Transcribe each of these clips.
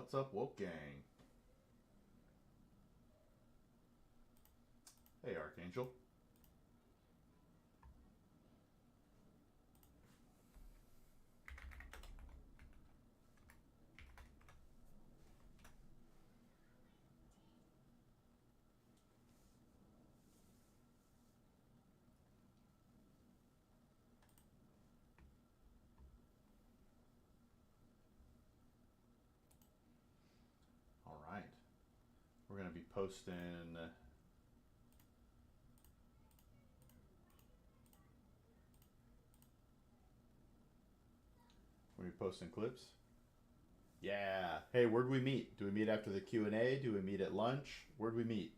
What's up, Woke Gang? Hey, Archangel. All right. We're going to be posting. We're going to be posting clips. Yeah. Hey, where'd we meet? Do we meet after the Q&A? Do we meet at lunch? Where'd we meet?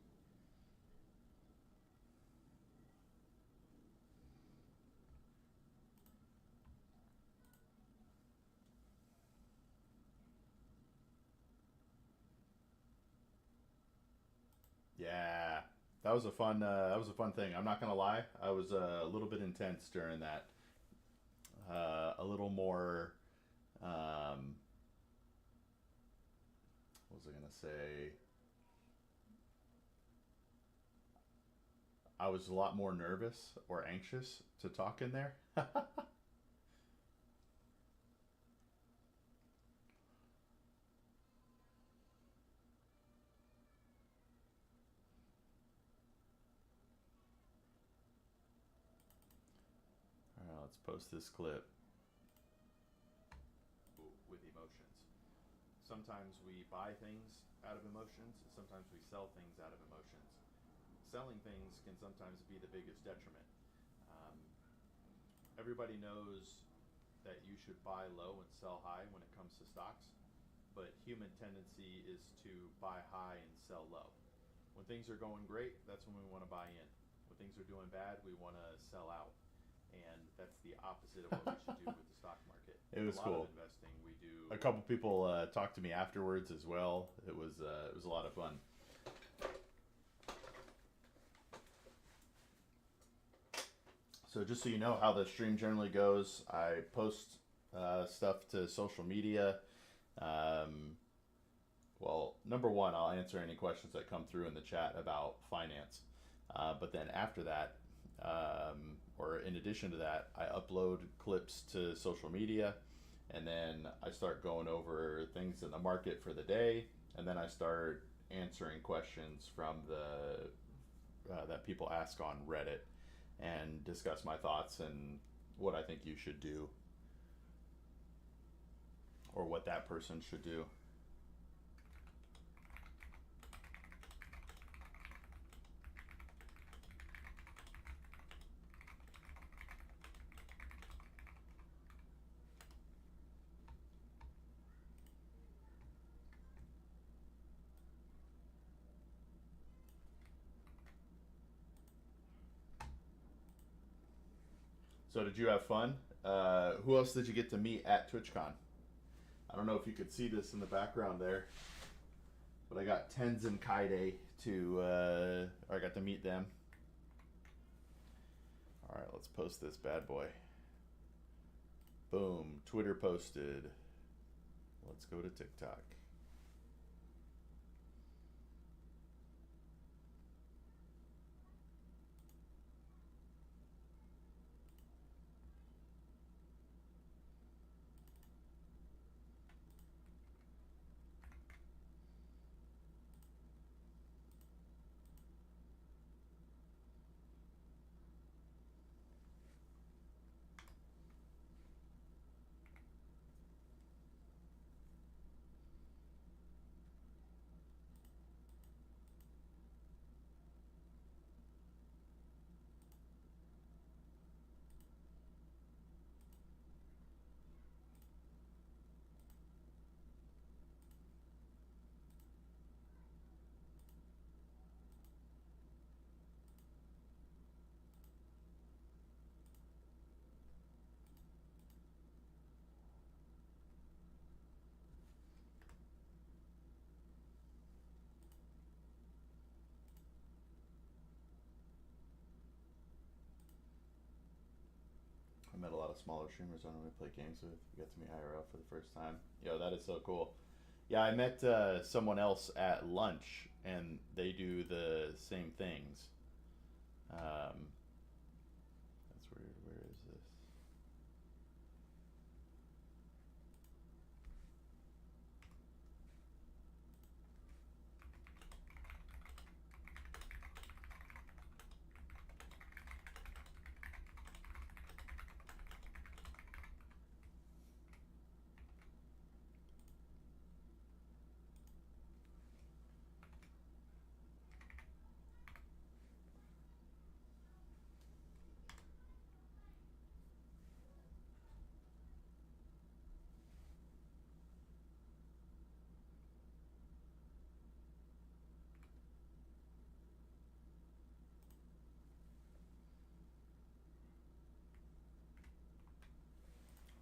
Yeah. That was a fun thing. I'm not gonna lie. I was a little bit intense during that. A little more. Um, what was I gonna say? I was a lot more nervous or anxious to talk in there. All right, let's post this clip with emotions. Sometimes we buy things out of emotions, and sometimes we sell things out of emotions. Selling things can sometimes be the biggest detriment. Um, Everybody knows that you should buy low and sell high when it comes to stocks, but human tendency is to buy high and sell low. When things are going great, that's when we want to buy in. When things are doing bad, we want to sell out. And that's the opposite of what we should do with the stock market. It was A lot cool. of investing we do. A couple people talked to me afterwards as well. It was a lot of fun. So just so you know how the stream generally goes, I post stuff to social media. Um, well, number one, I'll answer any questions that come through in the chat about finance. But then after that, or in addition to that, I upload clips to social media, and then I start going over things in the market for the day, and then I start answering questions from the that people ask on Reddit, and discuss my thoughts and what I think you should do, or what that person should do. So did you have fun? Who else did you get to meet at TwitchCon? I don't know if you could see this in the background there, but I got Tens and Kaide to, I got to meet them. All right, let's post this bad boy. Boom, Twitter posted. Let's go to TikTok. I met a lot of smaller streamers I normally play games with. You got to meet IRL for the first time. Yo, that is so cool. Yeah, I met someone else at lunch, and they do the same things. Um, that's weird. Where is this?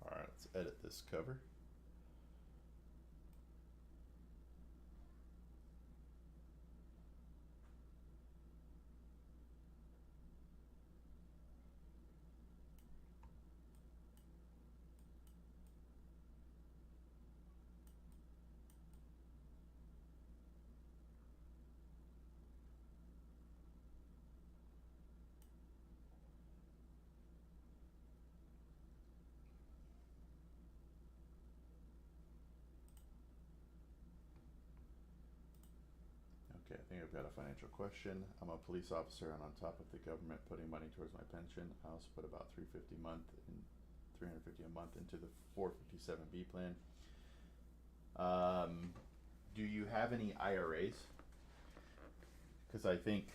All right, let's edit this cover. Okay, I think I've got a financial question. I'm a police officer, and on top of the government putting money towards my pension, I also put about 350 a month in 350 a month into the 457B plan. Um, do you have any IRAs? Because I think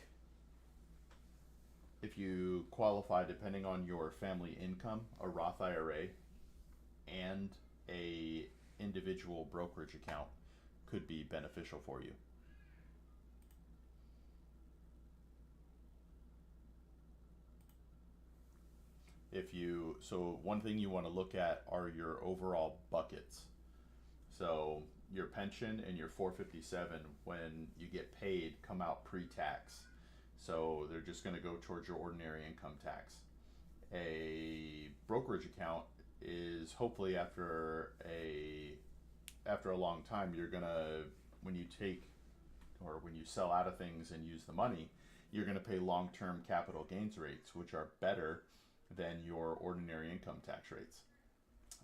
if you qualify, depending on your family income, a Roth IRA and a individual brokerage account could be beneficial for you. If you so one thing you want to look at are your overall buckets. So your pension and your 457 when you get paid come out pre-tax. So they're just going to go towards your ordinary income tax. A brokerage account is hopefully after a long time you're going to when you take or when you sell out of things and use the money, you're going to pay long-term capital gains rates which are better than your ordinary income tax rates.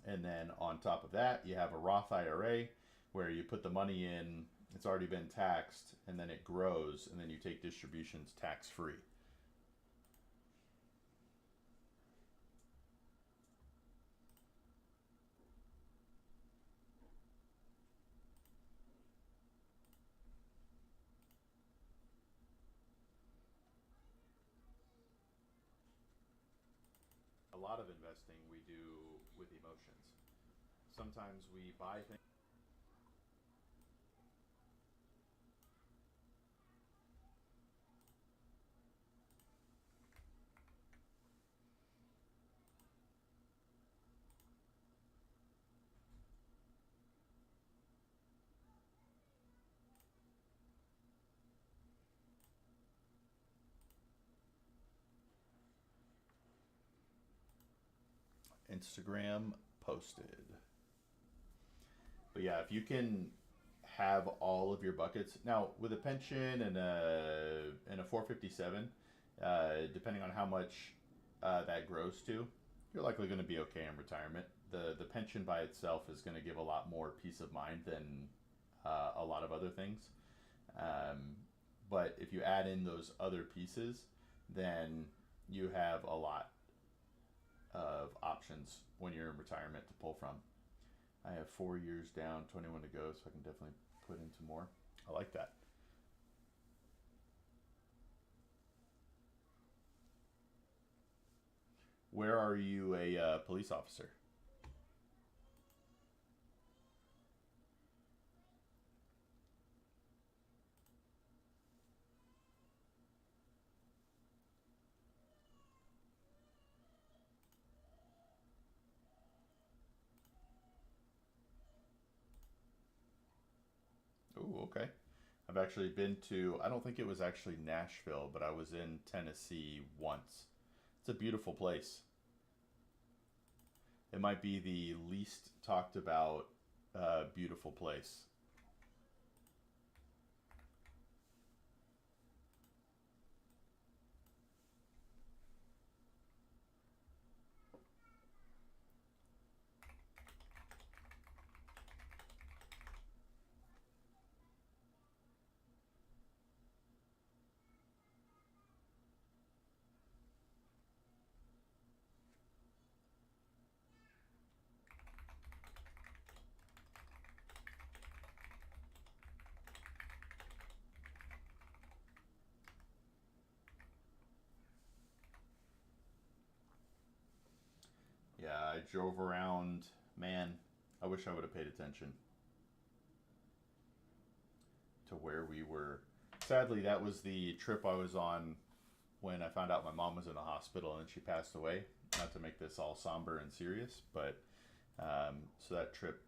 And then on top of that, you have a Roth IRA where you put the money in, it's already been taxed, and then it grows, and then you take distributions tax free. A lot of investing we do with emotions. Sometimes we buy things. Instagram posted. But yeah, if you can have all of your buckets now with a pension and a 457, depending on how much that grows to, you're likely going to be okay in retirement. The pension by itself is going to give a lot more peace of mind than a lot of other things. Um, but if you add in those other pieces, then you have a lot of options when you're in retirement to pull from. I have 4 years down, 21 to go, so I can definitely put into more. I like that. Where are you a police officer? Oh, okay. I've actually been to, I don't think it was actually Nashville, but I was in Tennessee once. It's a beautiful place. It might be the least talked about beautiful place. Yeah, I drove around. Man, I wish I would have paid attention to where we were. Sadly, that was the trip I was on when I found out my mom was in the hospital and she passed away. Not to make this all somber and serious, but so that trip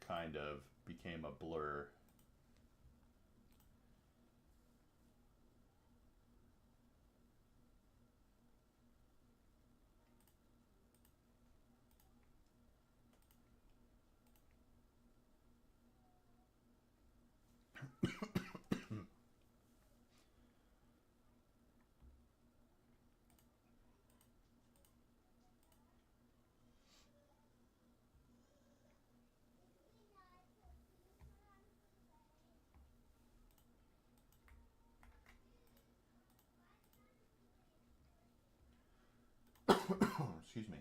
kind of became a blur. Excuse me.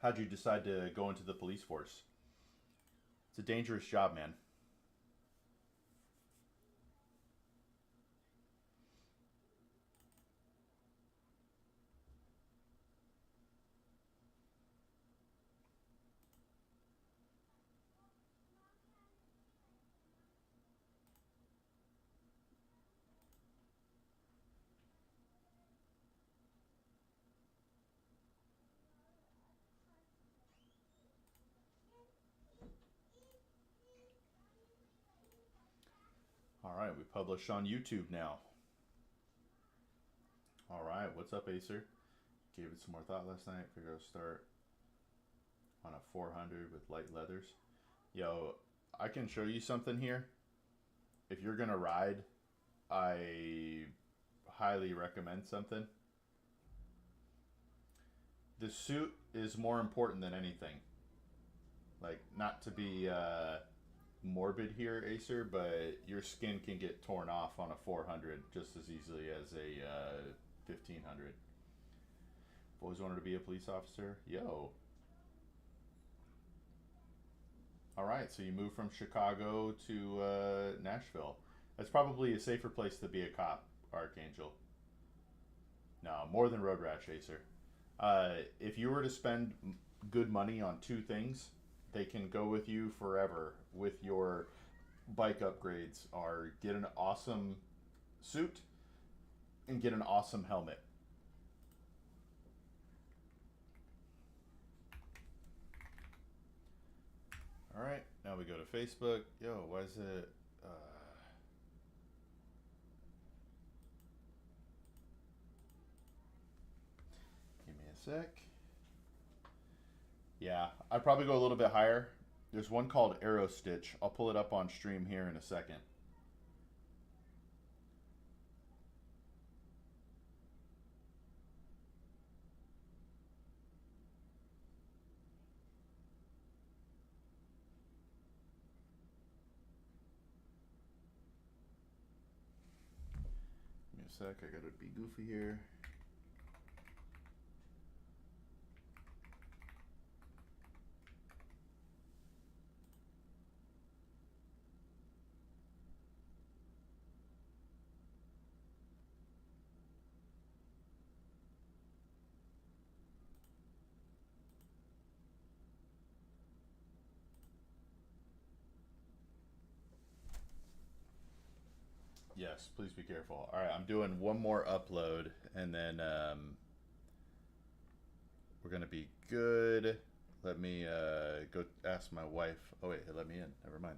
How'd you decide to go into the police force? It's a dangerous job, man. All right, we publish on YouTube now. All right, what's up, Acer? Gave it some more thought last night. Figure I'll start on a 400 with light leathers. Yo, I can show you something here. If you're gonna ride, I highly recommend something. The suit is more important than anything. Like, not to be morbid here, Acer, but your skin can get torn off on a 400 just as easily as a 1500. I've always wanted to be a police officer. Yo. All right, so you moved from Chicago to Nashville. That's probably a safer place to be a cop, Archangel. No, more than Road Rash Acer. If you were to spend good money on two things, they can go with you forever with your bike upgrades are get an awesome suit and get an awesome helmet. All right, now we go to Facebook. Yo, why is it? Give me a sec. Yeah, I'd probably go a little bit higher. There's one called Arrow Stitch. I'll pull it up on stream here in a second. Give me a sec. I gotta be goofy here. Yes, please be careful. All right, I'm doing one more upload, and then we're gonna be good. Let me go ask my wife. Oh wait, let me in. Never mind.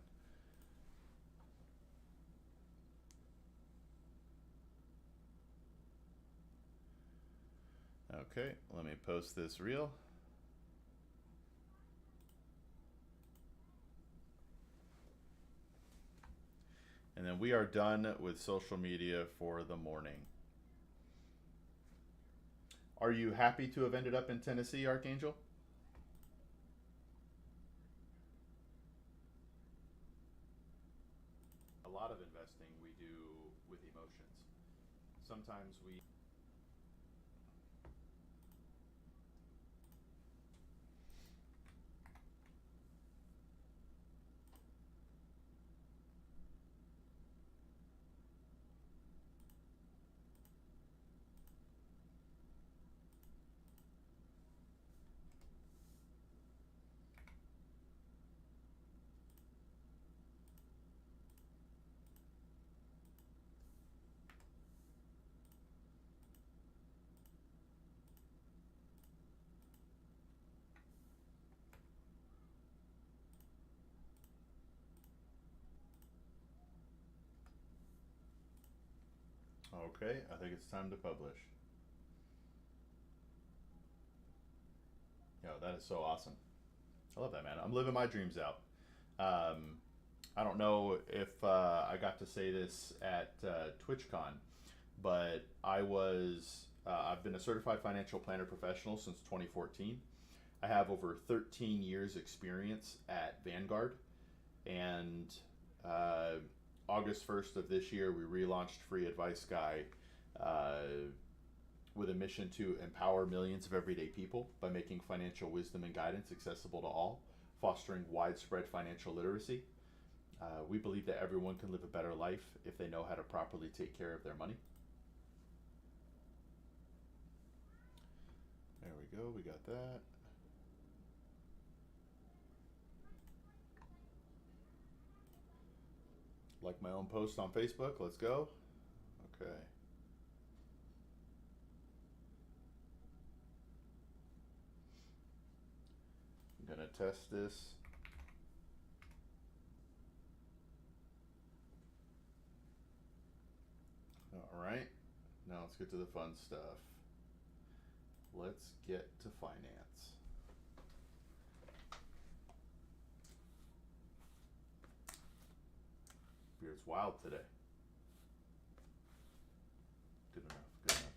Okay, let me post this reel. And then we are done with social media for the morning. Are you happy to have ended up in Tennessee, Archangel? A lot of investing we do with emotions. Sometimes Okay, I think it's time to publish. Yo, that is so awesome. I love that, man. I'm living my dreams out. Um, I don't know if I got to say this at TwitchCon, but I've been a certified financial planner professional since 2014. I have over 13 years experience at Vanguard, and uh, August 1st of this year, we relaunched Free Advice Guy uh, with a mission to empower millions of everyday people by making financial wisdom and guidance accessible to all, fostering widespread financial literacy. We believe that everyone can live a better life if they know how to properly take care of their money. There we go, we got that. Like my own post on Facebook, let's go. Okay. I'm gonna test this. All right. Now let's get to the fun stuff. Let's get to finance. Beard's wild today. Good enough. Good enough.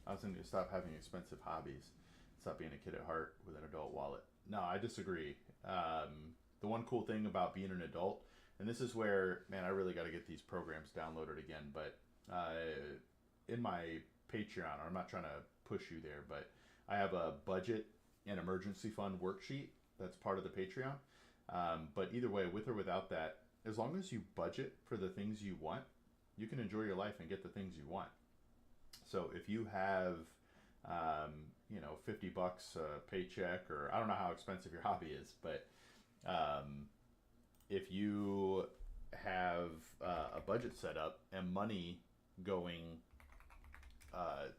I was going to stop having expensive hobbies. Stop being a kid at heart with an adult wallet. No, I disagree. The one cool thing about being an adult, and this is where, man, I really got to get these programs downloaded again. But in my Patreon, I'm not trying to push you there, but I have a budget and emergency fund worksheet that's part of the Patreon. But either way, with or without that, as long as you budget for the things you want, you can enjoy your life and get the things you want. So if you have, um, $50 a paycheck, or I don't know how expensive your hobby is, but um, if you have a budget set up and money going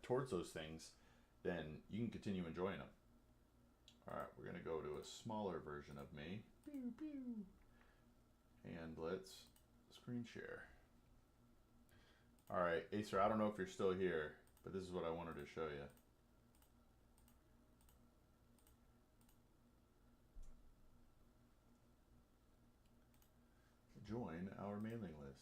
towards those things, then you can continue enjoying them. All right, we're gonna go to a smaller version of me. Pew, pew. And let's screen share. All right, Acer, I don't know if you're still here, but this is what I wanted to show you. Join our mailing list.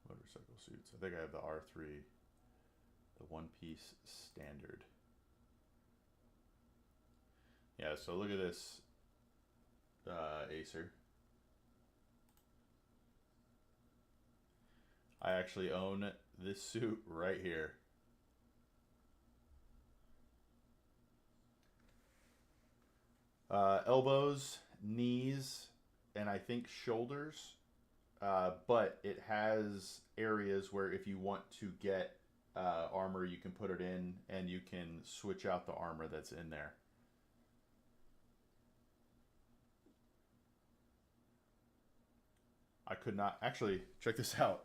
Motorcycle suits. I think I have the R3, the one piece standard. Yeah, so look at this, Acer. I actually own this suit right here. Elbows, knees, and I think shoulders. But it has areas where if you want to get armor, you can put it in and you can switch out the armor that's in there. I could not actually check this out.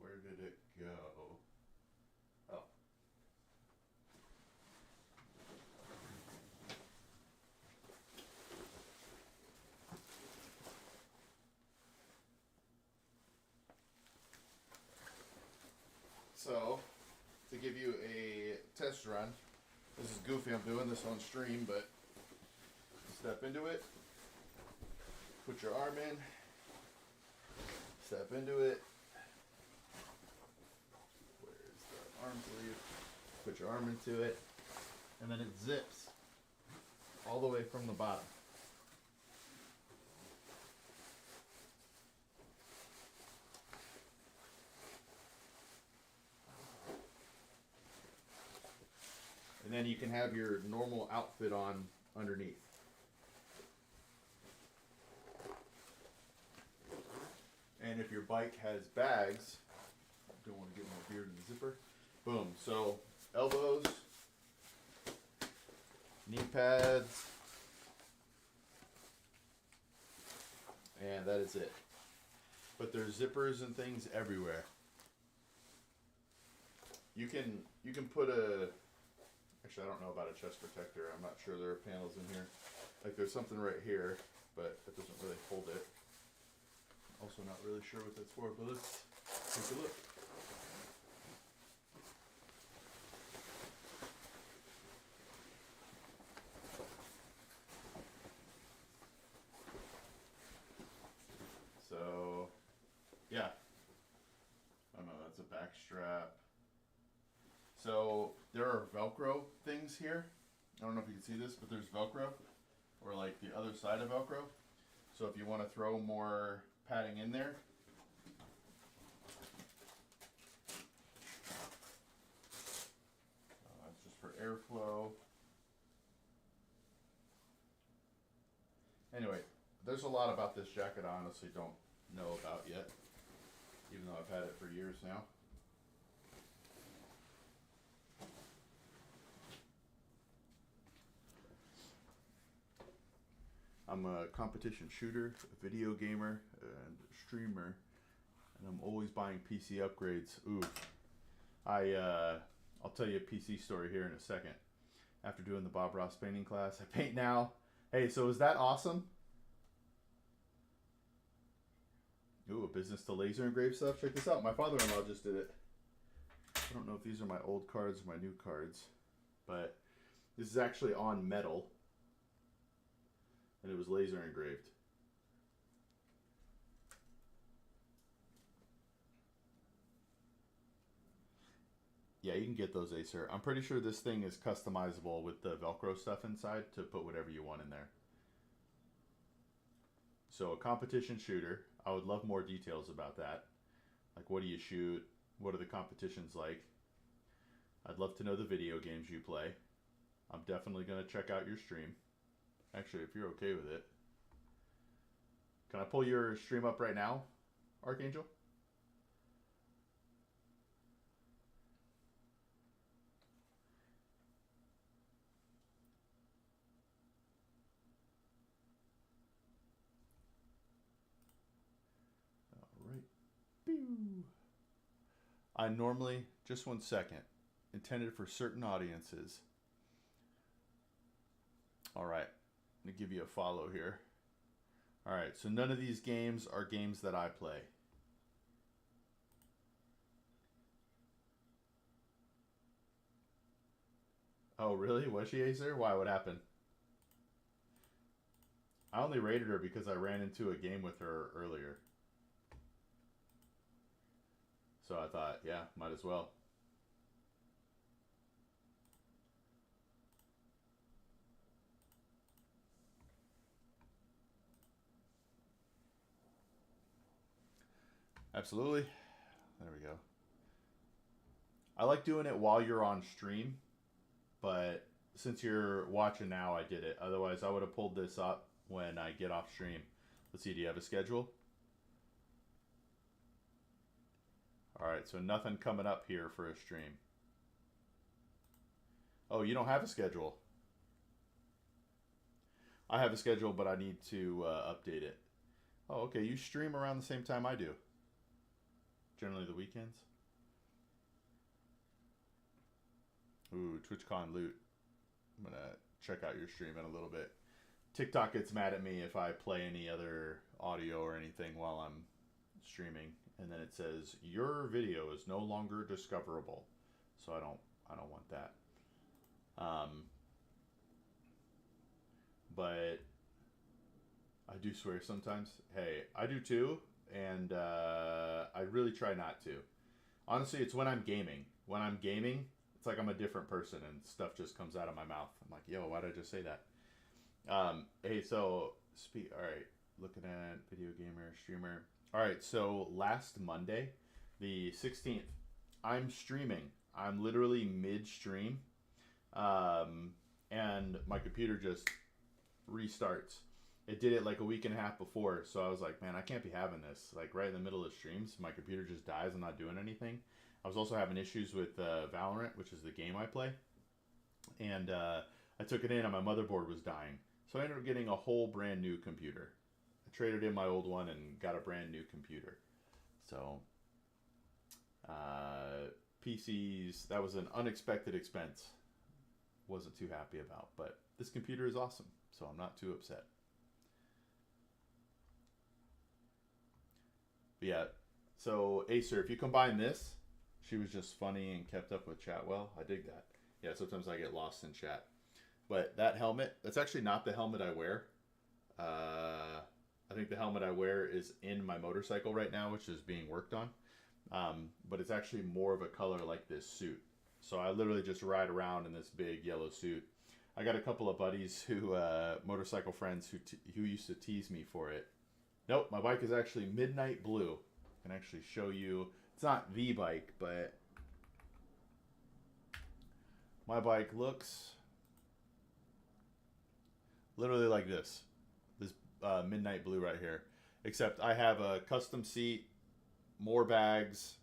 Where did it go? Oh. So, to give you a test run, this is goofy, I'm doing this on stream, but step into it, put your arm in, step into it. Where's the arm sleeve? Put your arm into it, and then it zips all the way from the bottom. And then you can have your normal outfit on underneath. And if your bike has bags, don't want to get my beard in the zipper. Boom. So elbows, knee pads, and that is it. But there's zippers and things everywhere. You can put a, actually I don't know about a chest protector. I'm not sure there are panels in here. Like there's something right here, but it doesn't really hold it. Also not really sure what that's for, but let's take a look. So, yeah. Oh no, that's a back strap. So there are Velcro things here. I don't know if you can see this, but there's Velcro, or like the other side of Velcro. So if you want to throw more padding in there, that's just for airflow. Anyway, there's a lot about this jacket I honestly don't know about yet, even though I've had it for years now. I'm a competition shooter, a video gamer, and streamer, and I'm always buying PC upgrades. Ooh, I'll tell you a PC story here in a second. After doing the Bob Ross painting class, I paint now. Hey, so is that awesome? Ooh, a business to laser engrave stuff. Check this out. My father-in-law just did it. I don't know if these are my old cards or my new cards, but this is actually on metal, and it was laser engraved. Yeah, you can get those, Acer. I'm pretty sure this thing is customizable with the Velcro stuff inside to put whatever you want in there. So a competition shooter. I would love more details about that. Like, what do you shoot? What are the competitions like? I'd love to know the video games you play. I'm definitely going to check out your stream. Actually, if you're okay with it. Can I pull your stream up right now, Archangel? All right. Pew. I normally, just 1 second, intended for certain audiences. All right, I'm going to give you a follow here. All right, so none of these games are games that I play. Oh, really? Was she Acer? Why? What happened? I only rated her because I ran into a game with her earlier. So I thought, yeah, might as well. Absolutely. There we go. I like doing it while you're on stream, but since you're watching now, I did it. Otherwise, I would have pulled this up when I get off stream. Let's see, do you have a schedule? All right, so nothing coming up here for a stream. Oh, you don't have a schedule. I have a schedule, but I need to update it. Oh, okay. You stream around the same time I do. Generally the weekends. Ooh, TwitchCon loot. I'm going to check out your stream in a little bit. TikTok gets mad at me if I play any other audio or anything while I'm streaming, and then it says your video is no longer discoverable. So I don't want that. But I do swear sometimes. Hey, I do too, and I really try not to. Honestly, it's when I'm gaming. When I'm gaming, it's like I'm a different person and stuff just comes out of my mouth. I'm like, yo, why did I just say that? Hey, so all right, looking at video gamer, streamer. All right, so last Monday, the 16th, I'm streaming. I'm literally mid-stream, and my computer just restarts. It did it like a week and a half before, so I was like, man, I can't be having this. Like right in the middle of streams, my computer just dies. I'm not doing anything. I was also having issues with Valorant, which is the game I play, and I took it in, and my motherboard was dying. So I ended up getting a whole brand new computer. I traded in my old one and got a brand new computer. So PCs, that was an unexpected expense. Wasn't too happy about, but this computer is awesome. so I'm not too upset. But yeah, so Acer, if you combine this, she was just funny and kept up with chat well. I dig that. Yeah, sometimes I get lost in chat. But that helmet, that's actually not the helmet I wear. I think the helmet I wear is in my motorcycle right now, which is being worked on. But it's actually more of a color like this suit. So I literally just ride around in this big yellow suit. I got a couple of buddies who, motorcycle friends who used to tease me for it. Nope, my bike is actually midnight blue. I can actually show you. It's not the bike, but my bike looks literally like this. This midnight blue right here. Except I have a custom seat, more bags,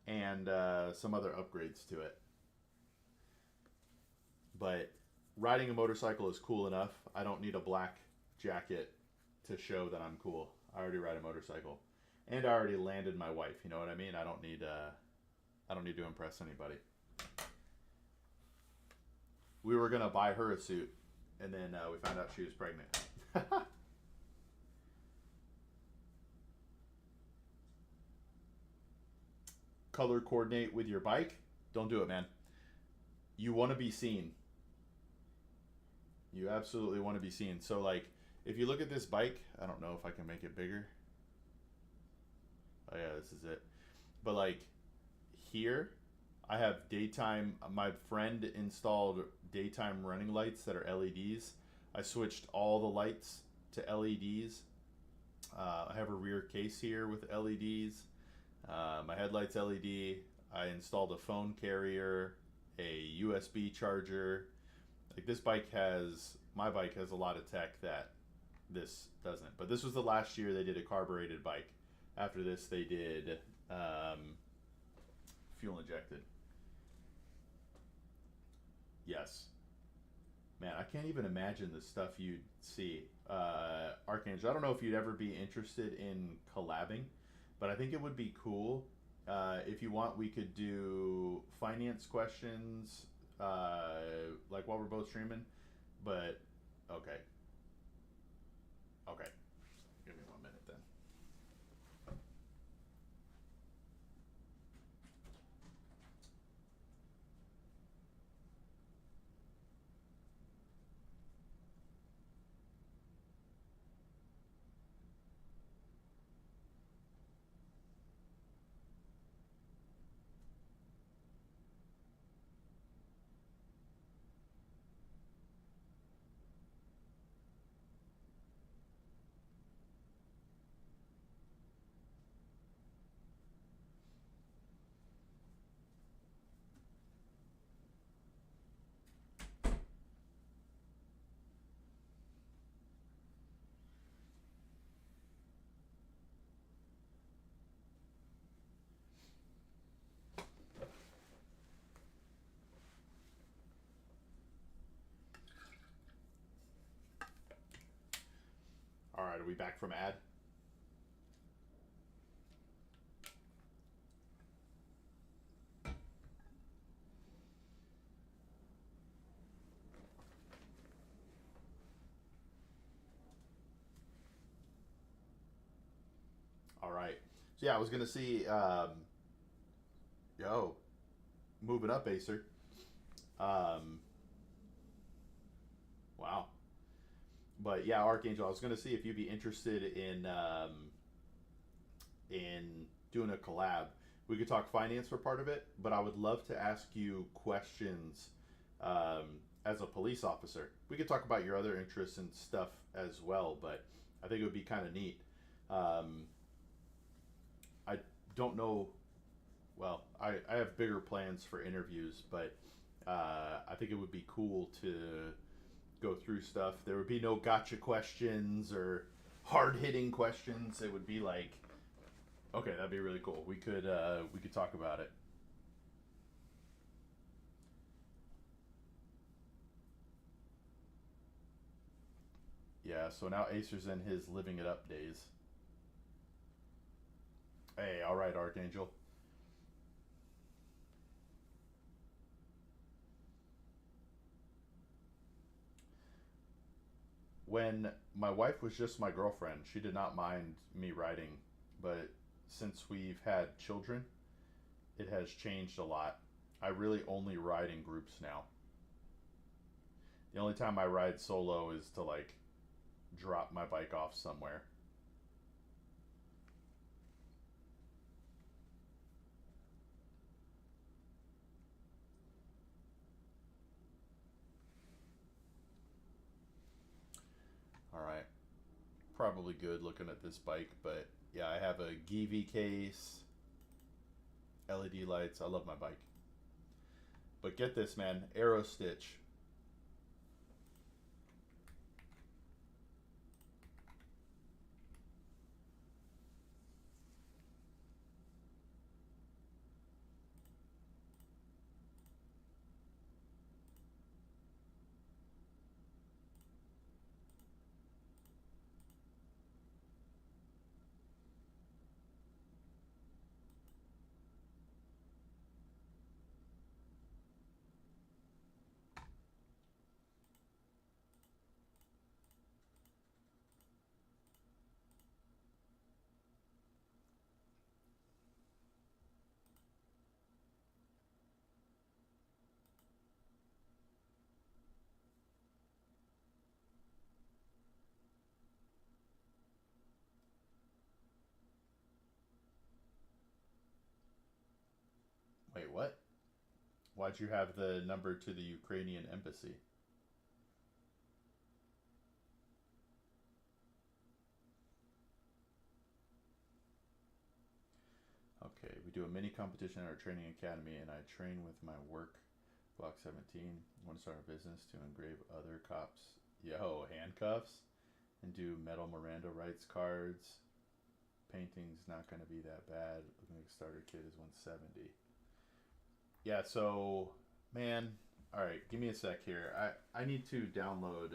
and some other upgrades to it. But riding a motorcycle is cool enough. I don't need a black jacket to show that I'm cool. I already ride a motorcycle, and I already landed my wife. You know what I mean? I don't need to impress anybody. We were gonna buy her a suit, and then we found out she was pregnant. Color coordinate with your bike? Don't do it, man. You want to be seen. You absolutely want to be seen. So, like, if you look at this bike, I don't know if I can make it bigger. Oh, yeah, this is it. But, like, here, I have daytime. My friend installed daytime running lights that are LEDs. I switched all the lights to LEDs. I have a rear case here with LEDs. My headlights LED. I installed a phone carrier, a USB charger. Like my bike has a lot of tech that this doesn't. But this was the last year they did a carbureted bike. After this, they did fuel injected. Yes. Man, I can't even imagine the stuff you'd see. Archangel, I don't know if you'd ever be interested in collabing, but I think it would be cool. If you want, we could do finance questions, like while we're both streaming. But okay, okay. Give me 1 minute then. All right, are we back from ad? All right. So yeah, I was gonna see. Yo, moving up, Acer. Um, wow. But yeah, Archangel, I was gonna see if you'd be interested in doing a collab. We could talk finance for part of it, but I would love to ask you questions as a police officer. We could talk about your other interests and stuff as well, but I think it would be kind of neat. Um, I don't know. Well, I have bigger plans for interviews, but I think it would be cool to go through stuff. There would be no gotcha questions or hard hitting questions. It would be like, okay, that'd be really cool. We could talk about it. Yeah. So now Acer's in his living it up days. Hey, all right, Archangel. When my wife was just my girlfriend, she did not mind me riding, but since we've had children, it has changed a lot. I really only ride in groups now. The only time I ride solo is to like drop my bike off somewhere. All right, probably good looking at this bike, but yeah, I have a Givi case, LED lights. I love my bike. But get this, man, Arrow Stitch. Wait, what? Why'd you have the number to the Ukrainian embassy? Okay, we do a mini competition at our training academy, and I train with my work. Block 17. Want to start a business to engrave other cops? Yo, handcuffs? And do metal Miranda rights cards. Painting's not going to be that bad. Looking like starter kit is 170. Yeah, so, man, all right, give me a sec here. I need to download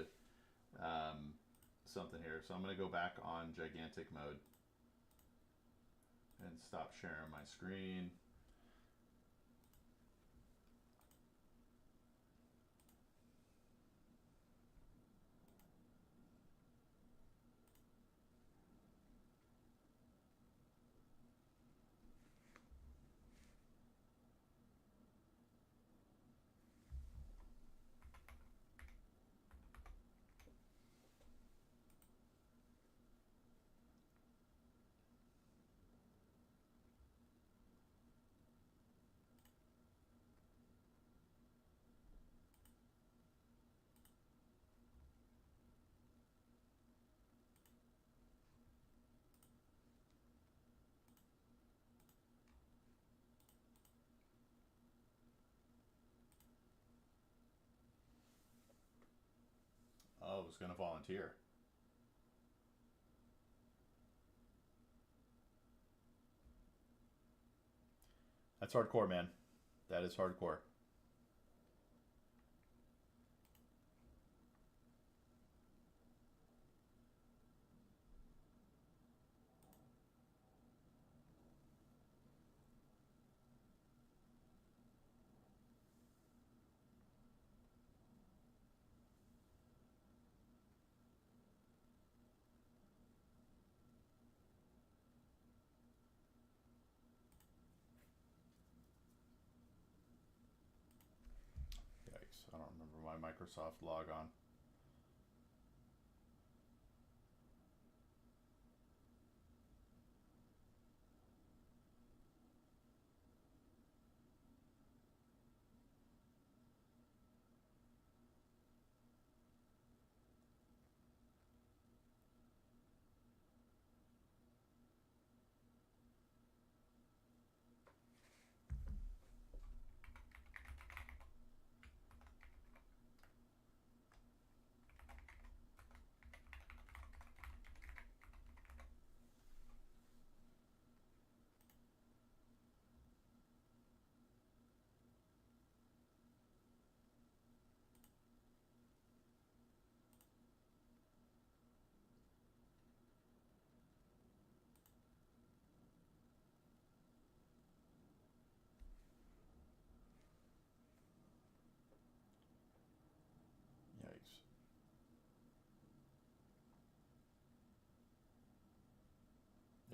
um, something here. So I'm going to go back on gigantic mode and stop sharing my screen. Oh, I was going to volunteer. That's hardcore, man. That is hardcore. Yikes. I don't remember my Microsoft log on.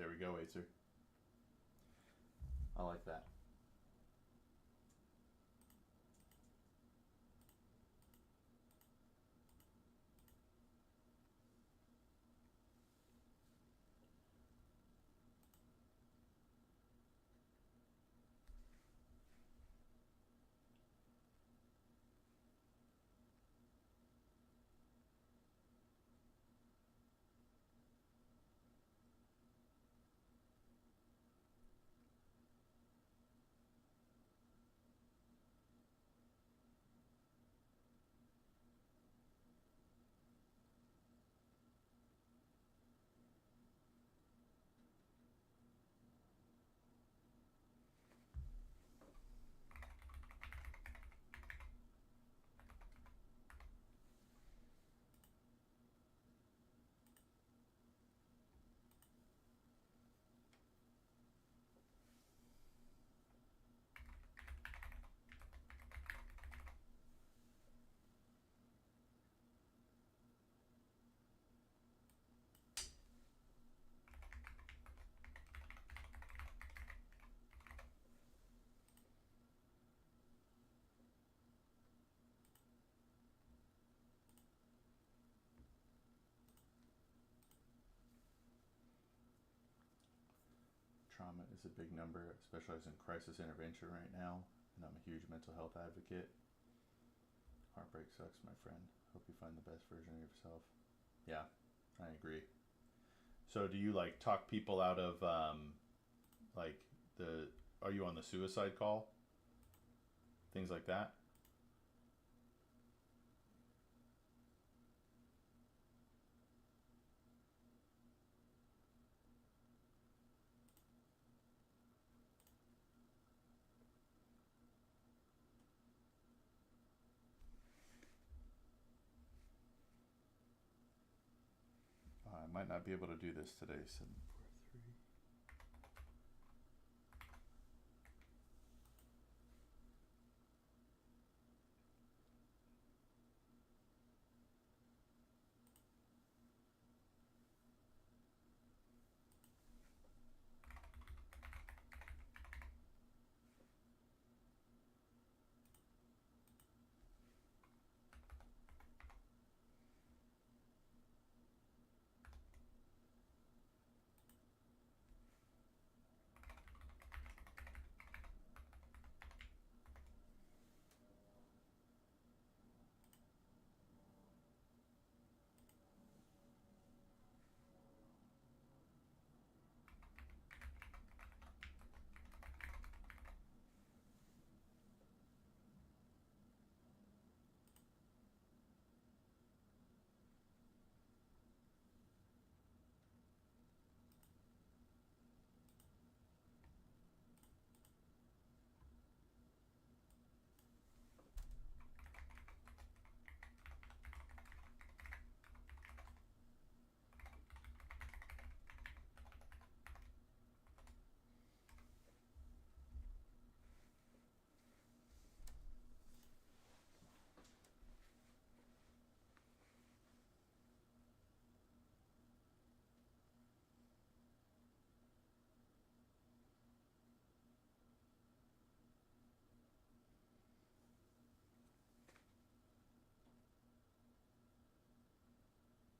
There we go, Acer. I like that. Trauma is a big number. I specialize in crisis intervention right now, and I'm a huge mental health advocate. Heartbreak sucks, my friend. Hope you find the best version of yourself. Yeah, I agree. So, do you like talk people out of like the? Are you on the suicide call? Things like that. I might not be able to do this today. 743.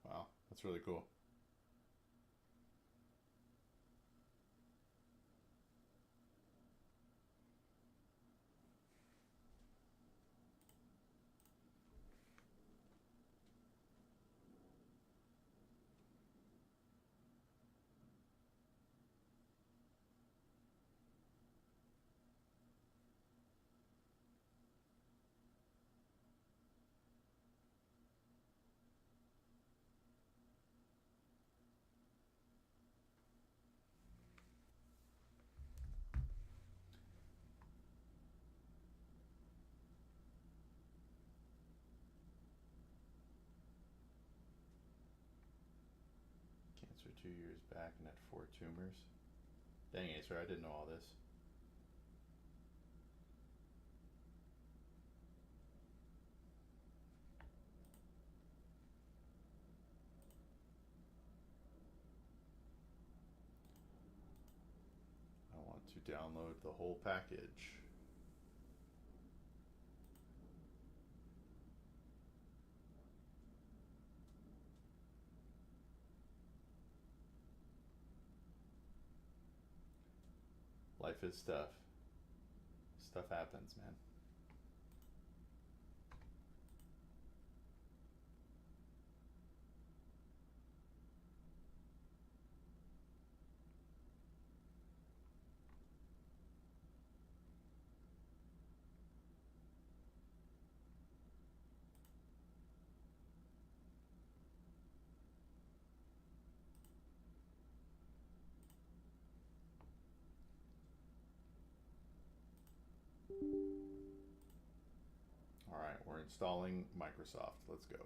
Wow, that's really cool. Cancer 2 years back and had 4 tumors. Dang, Acer, I didn't know all this. to download the whole package. Life is tough. Stuff happens, man. All right, we're installing Microsoft. Let's go.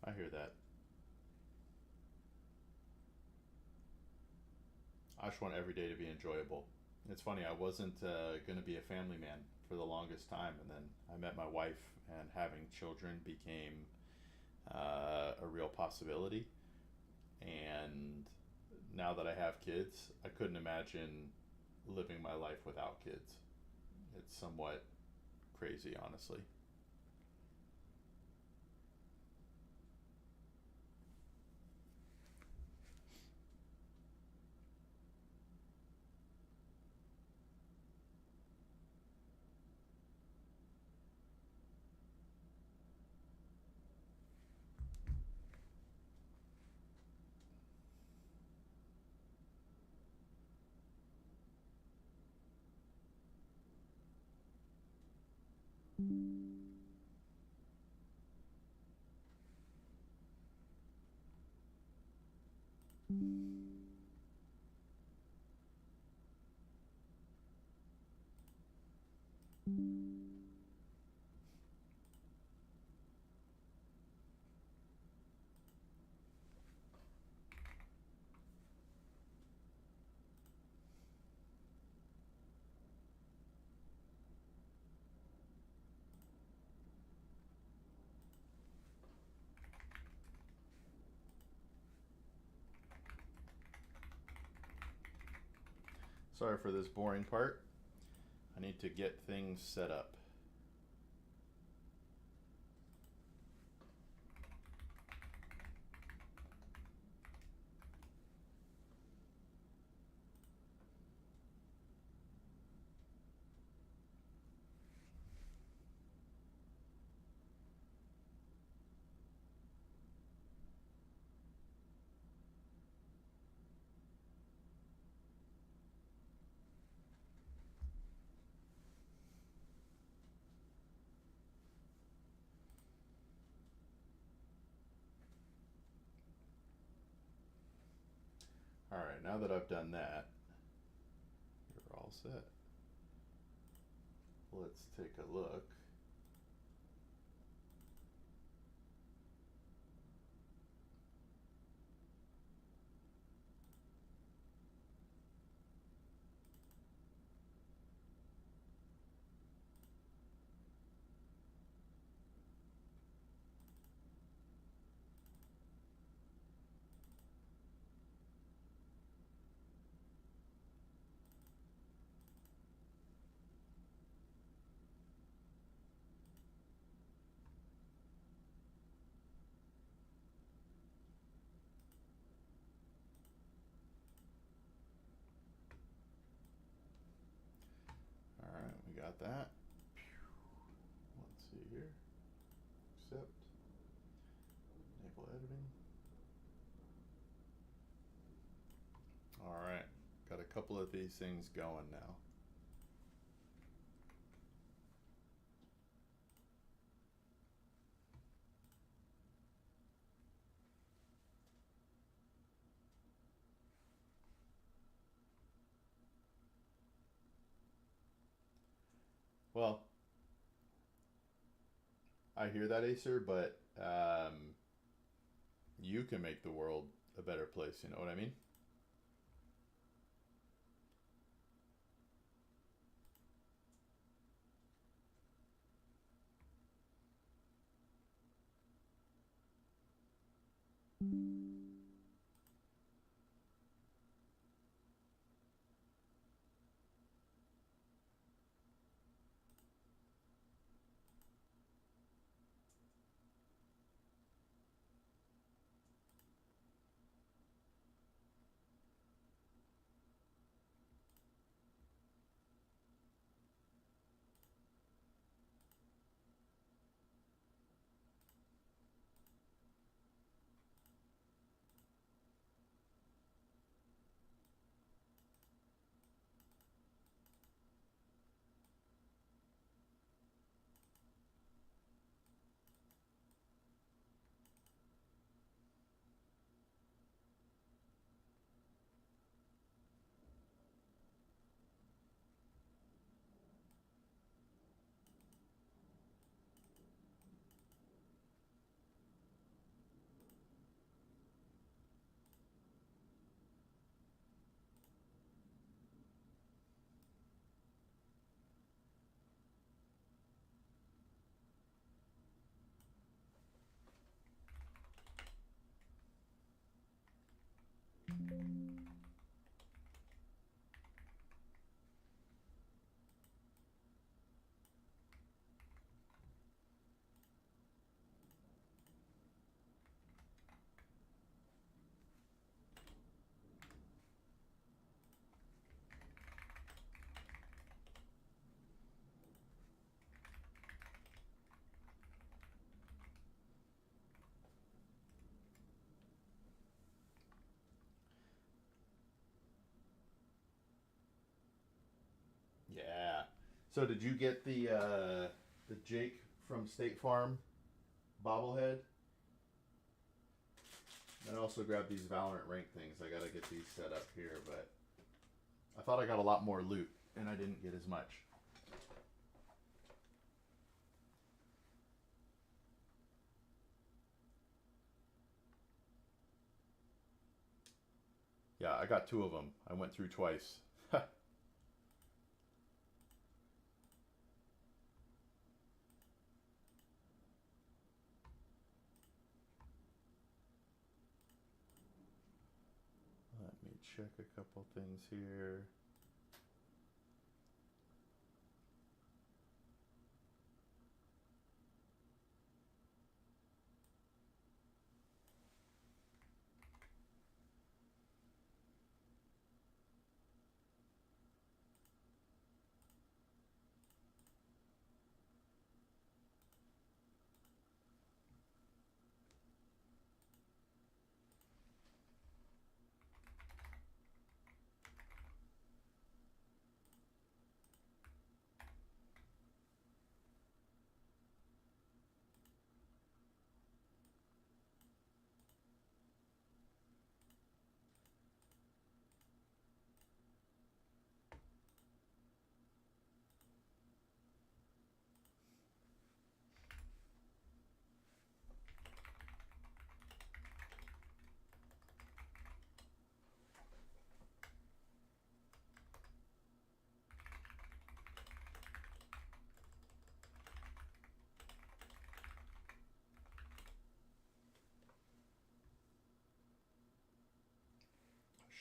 I hear that. I just want every day to be enjoyable. It's funny, I wasn't going to be a family man for the longest time, and then I met my wife, and having children became a real possibility. And now that I have kids, I couldn't imagine living my life without kids. It's somewhat crazy, honestly. Sorry for this boring part. I need to get things set up. All right, now that I've done that, you're all set. Let's take a look. All right, we got that. Let's see here. Accept. Enable editing. All right, got a couple of these things going now. Well, I hear that, Acer, but you can make the world a better place. You know what I mean? Yeah. So did you get the Jake from State Farm bobblehead? And I also grabbed these Valorant rank things. I gotta get these set up here, but I thought I got a lot more loot, and I didn't get as much. Yeah, I got two of them. I went through twice. Let me check a couple things here.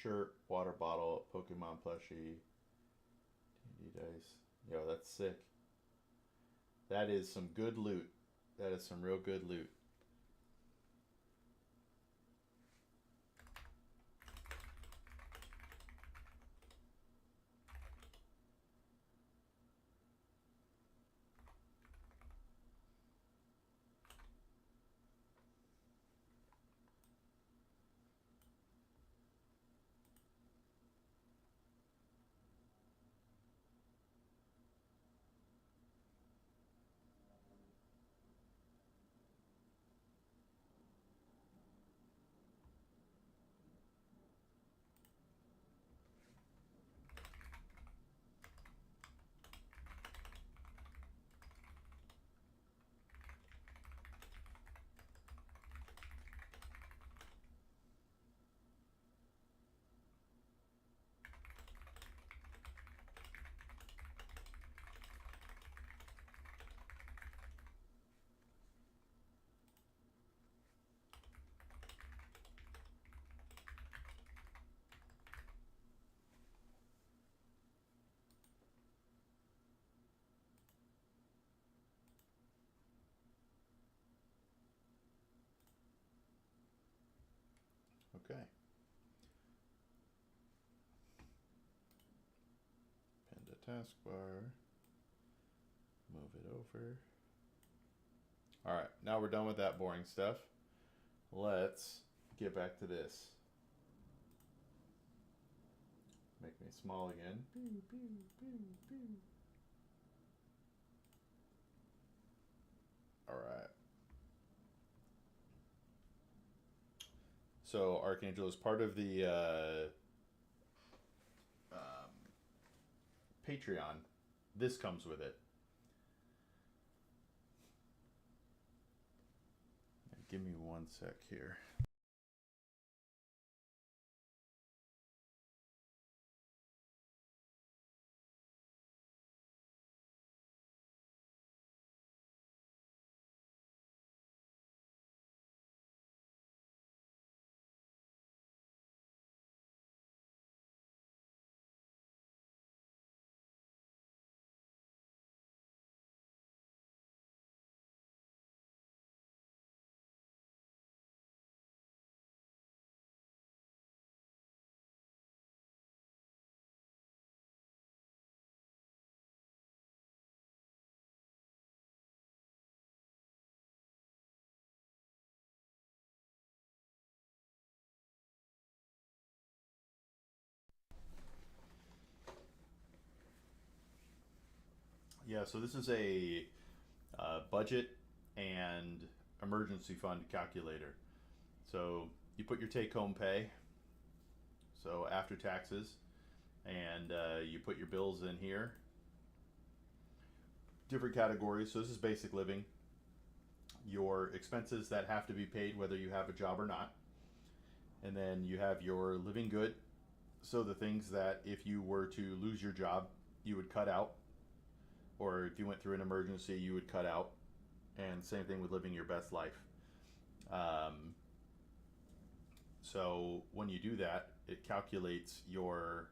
Shirt, water bottle, Pokemon plushie, D&D dice. Yo, that's sick. That is some good loot. That is some real good loot. Okay. Pin to taskbar. Move it over. All right, now we're done with that boring stuff. Let's get back to this. Make me small again. All right. So Archangel is part of the Patreon. This comes with it. Give me one sec here. Yeah, so this is a budget and emergency fund calculator. So you put your take home pay, so after taxes, and you put your bills in here. Different categories. So this is basic living, your expenses that have to be paid whether you have a job or not. And then you have your living good. So the things that if you were to lose your job, you would cut out, or if you went through an emergency, you would cut out. And same thing with living your best life. Um, so when you do that, it calculates your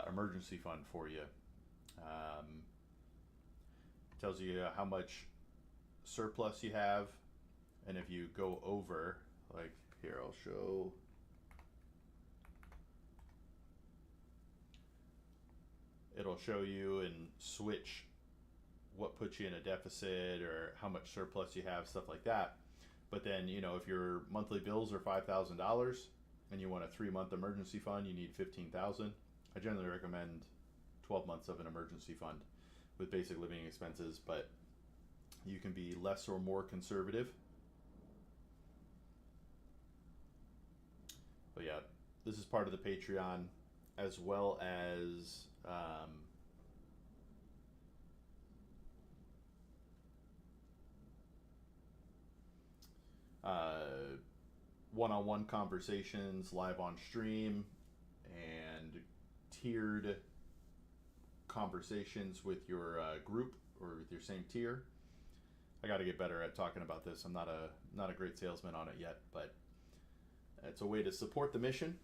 emergency fund for you. Um, tells you how much surplus you have, and if you go over, like here, I'll show. It'll show you and switch what puts you in a deficit or how much surplus you have, stuff like that. But then, if your monthly bills are $5,000 and you want a 3-month emergency fund, you need 15,000. I generally recommend 12 months of an emergency fund with basic living expenses, but you can be less or more conservative. But yeah, this is part of the Patreon, as well as one-on-one conversations live on stream, and tiered conversations with your group or with your same tier. I got to get better at talking about this. I'm not a great salesman on it yet, but it's a way to support the mission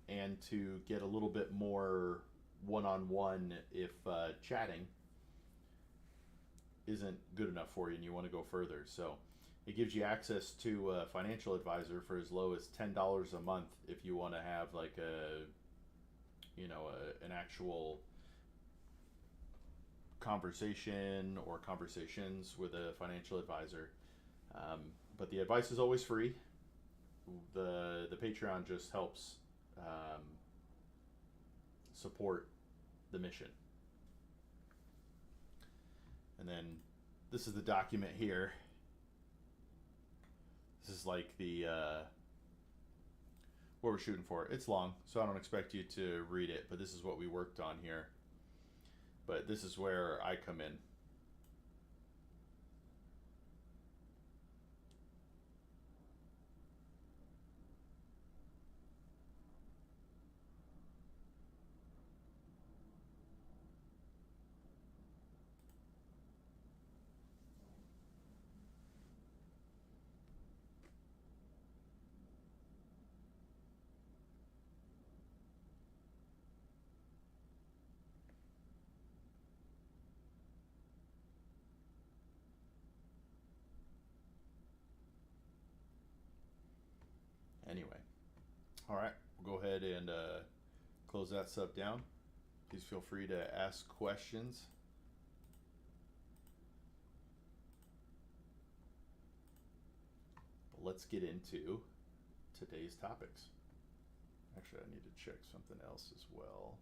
and to get a little bit more one-on-one if chatting isn't good enough for you and you want to go further. So it gives you access to a financial advisor for as low as $10 a month if you want to have like an actual conversation or conversations with a financial advisor. But the advice is always free. The Patreon just helps support the mission. And then this is the document here. This is like the what we're shooting for. It's long, so I don't expect you to read it, but this is what we worked on here. But this is where I come in. Anyway, All right, we'll go ahead and close that sub down. Please feel free to ask questions. But let's get into today's topics. Actually, I need to check something else as well.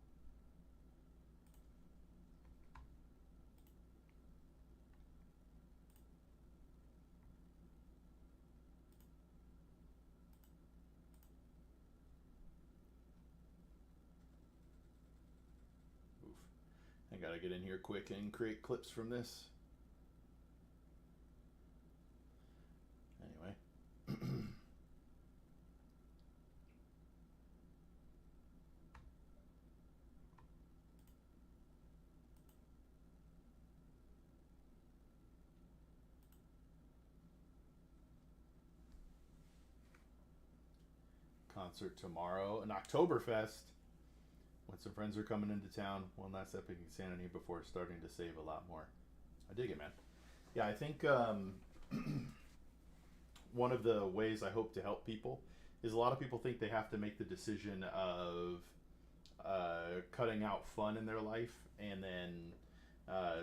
Oof. I gotta get in here quick and create clips from this. Anyway. Concert tomorrow, an Oktoberfest. When some friends are coming into town, one last epic insanity before starting to save a lot more. I dig it, man. Yeah, I think one of the ways I hope to help people is a lot of people think they have to make the decision of cutting out fun in their life and then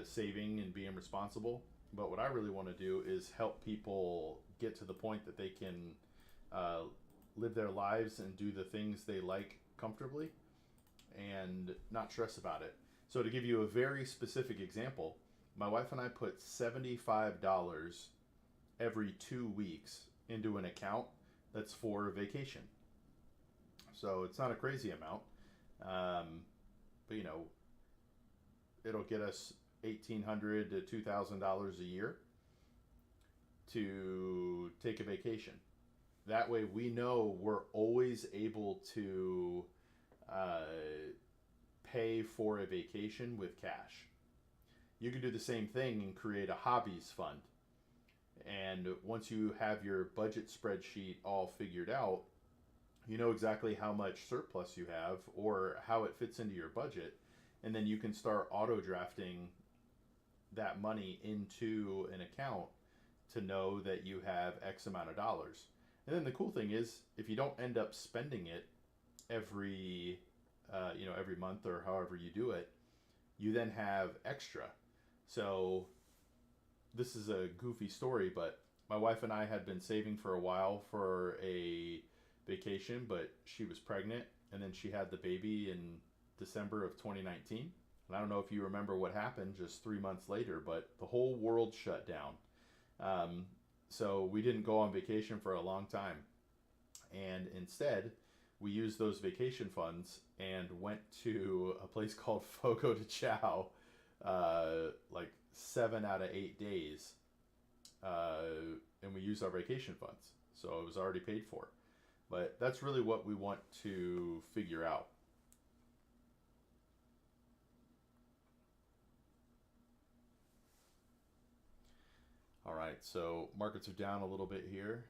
saving and being responsible. But what I really want to do is help people get to the point that they can uh, live their lives and do the things they like comfortably and not stress about it. So, to give you a very specific example, my wife and I put $75 every 2 weeks into an account that's for vacation. So, it's not a crazy amount, but it'll get us $1,800 to $2,000 a year to take a vacation. That way, we know we're always able to uh, pay for a vacation with cash. You can do the same thing and create a hobbies fund. And once you have your budget spreadsheet all figured out, you know exactly how much surplus you have or how it fits into your budget. And then you can start auto drafting that money into an account to know that you have X amount of dollars. And then the cool thing is, if you don't end up spending it every, every month or however you do it, you then have extra. So this is a goofy story, but my wife and I had been saving for a while for a vacation, but she was pregnant, and then she had the baby in December of 2019. And I don't know if you remember what happened just 3 months later, but the whole world shut down. So we didn't go on vacation for a long time. And instead, we used those vacation funds and went to a place called Fogo de Chao, like 7 out of 8 days. And we used our vacation funds. So it was already paid for. But that's really what we want to figure out. All right, so markets are down a little bit here.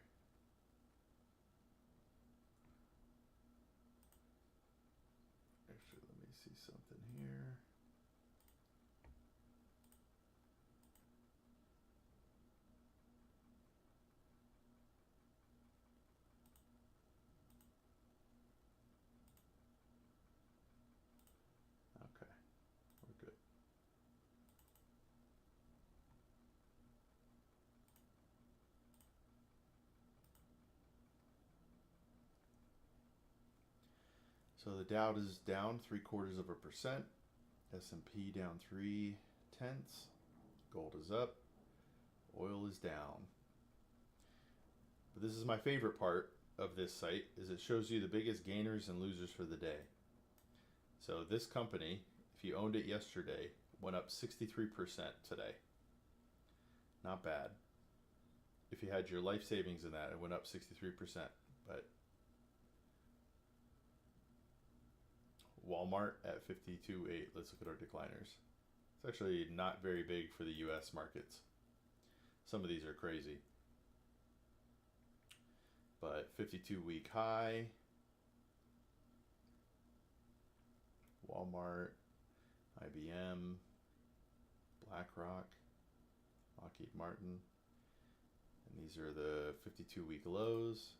Actually, let me see something here. Okay, we're good. So the Dow is down 0.75%. S&P down 0.3. Gold is up. Oil is down. But this is my favorite part of this site is it shows you the biggest gainers and losers for the day. So this company, if you owned it yesterday, went up 63% today. Not bad. If you had your life savings in that, it went up 63%. But Walmart at 52.8. Let's look at our decliners. It's actually not very big for the US markets. Some of these are crazy. But 52-week high. Walmart, IBM, BlackRock, Lockheed Martin. And these are the 52-week lows.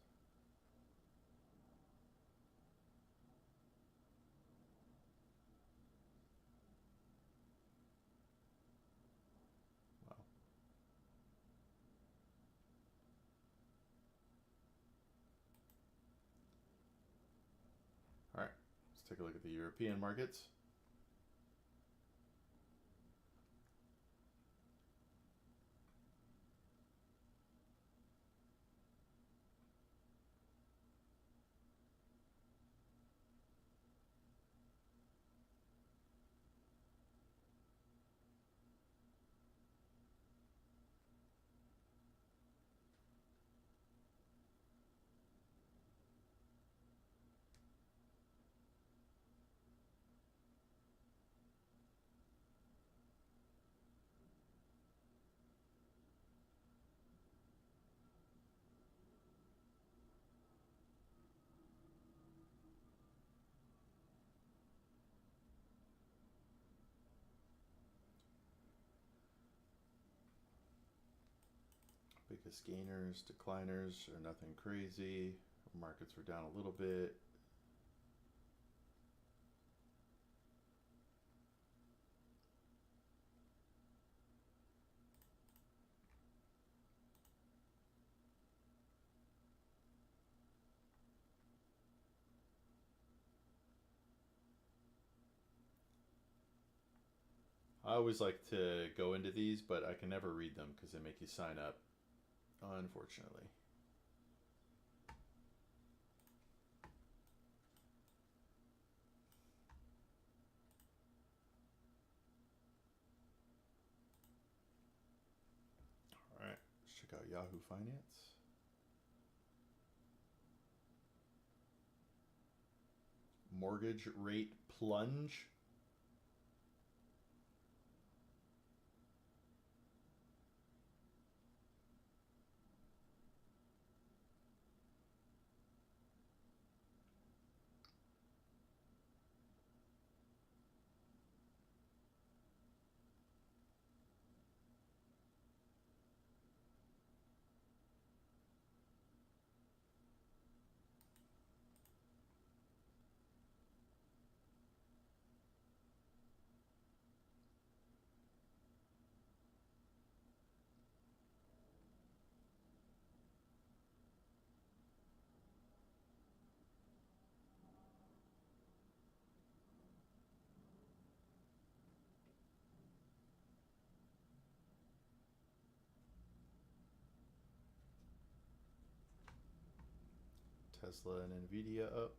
take a look at the European markets. Biggest gainers, decliners are nothing crazy. Markets were down a little bit. I always like to go into these, but I can never read them because they make you sign up, unfortunately. All right, let's check out Yahoo Finance. Mortgage rate plunge. Tesla and Nvidia up.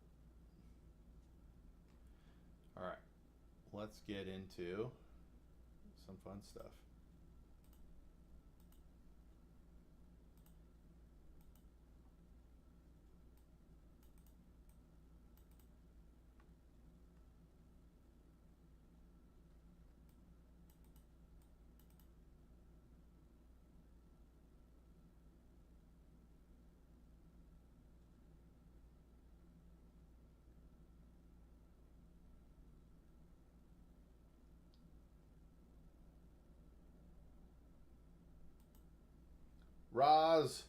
All right, let's get into some fun stuff. Roz.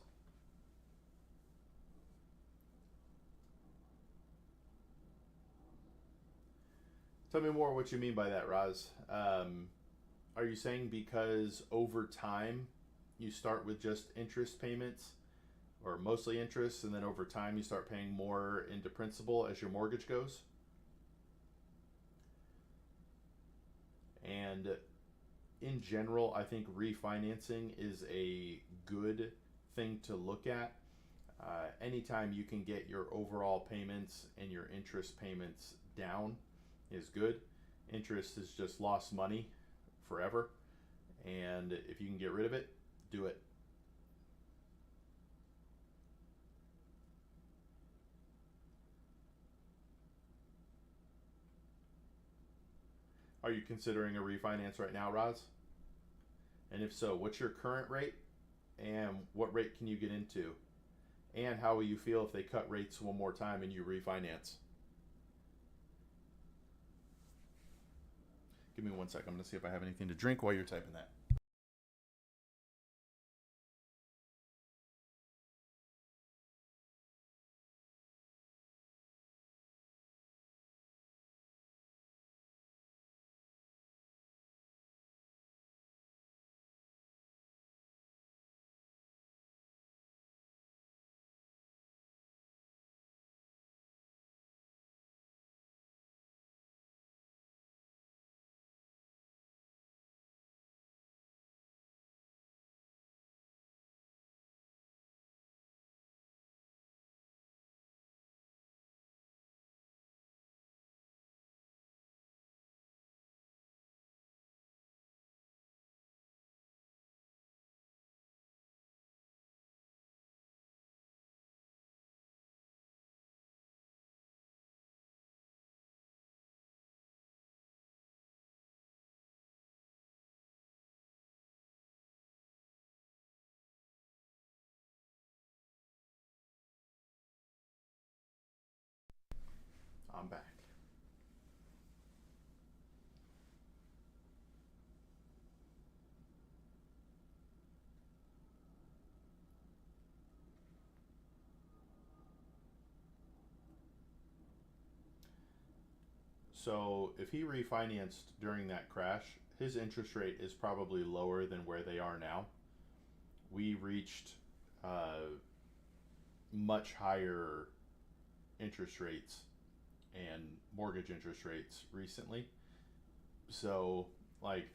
Tell me more what you mean by that, Roz. Are you saying because over time you start with just interest payments or mostly interest, and then over time you start paying more into principal as your mortgage goes? And in general, I think refinancing is a good thing to look at. Anytime you can get your overall payments and your interest payments down is good. Interest is just lost money forever. And if you can get rid of it, do it. Are you considering a refinance right now, Roz? And if so, what's your current rate? And what rate can you get into? And how will you feel if they cut rates one more time and you refinance? Give me 1 second. I'm going to see if I have anything to drink while you're typing that. I'm back. So if he refinanced during that crash, his interest rate is probably lower than where they are now. We reached uh, much higher interest rates and mortgage interest rates recently. So, like,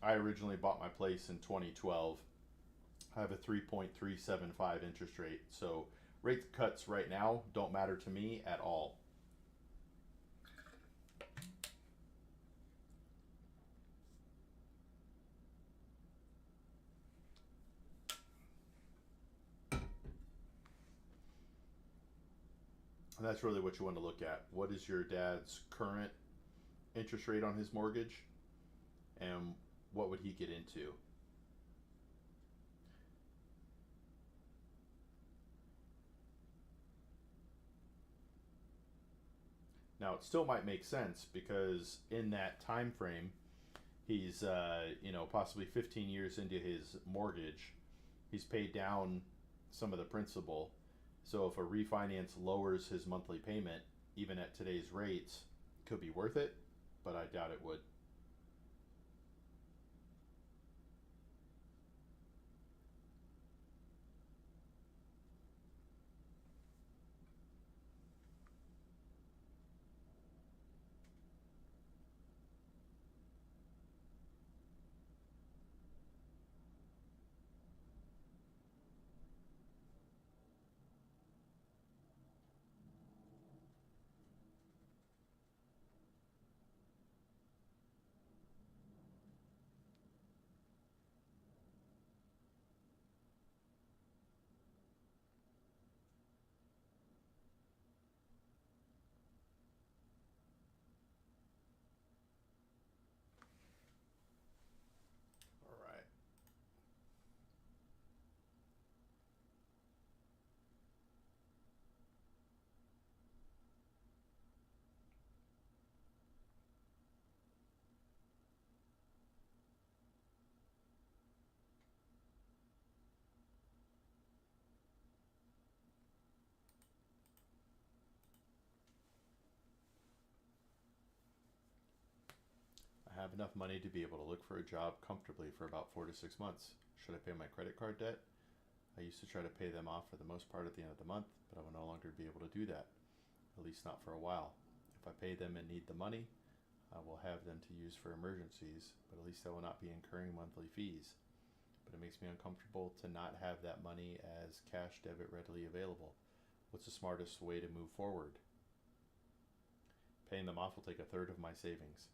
I originally bought my place in 2012. I have a 3.375 interest rate. So, rate cuts right now don't matter to me at all. And that's really what you want to look at. What is your dad's current interest rate on his mortgage? And what would he get into? Now, it still might make sense because in that time frame, he's possibly 15 years into his mortgage. He's paid down some of the principal. So if a refinance lowers his monthly payment, even at today's rates, could be worth it, but I doubt it would. All right. I have enough money to be able to look for a job comfortably for about 4 to 6 months. Should I pay my credit card debt? I used to try to pay them off for the most part at the end of the month, but I will no longer be able to do that, at least not for a while. If I pay them and need the money, I will have them to use for emergencies, but at least I will not be incurring monthly fees. But it makes me uncomfortable to not have that money as cash debit readily available. What's the smartest way to move forward? Paying them off will take a third of my savings.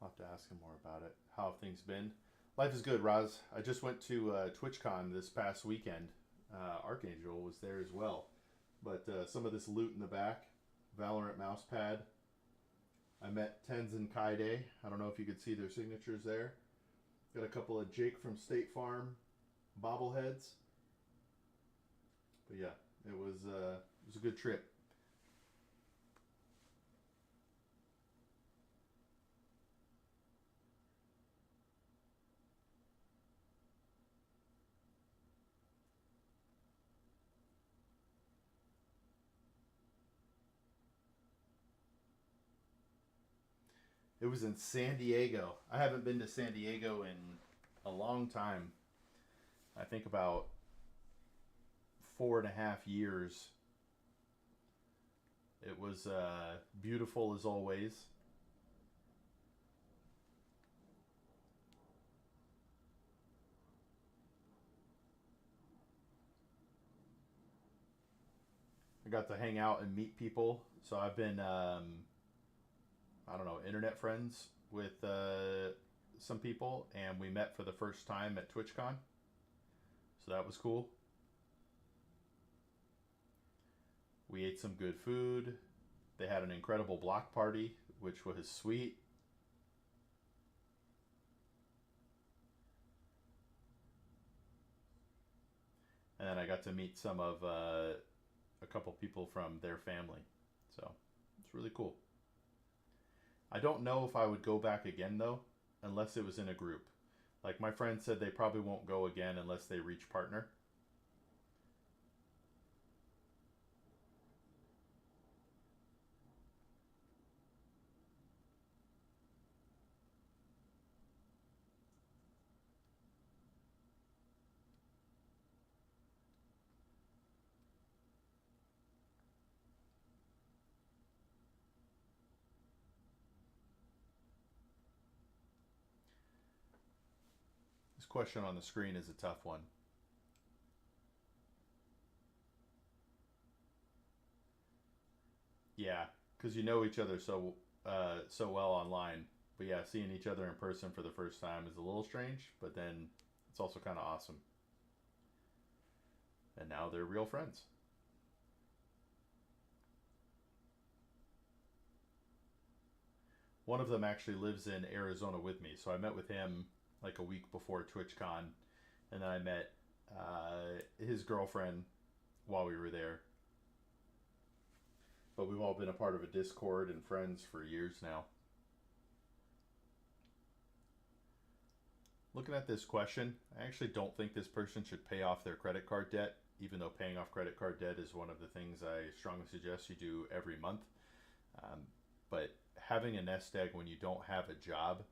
I'll have to ask him more about it. How have things been? Life is good, Roz. I just went to TwitchCon this past weekend. Archangel was there as well. But some of this loot in the back, Valorant mousepad. I met Tenzin Kaide. I don't know if you could see their signatures there. Got a couple of Jake from State Farm bobbleheads. But yeah, it was a good trip. It was in San Diego. I haven't been to San Diego in a long time. I think about 4.5 years. It was beautiful as always. I got to hang out and meet people. So I've been, I don't know, internet friends with some people, and we met for the first time at TwitchCon. So that was cool. We ate some good food. They had an incredible block party, which was sweet. And then I got to meet some of a couple people from their family. So it's really cool. I don't know if I would go back again though, unless it was in a group. Like my friend said, they probably won't go again unless they reach partner. This question on the screen is a tough one. Yeah, because you know each other so well online. But yeah, seeing each other in person for the first time is a little strange, but then it's also kind of awesome. And now they're real friends. One of them actually lives in Arizona with me, so I met with him like a week before TwitchCon, and then I met his girlfriend while we were there. But we've all been a part of a Discord and friends for years now. Looking at this question, I actually don't think this person should pay off their credit card debt, even though paying off credit card debt is one of the things I strongly suggest you do every month. Um, but having a nest egg when you don't have a job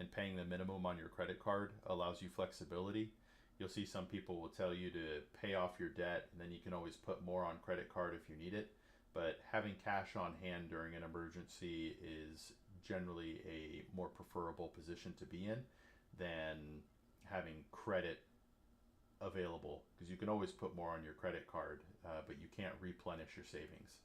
and paying the minimum on your credit card allows you flexibility. You'll see some people will tell you to pay off your debt and then you can always put more on credit card if you need it. But having cash on hand during an emergency is generally a more preferable position to be in than having credit available, because you can always put more on your credit card, but you can't replenish your savings.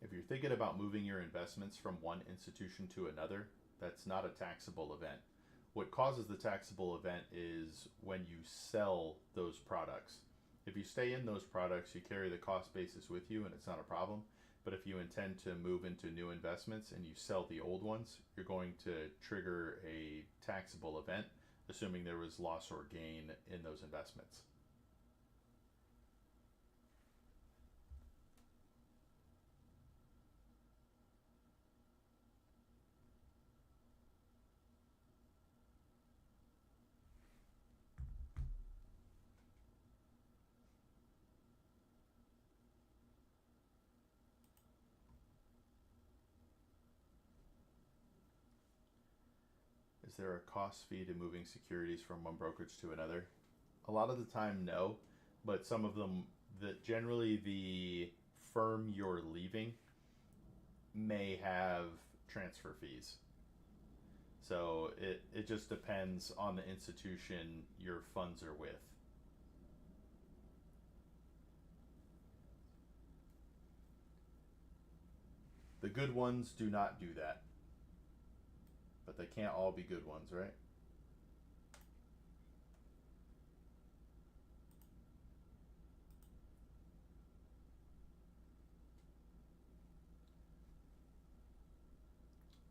If you're thinking about moving your investments from one institution to another, that's not a taxable event. What causes the taxable event is when you sell those products. If you stay in those products, you carry the cost basis with you and it's not a problem. But if you intend to move into new investments and you sell the old ones, you're going to trigger a taxable event, assuming there was loss or gain in those investments. Is there a cost fee to moving securities from one brokerage to another? A lot of the time, no, but some of them, that generally the firm you're leaving may have transfer fees. So it just depends on the institution your funds are with. The good ones do not do that, but they can't all be good ones, right?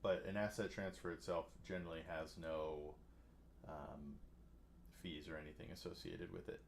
But an asset transfer itself generally has no um, fees or anything associated with it.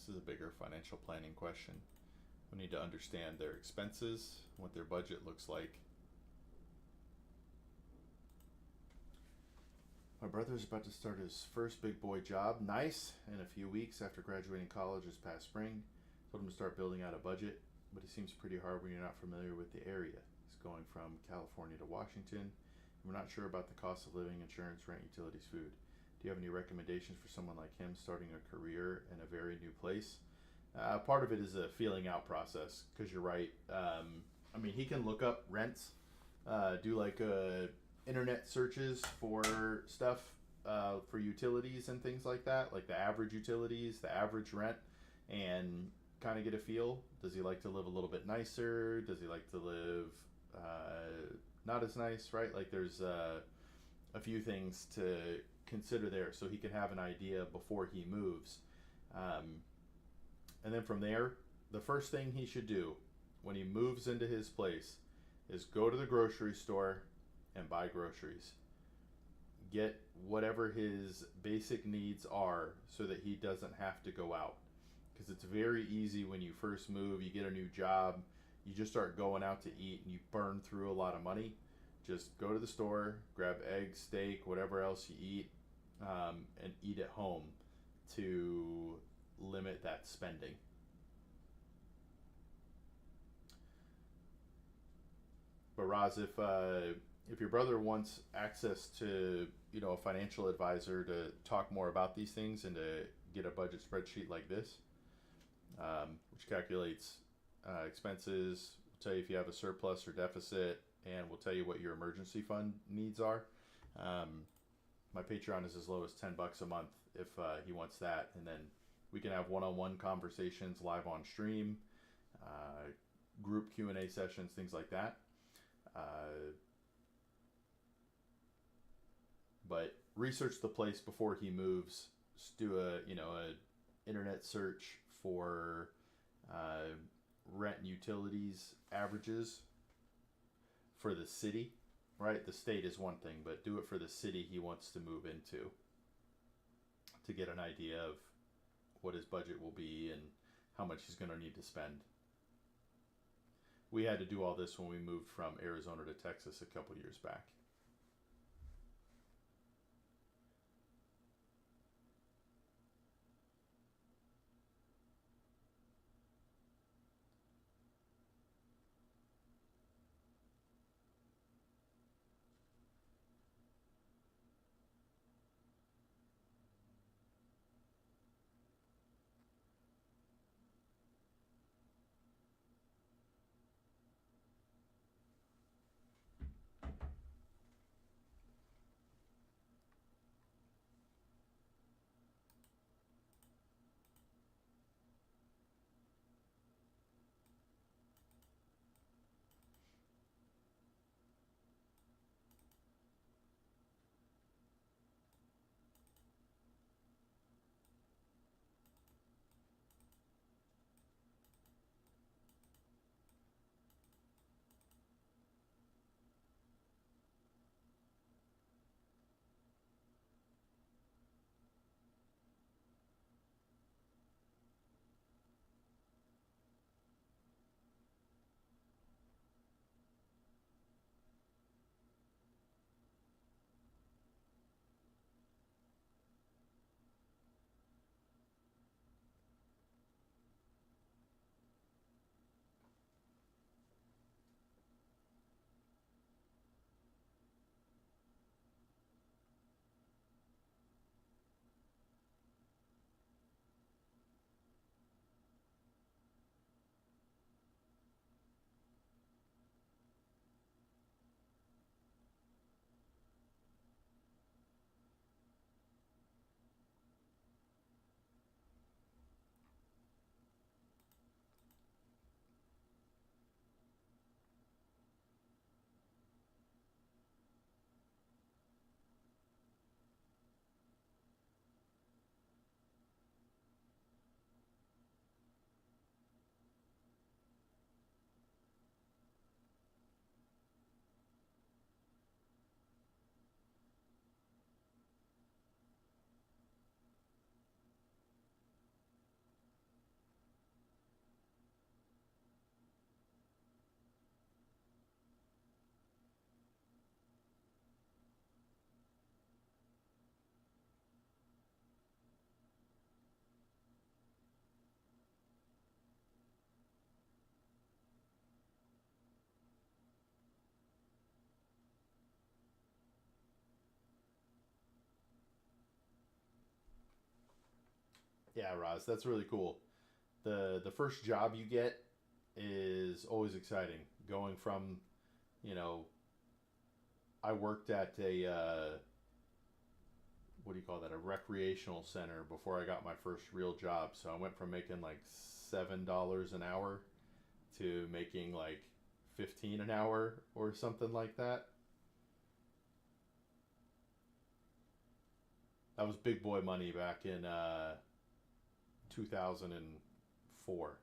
this is a bigger financial planning question. We need to understand their expenses, what their budget looks like. My brother is about to start his first big boy job, nice, in a few weeks after graduating college this past spring. Told him to start building out a budget, but it seems pretty hard when you're not familiar with the area. He's going from California to Washington, and we're not sure about the cost of living, insurance, rent, utilities, food. Do you have any recommendations for someone like him starting a career in a very new place? Part of it is a feeling out process, because you're right. I mean, he can look up rents, do like internet searches for stuff, for utilities and things like that, like the average utilities, the average rent, and kind of get a feel. Does he like to live a little bit nicer? Does he like to live not as nice, right? Like there's a few things to consider there, so he can have an idea before he moves. And then from there, the first thing he should do when he moves into his place is go to the grocery store and buy groceries. Get whatever his basic needs are so that he doesn't have to go out. Because it's very easy when you first move, you get a new job, you just start going out to eat and you burn through a lot of money. Just go to the store, grab eggs, steak, whatever else you eat, and eat at home to limit that spending. But Roz, if your brother wants access to a financial advisor to talk more about these things and to get a budget spreadsheet like this, which calculates expenses, will tell you if you have a surplus or deficit, and will tell you what your emergency fund needs are. My Patreon is as low as $10 a month if he wants that, and then we can have one-on-one conversations live on stream, group Q&A sessions, things like that. But research the place before he moves. Just do a internet search for rent and utilities averages for the city. Right, the state is one thing, but do it for the city he wants to move into to get an idea of what his budget will be and how much he's going to need to spend. We had to do all this when we moved from Arizona to Texas a couple years back. Yeah, Roz, that's really cool. The first job you get is always exciting. Going from, you know, I worked at a what do you call that? A recreational center before I got my first real job. So I went from making like $7 an hour to making like 15 an hour or something like that. That was big boy money back in 2004.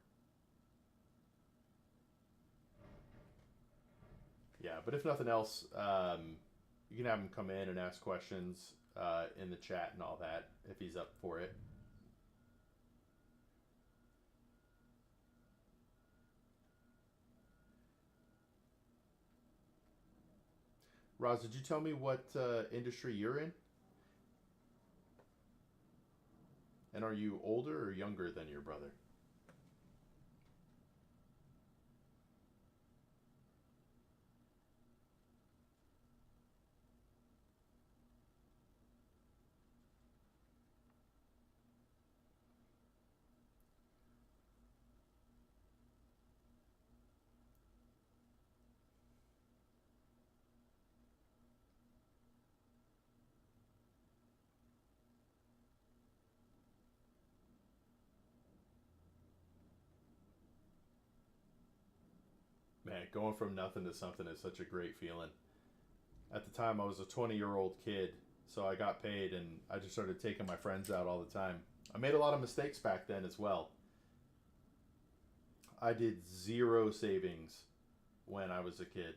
Yeah, but if nothing else, you can have him come in and ask questions in the chat and all that if he's up for it. Roz, did you tell me what industry you're in? And are you older or younger than your brother? Man, going from nothing to something is such a great feeling. At the time, I was a 20-year-old kid, so I got paid and I just started taking my friends out all the time. I made a lot of mistakes back then as well. I did zero savings when I was a kid,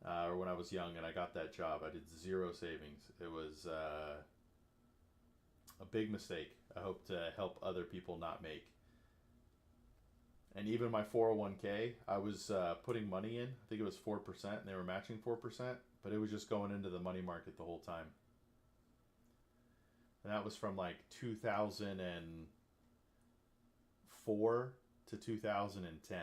or when I was young and I got that job. I did zero savings. It was a big mistake. I hope to help other people not make. And even my 401k, I was putting money in. I think it was 4%, and they were matching 4%, but it was just going into the money market the whole time. And that was from like 2004 to 2010.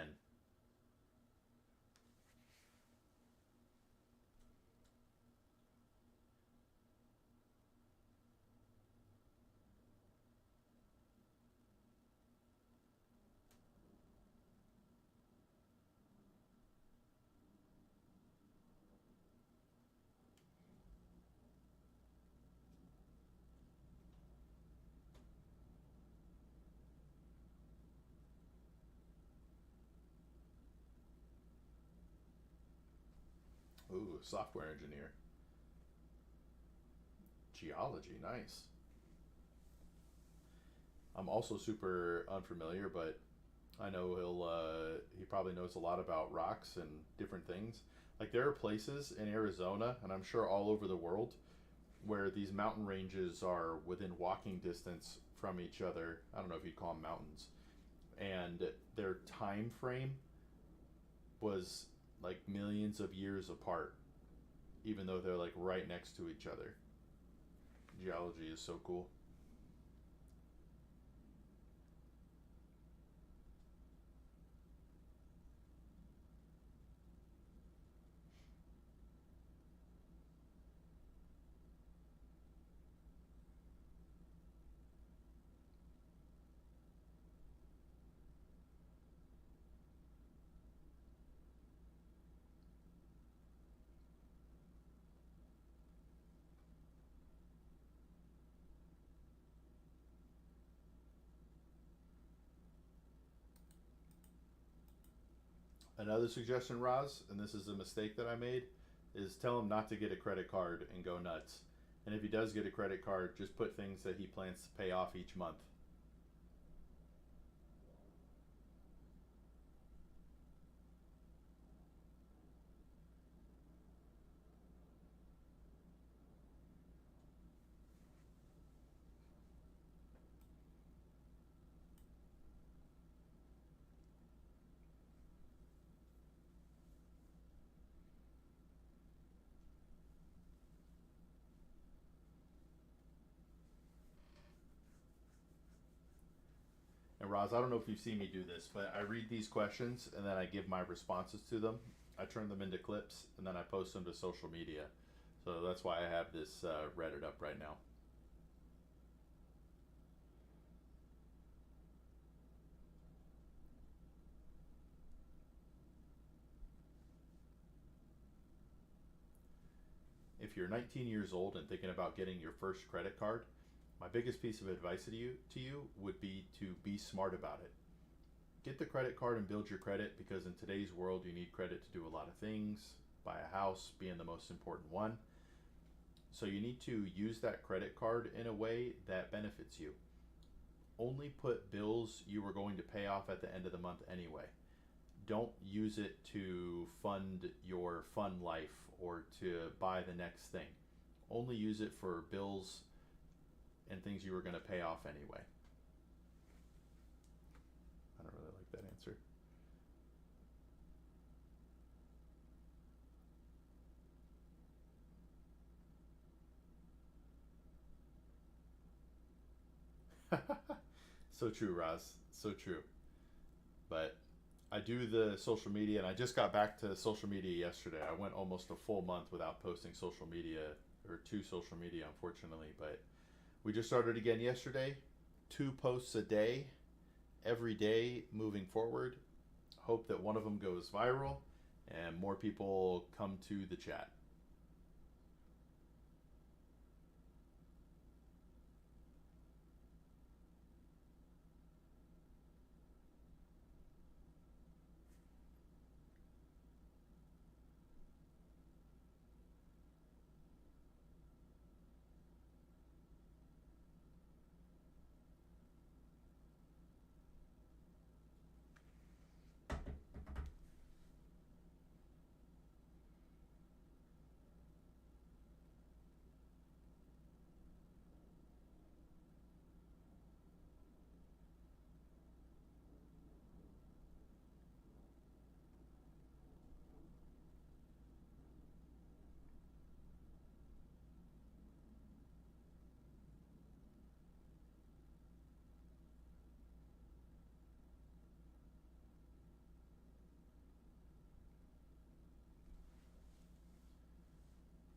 Ooh, software engineer. Geology, nice. I'm also super unfamiliar, but I know he probably knows a lot about rocks and different things. Like there are places in Arizona, and I'm sure all over the world, where these mountain ranges are within walking distance from each other. I don't know if you'd call them mountains, and their time frame was like millions of years apart, even though they're like right next to each other. Geology is so cool. Another suggestion, Roz, and this is a mistake that I made, is tell him not to get a credit card and go nuts. And if he does get a credit card, just put things that he plans to pay off each month. And Roz, I don't know if you've seen me do this, but I read these questions and then I give my responses to them. I turn them into clips and then I post them to social media. So that's why I have this Reddit up right now. if you're 19 years old and thinking about getting your first credit card, my biggest piece of advice to you would be smart about it. Get the credit card and build your credit, because in today's world you need credit to do a lot of things, buy a house being the most important one. So you need to use that credit card in a way that benefits you. Only put bills you were going to pay off at the end of the month anyway. Don't use it to fund your fun life or to buy the next thing. Only use it for bills and things you were going to pay off anyway. I don't really like that answer. So true, Roz. So true. But I do the social media, and I just got back to social media yesterday. I went almost a full month without posting social media, or to social media, unfortunately. But we just started again yesterday. 2 posts a day, every day moving forward. Hope that one of them goes viral and more people come to the chat.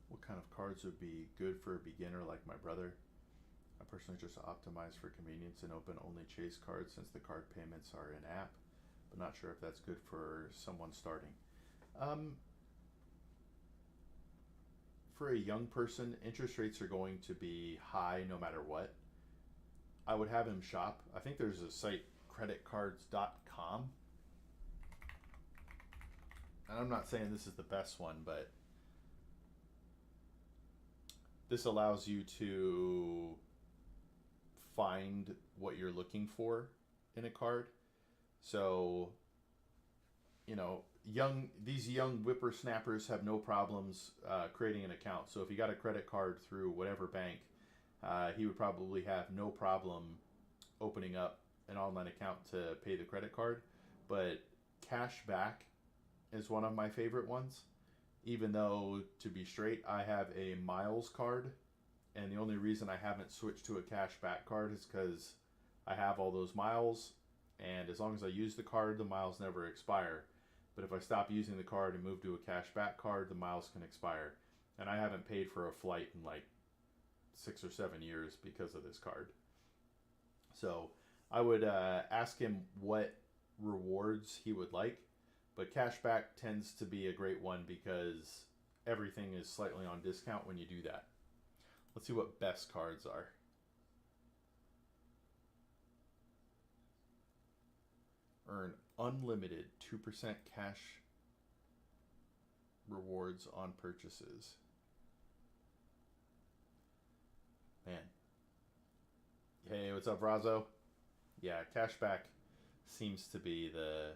What kind of cards would be good for a beginner like my brother? I personally just optimize for convenience and open only Chase cards since the card payments are in app, but not sure if that's good for someone starting. Um, for a young person, interest rates are going to be high no matter what. I would have him shop. I think there's a site, creditcards.com. And I'm not saying this is the best one, but this allows you to find what you're looking for in a card. So, these young whippersnappers have no problems creating an account. So if he got a credit card through whatever bank, he would probably have no problem opening up an online account to pay the credit card. But cash back is one of my favorite ones. Even though, to be straight, I have a miles card, and the only reason I haven't switched to a cash back card is because I have all those miles, and as long as I use the card, the miles never expire. But if I stop using the card and move to a cash back card, the miles can expire. And I haven't paid for a flight in like 6 or 7 years because of this card. So I would ask him what rewards he would like. But cashback tends to be a great one because everything is slightly on discount when you do that. Let's see what best cards are. Earn unlimited 2% cash rewards on purchases. Man. Hey, what's up, Razo? Yeah, cashback seems to be the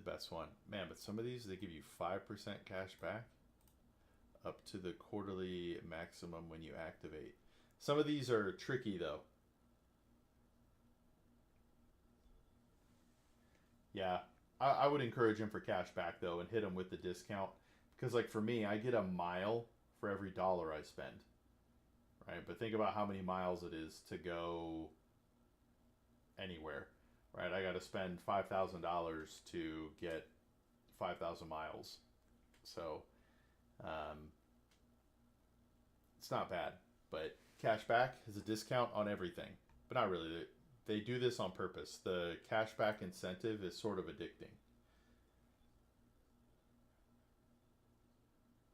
best one. Man, but some of these, they give you 5% cash back up to the quarterly maximum when you activate. Some of these are tricky though. Yeah, I would encourage him for cash back though and hit him with the discount. Because like for me, I get a mile for every dollar I spend. Right? But think about how many miles it is to go anywhere. Right? I got to spend $5,000 to get 5,000 miles. So it's not bad. But cashback is a discount on everything. But not really. They do this on purpose. The cashback incentive is sort of addicting.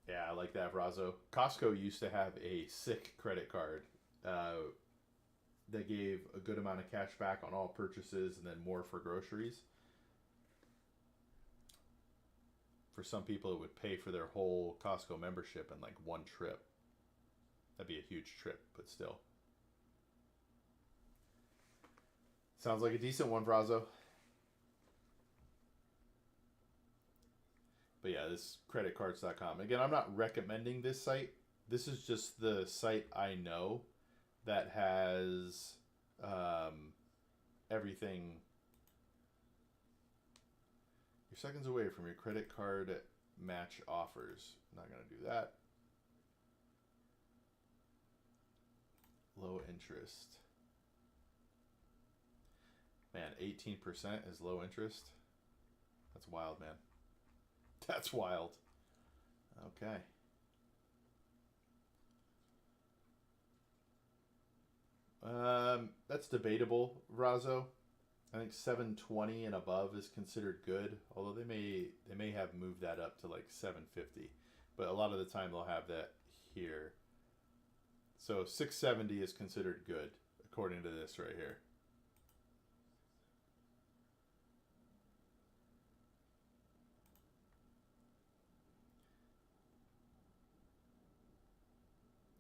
Yeah, I like that, Brazo. Costco used to have a sick credit card uh, that gave a good amount of cash back on all purchases and then more for groceries. For some people, it would pay for their whole Costco membership in like one trip. That'd be a huge trip, but still. Sounds like a decent one, Brazo. But yeah, this creditcards.com. Again, I'm not recommending this site. This is just the site I know that has everything. You're seconds away from your credit card match offers. Not going to do that. Low interest. Man, 18% is low interest. That's wild, man. That's wild. Okay. That's debatable, Razo. I think 720 and above is considered good, although they may have moved that up to like 750, but a lot of the time they'll have that here. So 670 is considered good according to this right here.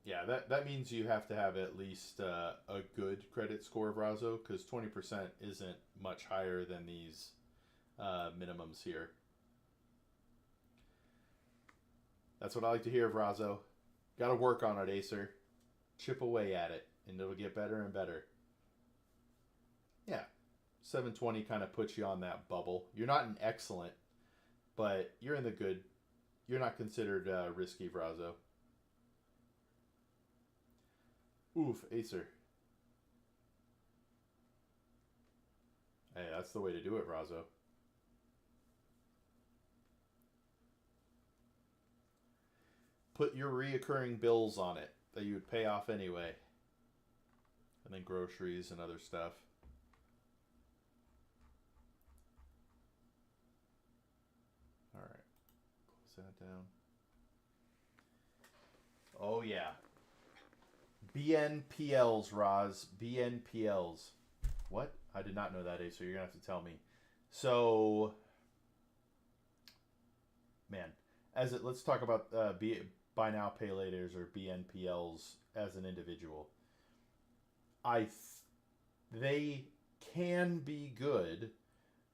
Yeah, that means you have to have at least a good credit score, Brazo, because 20% isn't much higher than these minimums here. That's what I like to hear, Brazo. Got to work on it, Acer. Chip away at it, and it'll get better and better. Yeah, 720 kind of puts you on that bubble. You're not an excellent, but you're in the good. You're not considered risky, Brazo. Oof, Acer. Hey, that's the way to do it, Brazo. Put your reoccurring bills on it that you would pay off anyway. And then groceries and other stuff. All right. Close that down. Oh, yeah. BNPLs, Roz. BNPLs. What? I did not know that, Ace, so you're going to have to tell me. So, man, let's talk about buy now, pay laters or BNPLs as an individual. They can be good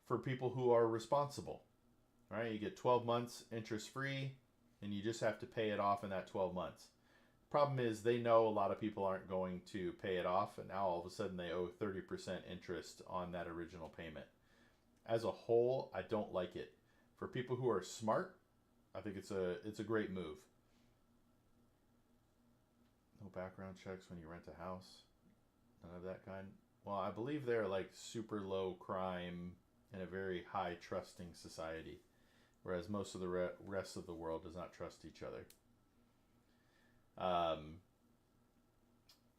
for people who are responsible. Right? You get 12 months interest free, and you just have to pay it off in that 12 months. Problem is, they know a lot of people aren't going to pay it off, and now all of a sudden they owe 30% interest on that original payment. As a whole, I don't like it. For people who are smart, I think it's a great move. No background checks when you rent a house. None of that kind. Well, I believe they're like super low crime and a very high trusting society, whereas most of the rest of the world does not trust each other.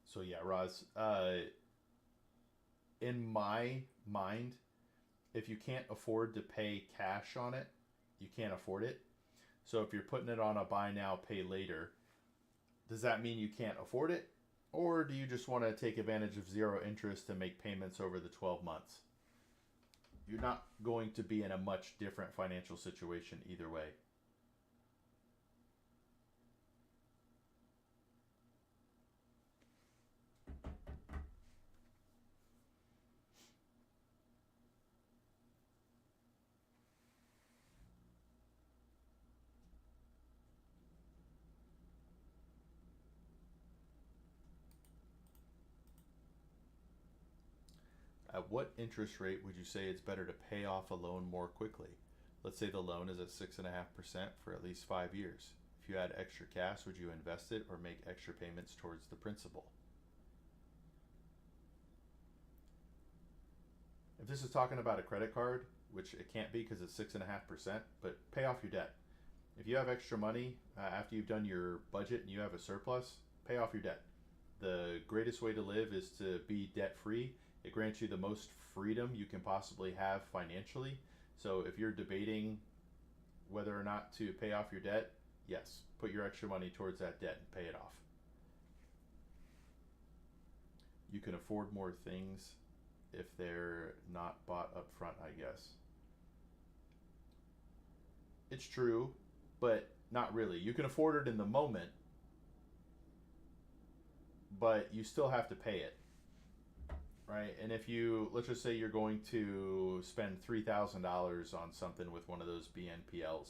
So yeah, Roz. In my mind, if you can't afford to pay cash on it, you can't afford it. So if you're putting it on a buy now, pay later, does that mean you can't afford it? Or do you just want to take advantage of zero interest and make payments over the 12 months? You're not going to be in a much different financial situation either way. At what interest rate would you say it's better to pay off a loan more quickly? Let's say the loan is at 6.5% for at least 5 years. If you had extra cash, would you invest it or make extra payments towards the principal? If this is talking about a credit card, which it can't be because it's 6.5%, but pay off your debt. If you have extra money after you've done your budget and you have a surplus, pay off your debt. The greatest way to live is to be debt free. It grants you the most freedom you can possibly have financially. So if you're debating whether or not to pay off your debt, Yes, put your extra money towards that debt and pay it off. You can afford more things if they're not bought up front, I guess. It's true, but not really. You can afford it in the moment, but you still have to pay it, right? And if you, let's just say you're going to spend $3,000 on something with one of those BNPLs,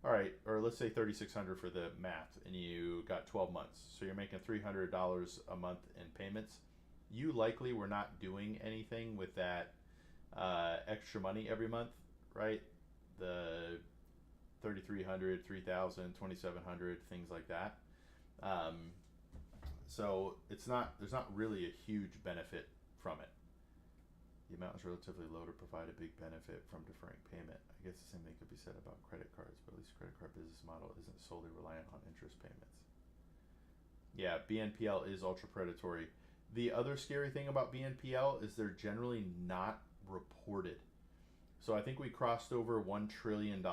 all right, or let's say 3,600 for the math, and you got 12 months, so you're making $300 a month in payments. You likely were not doing anything with that extra money every month, right? The 3,300, 3,000, 2,700, things like that. Um, so it's not, there's not really a huge benefit from it. The amount is relatively low to provide a big benefit from deferring payment. I guess the same thing could be said about credit cards, but at least credit card business model isn't solely reliant on interest payments. Yeah, BNPL is ultra predatory. The other scary thing about BNPL is they're generally not reported. So I think we crossed over $1 trillion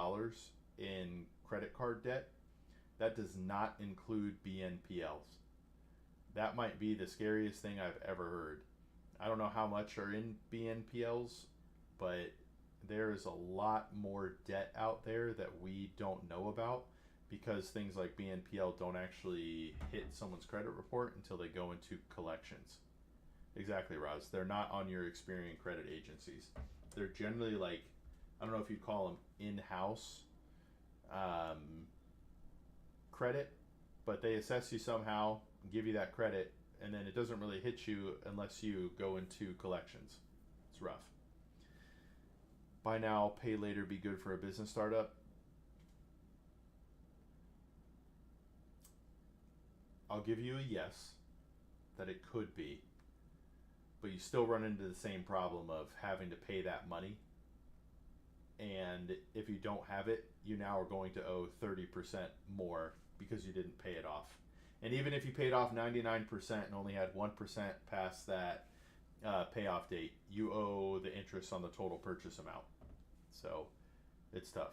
in credit card debt. That does not include BNPLs. That might be the scariest thing I've ever heard. I don't know how much are in BNPLs, but there is a lot more debt out there that we don't know about because things like BNPL don't actually hit someone's credit report until they go into collections. Exactly, Roz. They're not on your Experian credit agencies. They're generally like, I don't know if you'd call them in-house um, credit, but they assess you somehow, give you that credit, and then it doesn't really hit you unless you go into collections. It's rough. Buy now, pay later, be good for a business startup. I'll give you a yes, that it could be, but you still run into the same problem of having to pay that money. And if you don't have it, you now are going to owe 30% more because you didn't pay it off. And even if you paid off 99% and only had 1% past that payoff date, you owe the interest on the total purchase amount. So it's tough.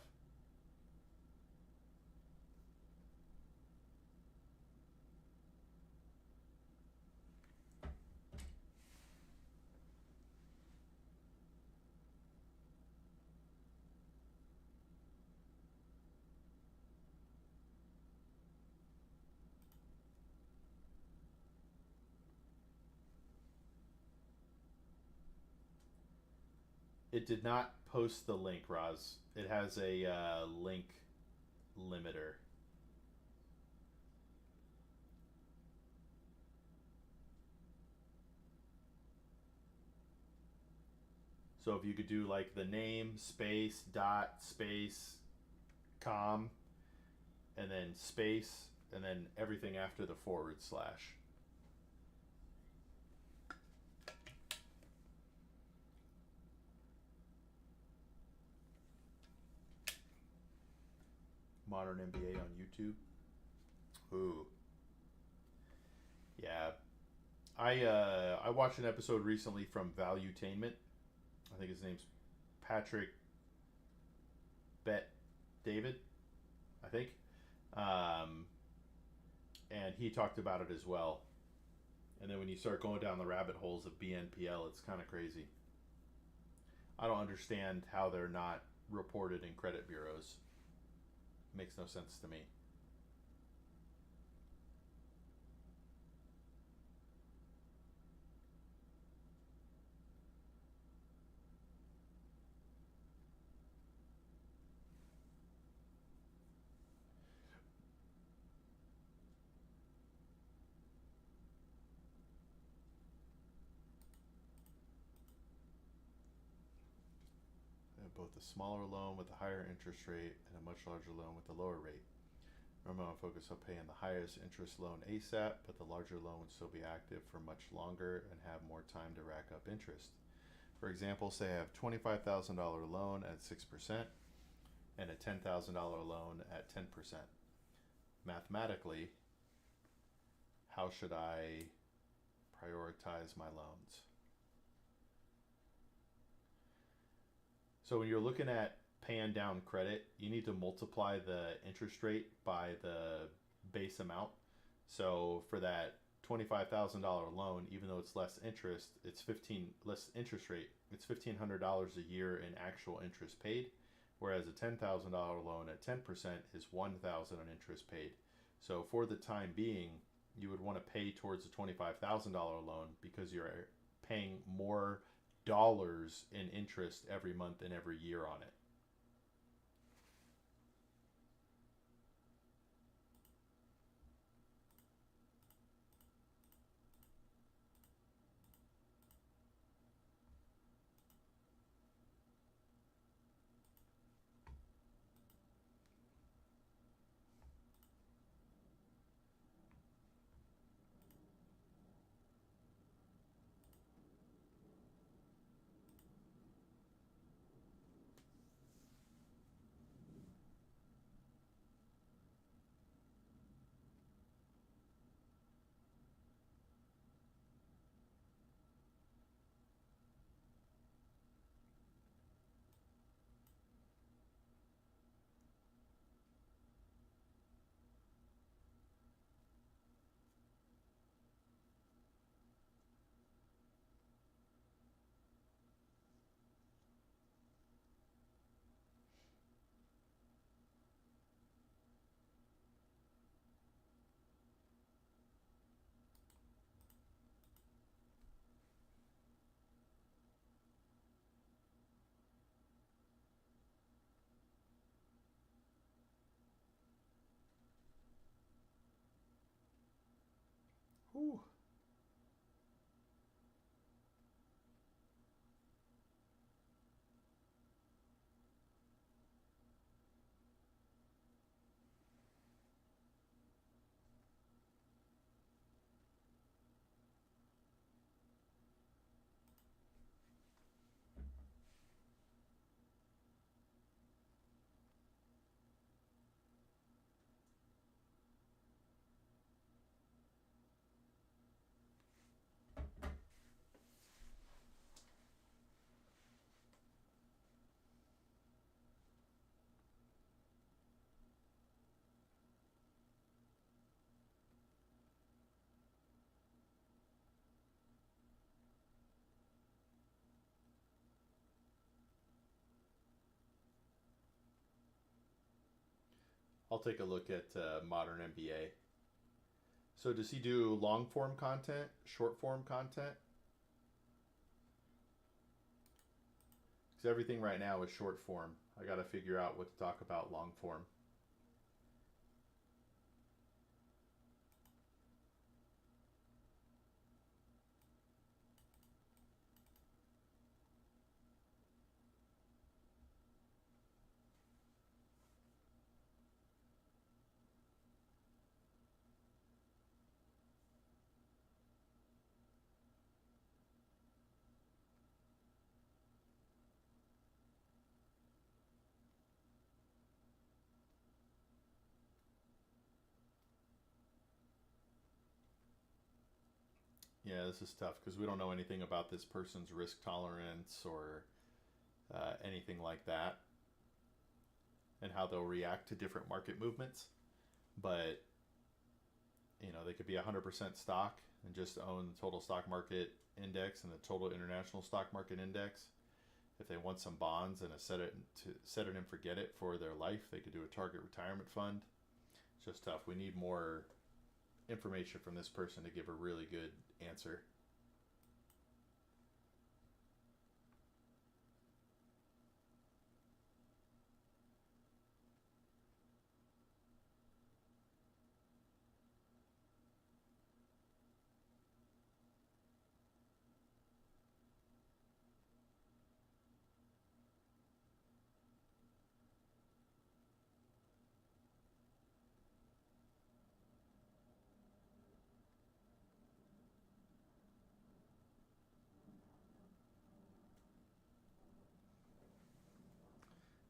It did not post the link, Roz. It has a link limiter. So if you could do like the name space dot space com and then space and then everything after the forward slash. Modern MBA on YouTube. Ooh, yeah. I watched an episode recently from Valuetainment. I think his name's Patrick Bet David. I think, um, and he talked about it as well. And then when you start going down the rabbit holes of BNPL, it's kind of crazy. I don't understand how they're not reported in credit bureaus. Makes no sense to me. Both a smaller loan with a higher interest rate and a much larger loan with a lower rate. Normally, I'm focused on paying the highest interest loan ASAP, but the larger loan would still be active for much longer and have more time to rack up interest. For example, say I have $25,000 loan at 6% and a $10,000 loan at 10%. Mathematically, how should I prioritize my loans? So when you're looking at paying down credit, you need to multiply the interest rate by the base amount. So for that $25,000 loan, even though it's less interest, it's 15 less interest rate. It's $1,500 a year in actual interest paid, whereas a $10,000 loan at 10% is $1,000 in interest paid. So for the time being, you would want to pay towards a $25,000 loan because you're paying more dollars in interest every month and every year on it. Whew. I'll take a look at modern MBA. So does he do long form content, short form content? Because everything right now is short form. I got to figure out what to talk about long form. Yeah, this is tough because we don't know anything about this person's risk tolerance or anything like that, and how they'll react to different market movements. But they could be 100% stock and just own the total stock market index and the total international stock market index. If they want some bonds and a set it and forget it for their life, they could do a target retirement fund. It's just tough. We need more information from this person to give a really good answer.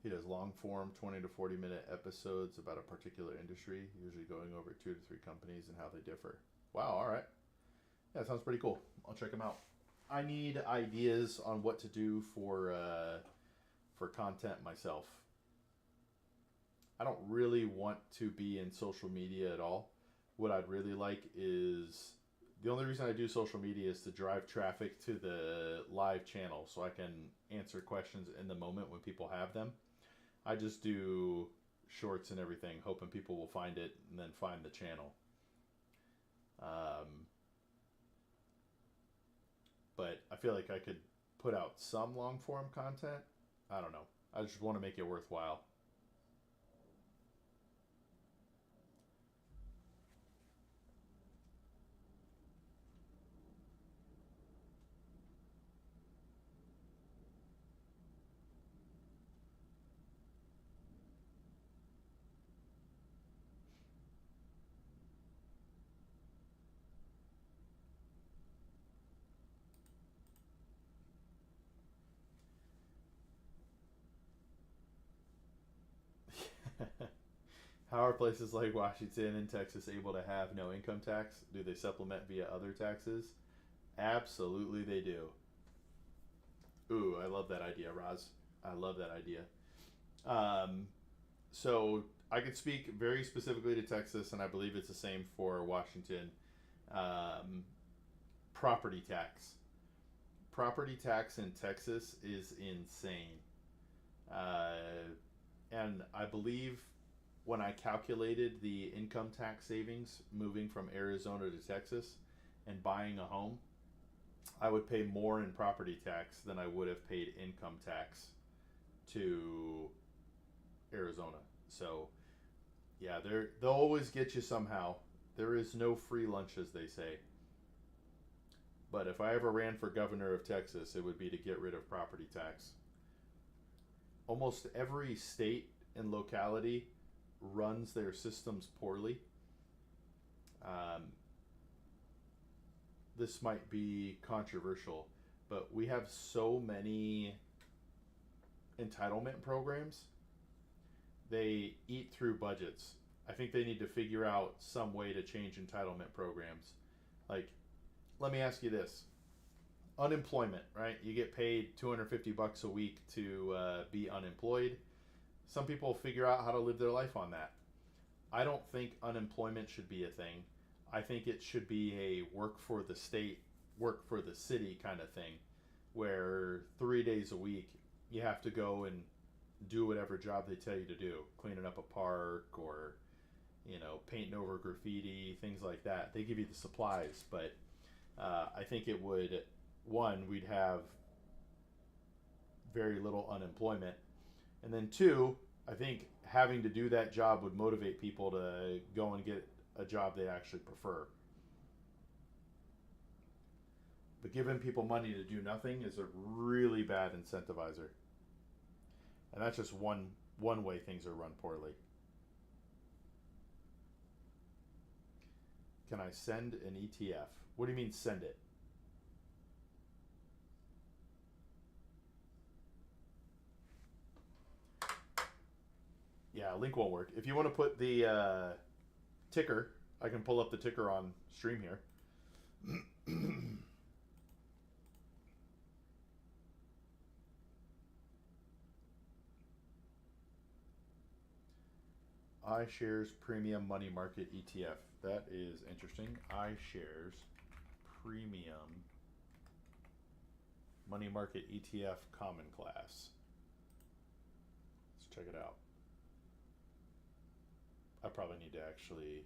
He does long form 20 to 40-minute episodes about a particular industry, usually going over 2 to 3 companies and how they differ. Wow, all right. Yeah, sounds pretty cool. I'll check him out. I need ideas on what to do for content myself. I don't really want to be in social media at all. What I'd really like is the only reason I do social media is to drive traffic to the live channel so I can answer questions in the moment when people have them. I just do shorts and everything, hoping people will find it and then find the channel. Um, but I feel like I could put out some long form content. I don't know. I just want to make it worthwhile. How are places like Washington and Texas able to have no income tax? Do they supplement via other taxes? Absolutely, they do. Ooh, I love that idea, Roz. I love that idea. Um, so I could speak very specifically to Texas, and I believe it's the same for Washington. Um, Property tax. Property tax in Texas is insane. Uh, and I believe when I calculated the income tax savings moving from Arizona to Texas and buying a home, I would pay more in property tax than I would have paid income tax to Arizona. So yeah, they'll always get you somehow. There is no free lunch, as they say. But if I ever ran for governor of Texas, it would be to get rid of property tax. Almost every state and locality runs their systems poorly. Um, this might be controversial, but we have so many entitlement programs. They eat through budgets. I think they need to figure out some way to change entitlement programs. Like, let me ask you this: unemployment, right? You get paid 250 bucks a week to be unemployed. Some people figure out how to live their life on that. I don't think unemployment should be a thing. I think it should be a work for the state, work for the city kind of thing, where 3 days a week you have to go and do whatever job they tell you to do, cleaning up a park or painting over graffiti, things like that. They give you the supplies, but I think it would, one, we'd have very little unemployment, and then two, I think having to do that job would motivate people to go and get a job they actually prefer. But giving people money to do nothing is a really bad incentivizer, and that's just one way things are run poorly. Can I send an ETF? What do you mean send it? Yeah, link won't work. If you want to put the ticker, I can pull up the ticker on stream here. iShares Premium Money Market ETF. That is interesting. iShares Premium Money Market ETF Common Class. Let's check it out. I probably need to actually.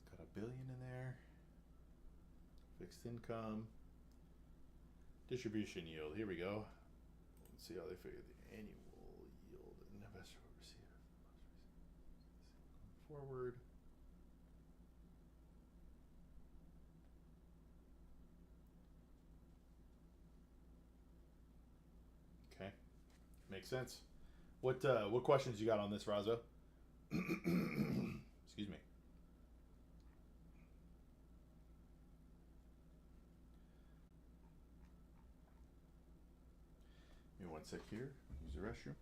It's got $1 billion in there. Fixed income. Distribution yield. Here we go. Let's see how they figure the annual yield an investor will receive forward. Okay, makes sense. What questions you got on this, Razo? Excuse me. Give me one sec here. Use the restroom.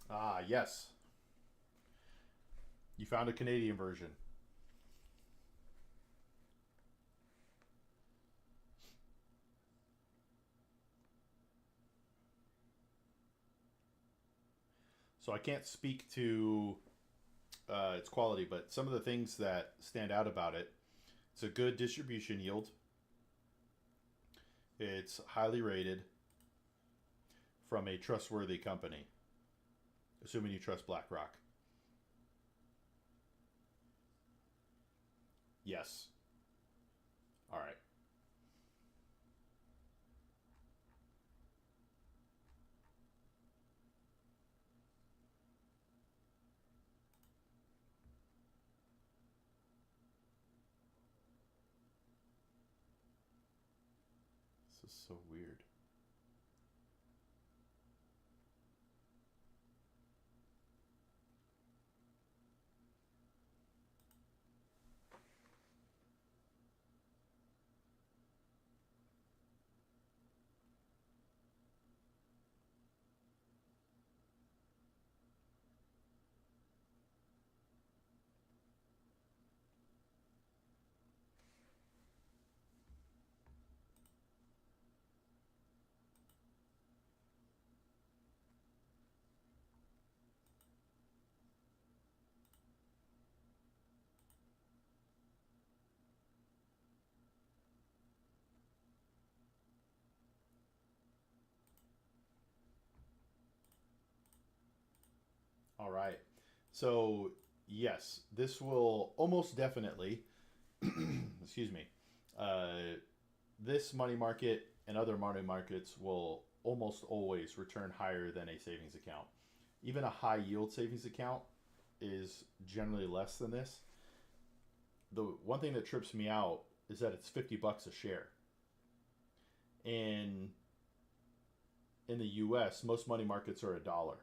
Ah, yes. You found a Canadian version. So I can't speak to its quality, but some of the things that stand out about it: it's a good distribution yield. It's highly rated from a trustworthy company, assuming you trust BlackRock. Yes. All right. This is so weird. All right. So, yes, this will almost definitely, excuse me, uh, this money market and other money markets will almost always return higher than a savings account. Even a high yield savings account is generally less than this. The one thing that trips me out is that it's $50 a share. And in the US, most money markets are a dollar.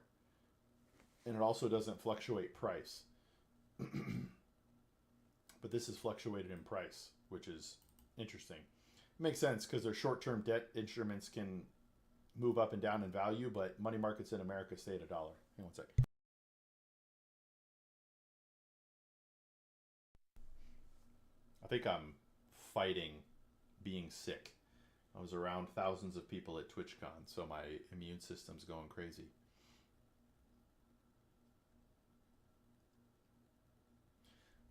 And it also doesn't fluctuate price. But this is fluctuated in price, which is interesting. It makes sense because their short term debt instruments can move up and down in value, but money markets in America stay at a dollar. Hang on one second. I think I'm fighting being sick. I was around thousands of people at TwitchCon, so my immune system's going crazy.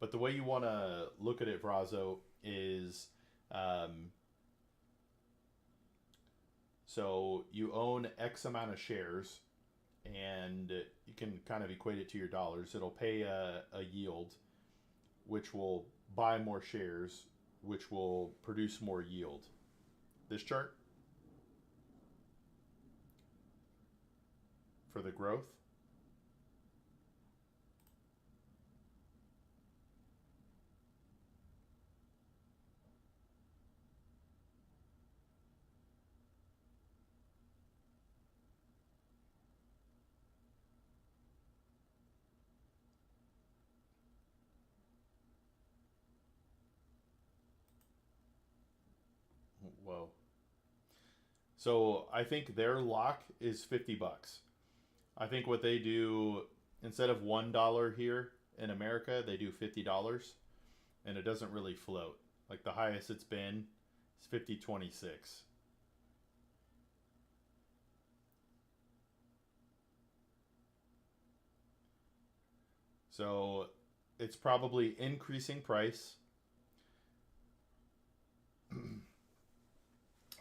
But the way you want to look at it, Brazo, is um, so you own X amount of shares, and you can kind of equate it to your dollars. It'll pay a yield, which will buy more shares, which will produce more yield. This chart for the growth. So I think their lock is $50. I think what they do, instead of $1 here in America, they do $50, and it doesn't really float. Like the highest it's been is 50.26. So it's probably increasing price.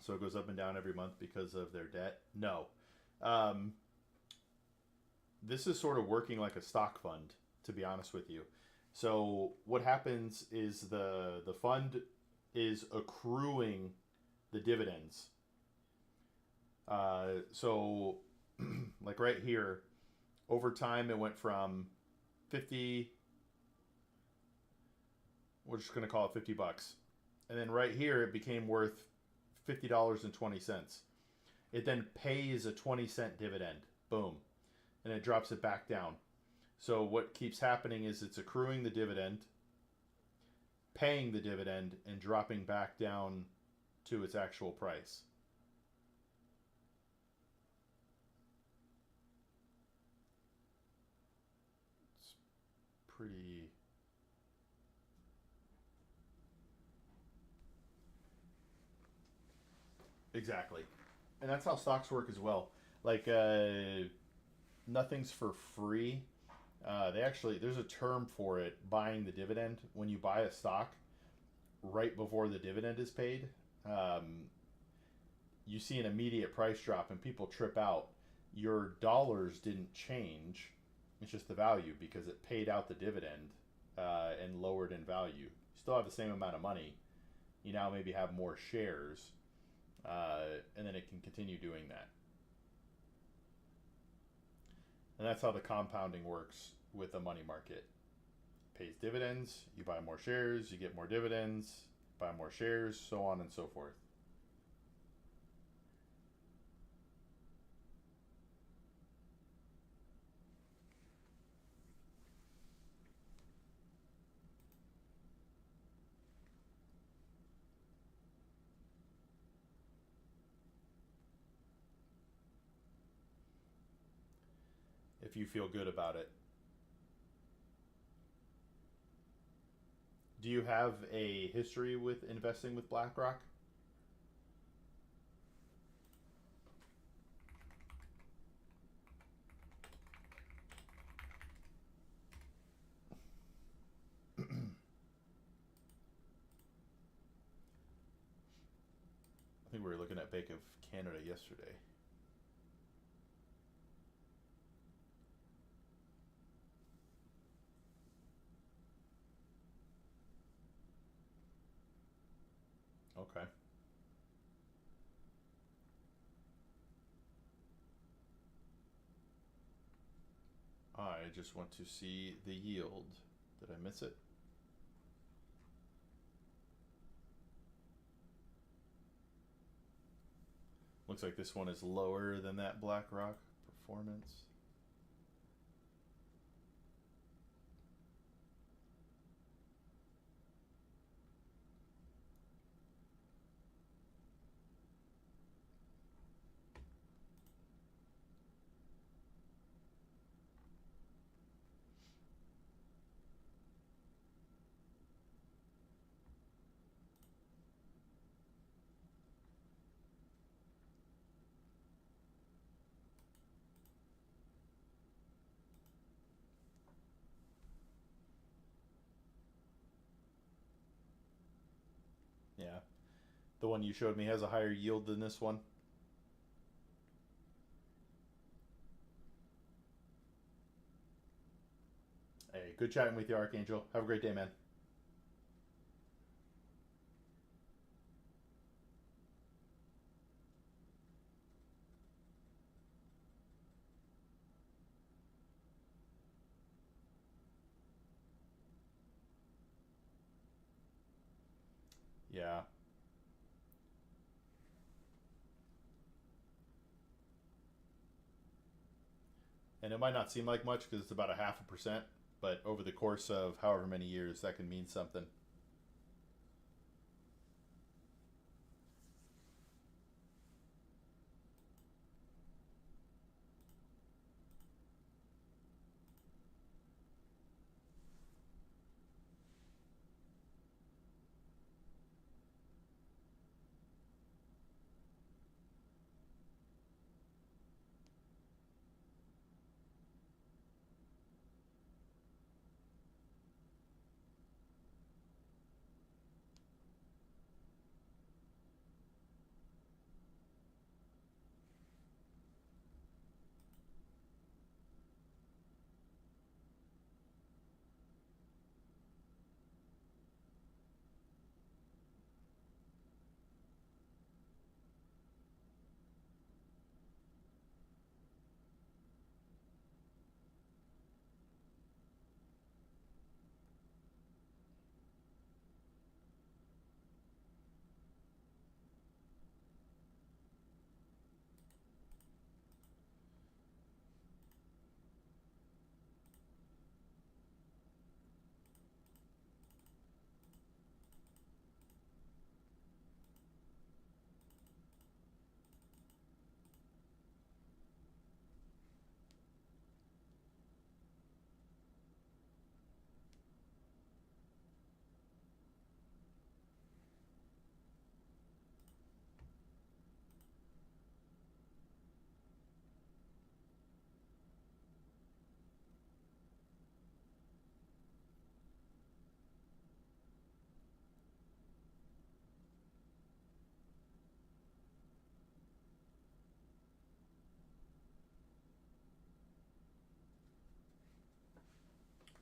So it goes up and down every month because of their debt. No. Um, this is sort of working like a stock fund, to be honest with you. So what happens is the fund is accruing the dividends. So like right here, over time it went from 50. We're just gonna call it $50, and then right here it became worth $50.20. It then pays a 20-cent dividend. Boom, and it drops it back down. So what keeps happening is it's accruing the dividend, paying the dividend, and dropping back down to its actual price. It's pretty. Exactly. And that's how stocks work as well. Like, nothing's for free. They actually, there's a term for it, buying the dividend. When you buy a stock right before the dividend is paid, um, you see an immediate price drop and people trip out. Your dollars didn't change, it's just the value because it paid out the dividend and lowered in value. You still have the same amount of money. You now maybe have more shares, and then it can continue doing that. And that's how the compounding works with a money market. It pays dividends, you buy more shares, you get more dividends, buy more shares, so on and so forth. If you feel good about it. Do you have a history with investing with BlackRock? I think we were looking at Bank of Canada yesterday. Okay. I just want to see the yield. Did I miss it? Looks like this one is lower than that BlackRock performance. Yeah. The one you showed me has a higher yield than this one. Hey, good chatting with you, Archangel. Have a great day, man. Yeah. And it might not seem like much because it's about a half a percent, but over the course of however many years, that can mean something.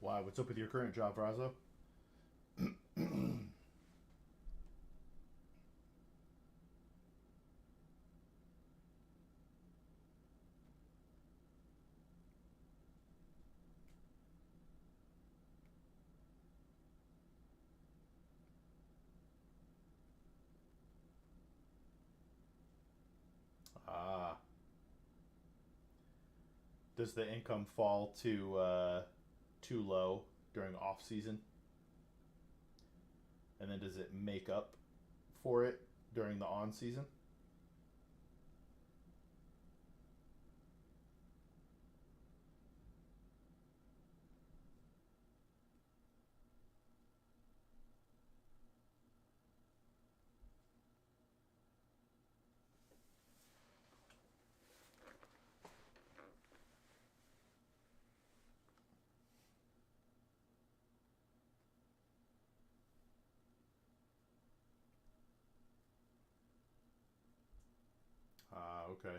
Why? What's up with your current job, Razo? Ah, does the income fall to too low during off season, and then does it make up for it during the on season? Ah, okay.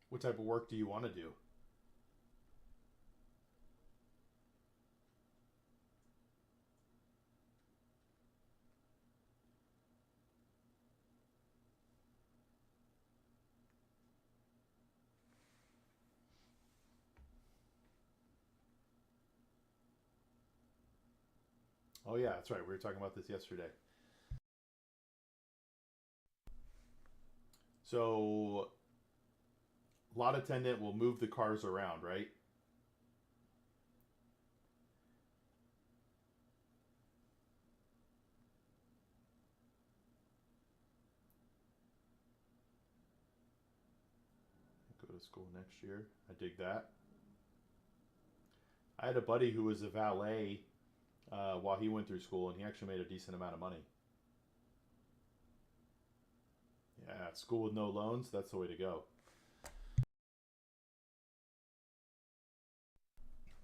What type of work do you want to do? Oh yeah, that's right. We were talking about this yesterday. So, lot attendant will move the cars around, right? Go to school next year. I dig that. I had a buddy who was a valet while he went through school, and he actually made a decent amount of money. Yeah, school with no loans, that's the way to go.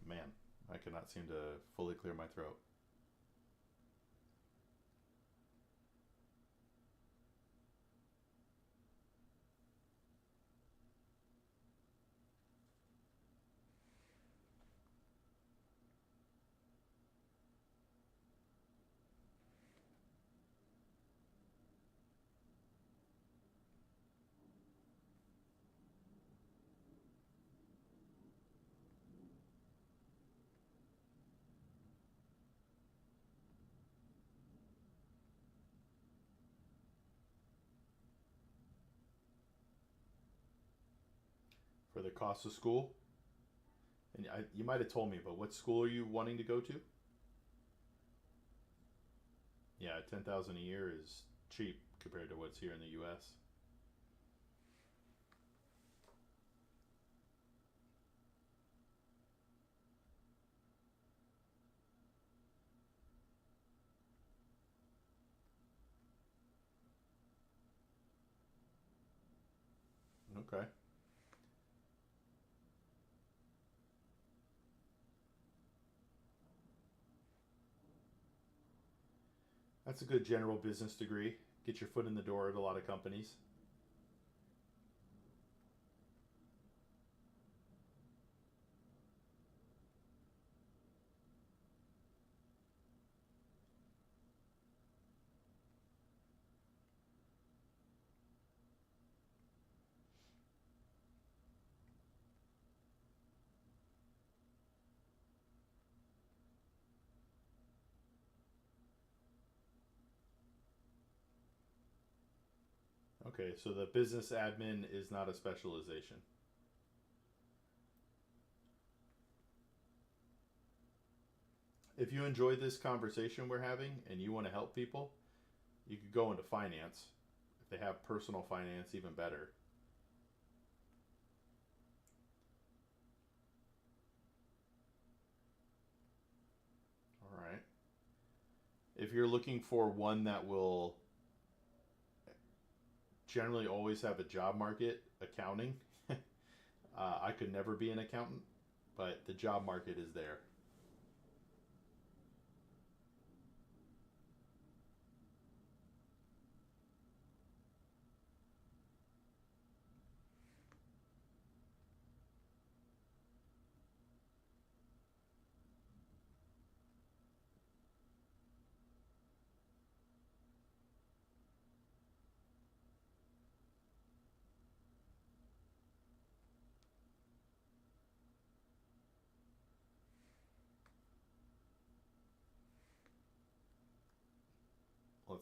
Man, I cannot seem to fully clear my throat. For the cost of school, and you might have told me, but what school are you wanting to go to? Yeah, 10,000 a year is cheap compared to what's here in the U.S. Okay, that's a good general business degree. Get your foot in the door at a lot of companies. Okay, so the business admin is not a specialization. If you enjoy this conversation we're having and you want to help people, you could go into finance. If they have personal finance, even better. All right. If you're looking for one that will generally always have a job market, accounting, I could never be an accountant, but the job market is there.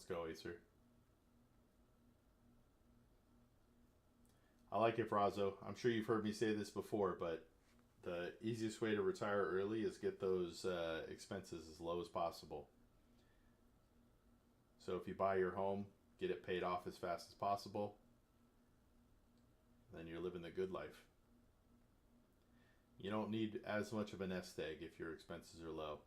Let's go, Acer. I like it, Frazo. I'm sure you've heard me say this before, but the easiest way to retire early is get those expenses as low as possible. So if you buy your home, get it paid off as fast as possible, then you're living the good life. You don't need as much of a nest egg if your expenses are low.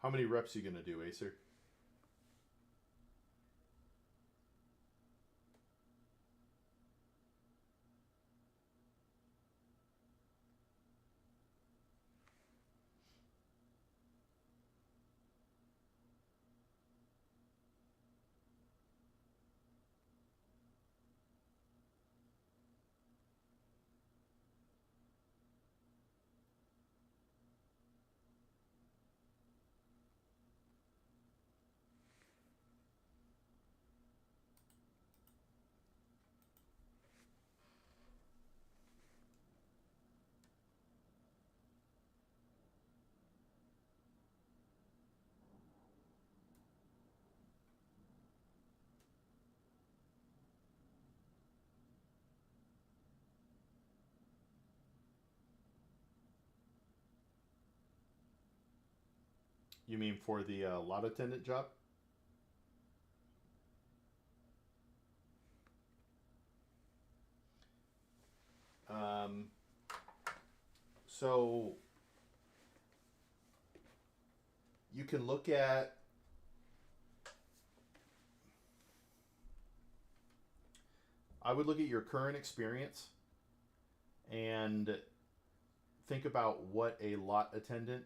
How many reps are you going to do, Acer? You mean for the lot attendant job? Um, so you can look at I would look at your current experience and think about what a lot attendant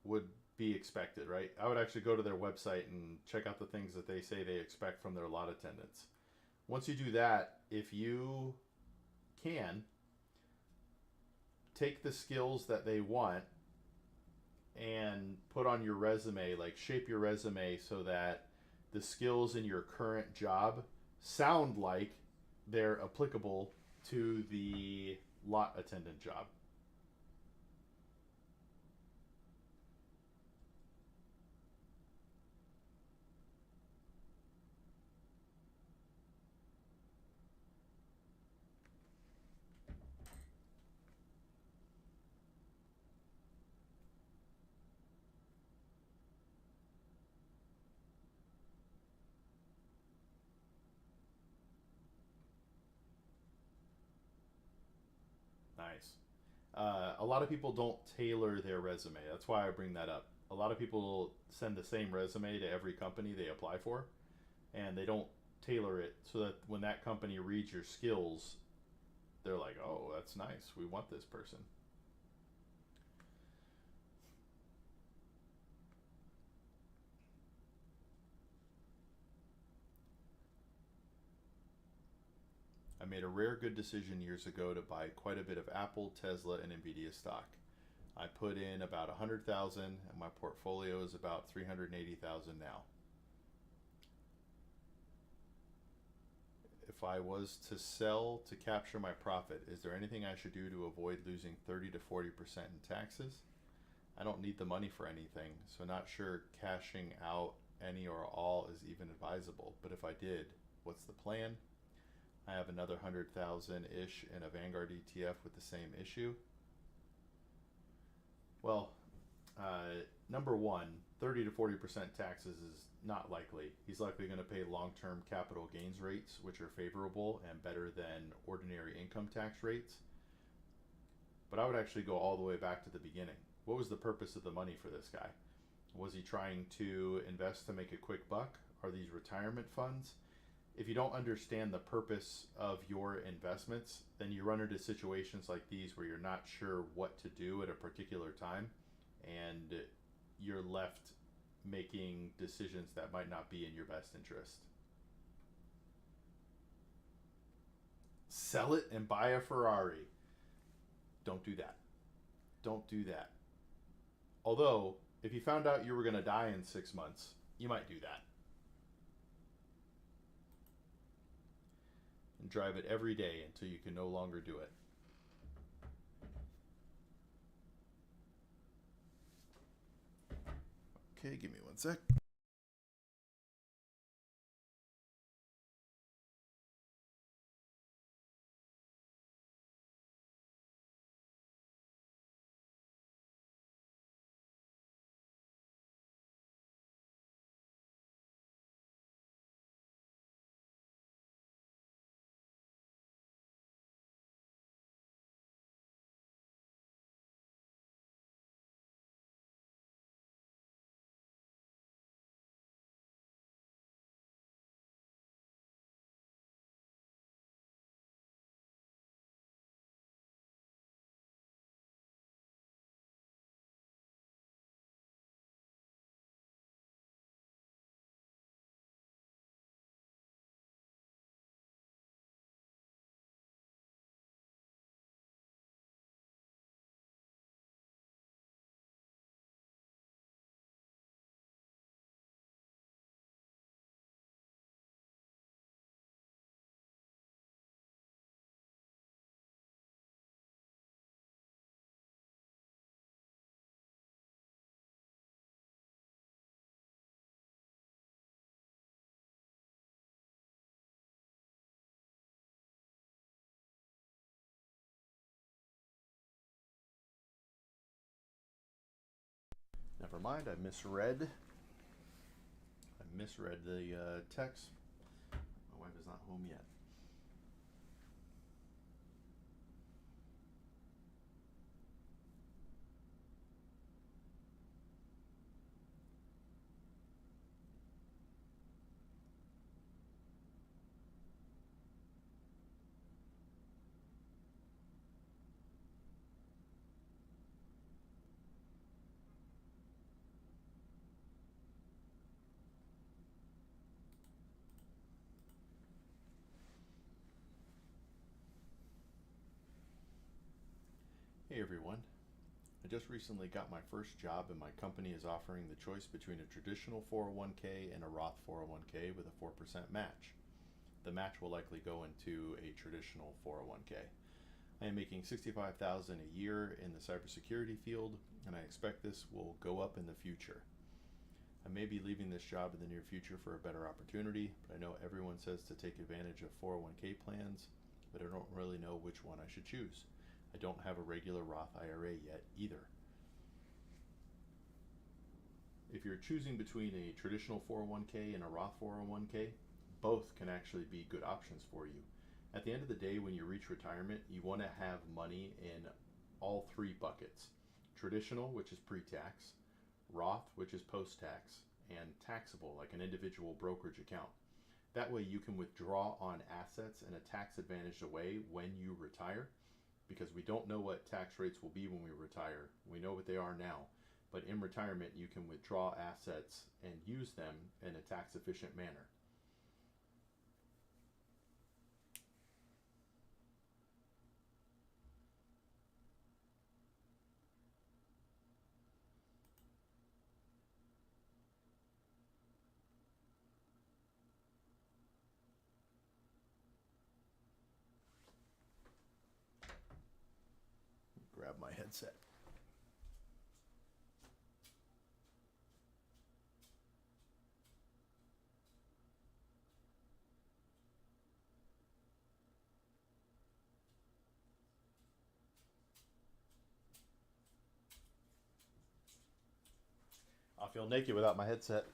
would be expected, right? I would actually go to their website and check out the things that they say they expect from their lot attendants. Once you do that, if you can take the skills that they want and put on your resume, like shape your resume so that the skills in your current job sound like they're applicable to the lot attendant job. Nice. A lot of people don't tailor their resume. That's why I bring that up. A lot of people send the same resume to every company they apply for, and they don't tailor it so that when that company reads your skills, they're like, oh, that's nice. We want this person. I made a rare good decision years ago to buy quite a bit of Apple, Tesla, and Nvidia stock. I put in about 100,000 and my portfolio is about 380,000 now. If I was to sell to capture my profit, is there anything I should do to avoid losing 30 to 40% in taxes? I don't need the money for anything, so not sure cashing out any or all is even advisable. But if I did, what's the plan? I have another 100,000 ish in a Vanguard ETF with the same issue. Well, number one, 30 to 40% taxes is not likely. He's likely going to pay long-term capital gains rates, which are favorable and better than ordinary income tax rates. But I would actually go all the way back to the beginning. What was the purpose of the money for this guy? Was he trying to invest to make a quick buck? Are these retirement funds? If you don't understand the purpose of your investments, then you run into situations like these where you're not sure what to do at a particular time, and you're left making decisions that might not be in your best interest. Sell it and buy a Ferrari. Don't do that. Don't do that. Although, if you found out you were going to die in 6 months, you might do that. And drive it every day until you can no longer do it. Okay, give me one sec. Never mind, I misread. The text. My wife is not home yet. Hey everyone. I just recently got my first job, and my company is offering the choice between a traditional 401k and a Roth 401k with a 4% match. The match will likely go into a traditional 401k. I am making $65,000 a year in the cybersecurity field, and I expect this will go up in the future. I may be leaving this job in the near future for a better opportunity, but I know everyone says to take advantage of 401k plans, but I don't really know which one I should choose. I don't have a regular Roth IRA yet either. If you're choosing between a traditional 401k and a Roth 401k, both can actually be good options for you. At the end of the day, when you reach retirement, you want to have money in all three buckets: traditional, which is pre tax, Roth, which is post tax, and taxable, like an individual brokerage account. That way, you can withdraw on assets in a tax advantaged way when you retire, because we don't know what tax rates will be when we retire. We know what they are now, but in retirement you can withdraw assets and use them in a tax efficient manner. Grab my headset. I'll feel naked without my headset.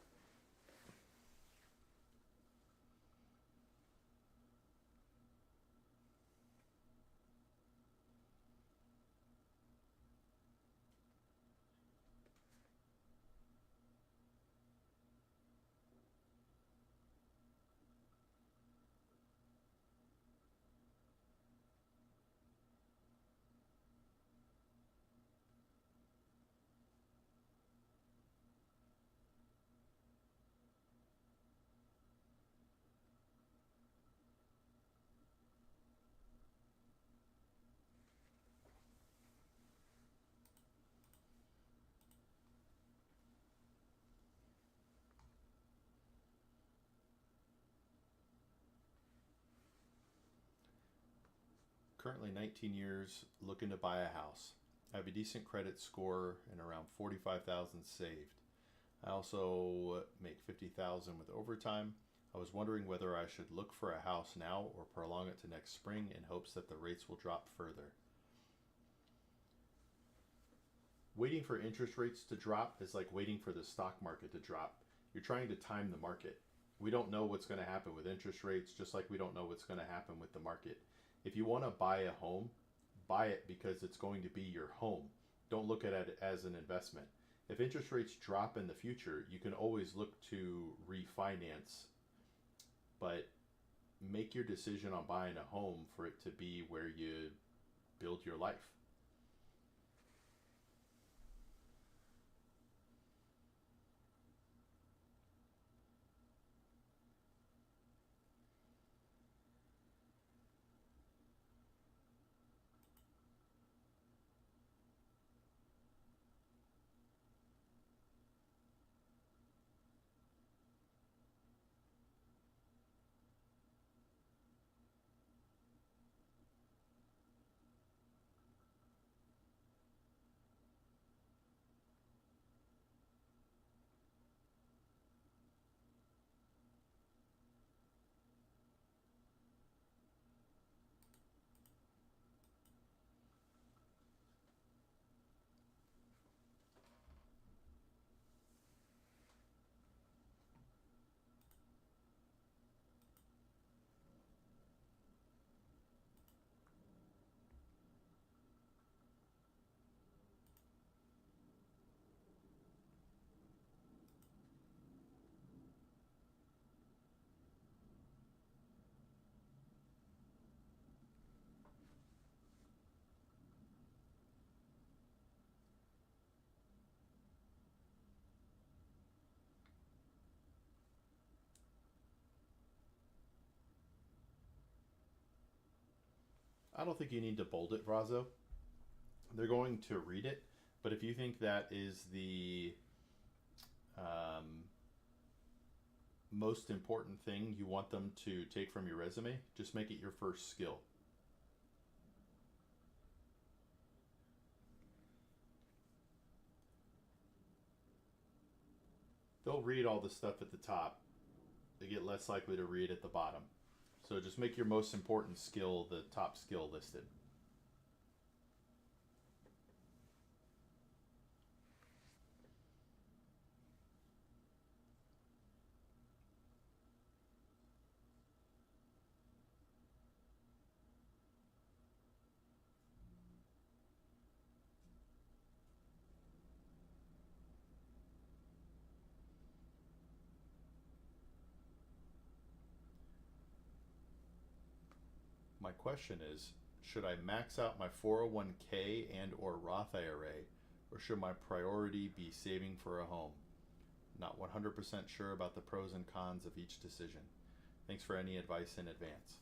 Currently 19 years, looking to buy a house. I have a decent credit score and around 45,000 saved. I also make 50,000 with overtime. I was wondering whether I should look for a house now or prolong it to next spring in hopes that the rates will drop further. Waiting for interest rates to drop is like waiting for the stock market to drop. You're trying to time the market. We don't know what's going to happen with interest rates, just like we don't know what's going to happen with the market. If you want to buy a home, buy it because it's going to be your home. Don't look at it as an investment. If interest rates drop in the future, you can always look to refinance, but make your decision on buying a home for it to be where you build your life. I don't think you need to bold it, Brazo. They're going to read it, but if you think that is the um, most important thing you want them to take from your resume, just make it your first skill. They'll read all the stuff at the top, they get less likely to read at the bottom. So just make your most important skill the top skill listed. My question is, should I max out my 401k and or Roth IRA, or should my priority be saving for a home? Not 100% sure about the pros and cons of each decision. Thanks for any advice in advance.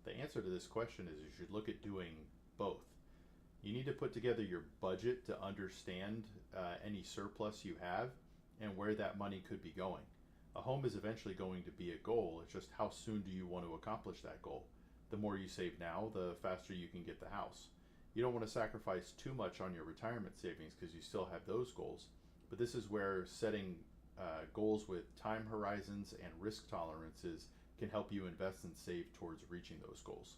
The answer to this question is you should look at doing both. You need to put together your budget to understand any surplus you have and where that money could be going. A home is eventually going to be a goal. It's just how soon do you want to accomplish that goal? The more you save now, the faster you can get the house. You don't want to sacrifice too much on your retirement savings because you still have those goals. But this is where setting goals with time horizons and risk tolerances can help you invest and save towards reaching those goals.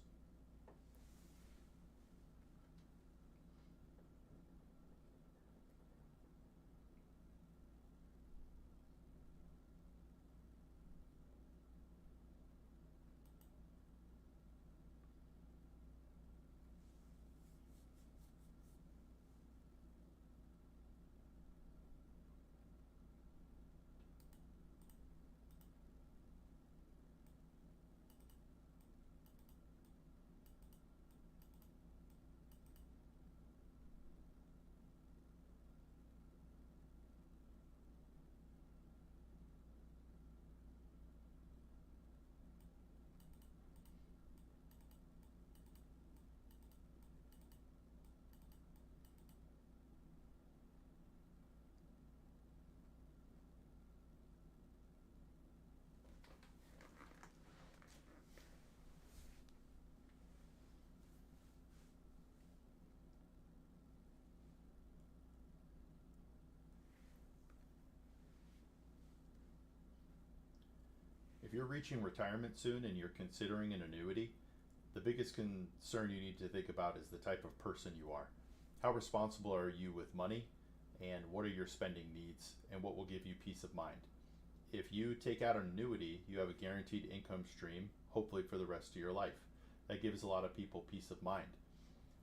you're reaching retirement soon and you're considering an annuity, the biggest concern you need to think about is the type of person you are. How responsible are you with money, and what are your spending needs, and what will give you peace of mind? If you take out an annuity, you have a guaranteed income stream, hopefully for the rest of your life. That gives a lot of people peace of mind.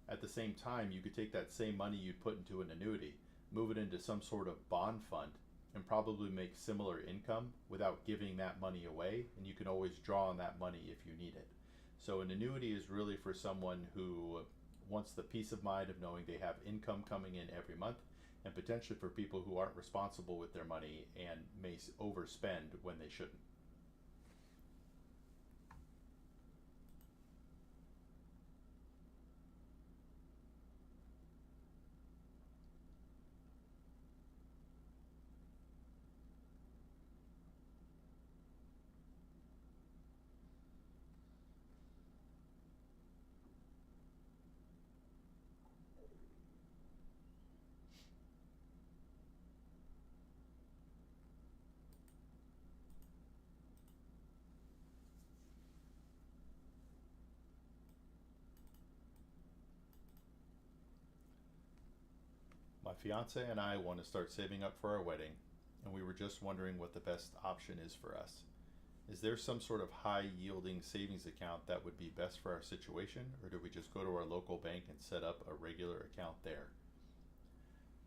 At the same time, you could take that same money you'd put into an annuity, move it into some sort of bond fund, and probably make similar income without giving that money away, and you can always draw on that money if you need it. So an annuity is really for someone who wants the peace of mind of knowing they have income coming in every month, and potentially for people who aren't responsible with their money and may overspend when they shouldn't. My fiance and I want to start saving up for our wedding, and we were just wondering what the best option is for us. Is there some sort of high yielding savings account that would be best for our situation, or do we just go to our local bank and set up a regular account there?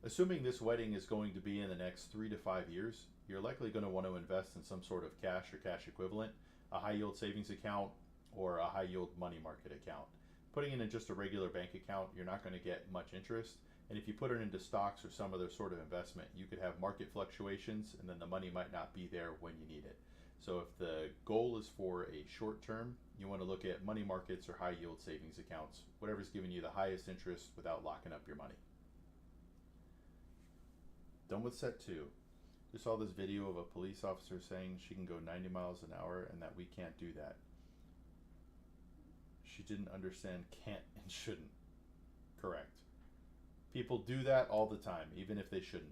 Assuming this wedding is going to be in the next 3 to 5 years, you're likely going to want to invest in some sort of cash or cash equivalent, a high yield savings account, or a high yield money market account. Putting it in just a regular bank account, you're not going to get much interest. And if you put it into stocks or some other sort of investment, you could have market fluctuations and then the money might not be there when you need it. So if the goal is for a short term, you want to look at money markets or high yield savings accounts, whatever's giving you the highest interest without locking up your money. Done with set two. Just saw this video of a police officer saying she can go 90 miles an hour and that we can't do that. She didn't understand can't and shouldn't. Correct. People do that all the time, even if they shouldn't.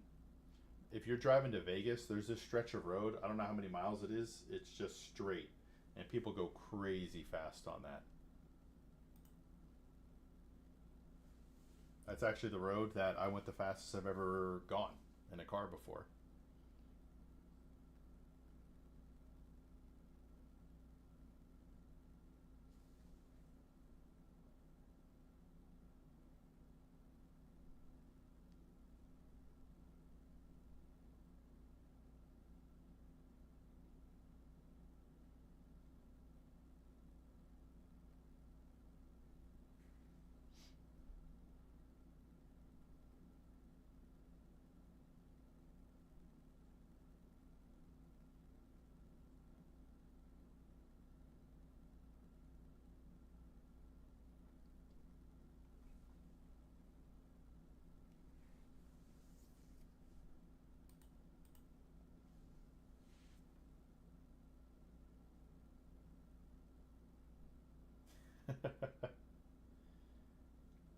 If you're driving to Vegas, there's this stretch of road. I don't know how many miles it is. It's just straight. And people go crazy fast on that. That's actually the road that I went the fastest I've ever gone in a car before.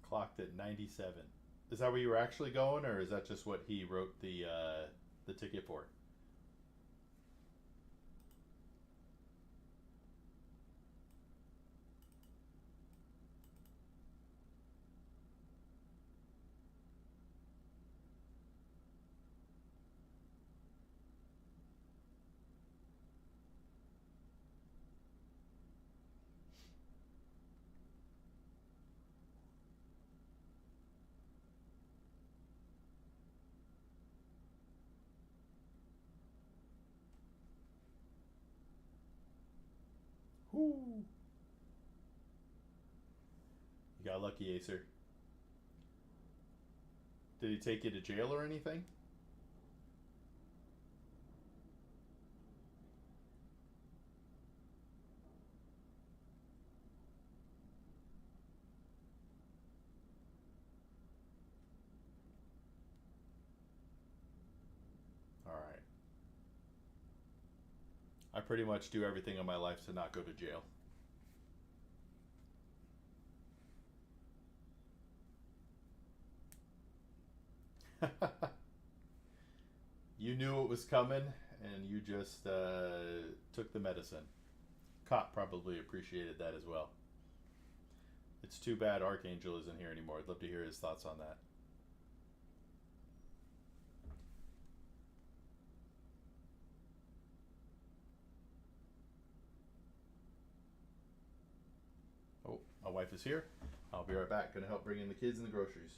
Clocked at 97. Is that where you were actually going, or is that just what he wrote the ticket for? Whoo! You got lucky, Acer. Did he take you to jail or anything? All right. I pretty much do everything in my life to not go to jail. You knew it was coming, and you just took the medicine. Cop probably appreciated that as well. It's too bad Archangel isn't here anymore. I'd love to hear his thoughts on that. Oh, my wife is here. I'll be right back. Gonna help bring in the kids and the groceries.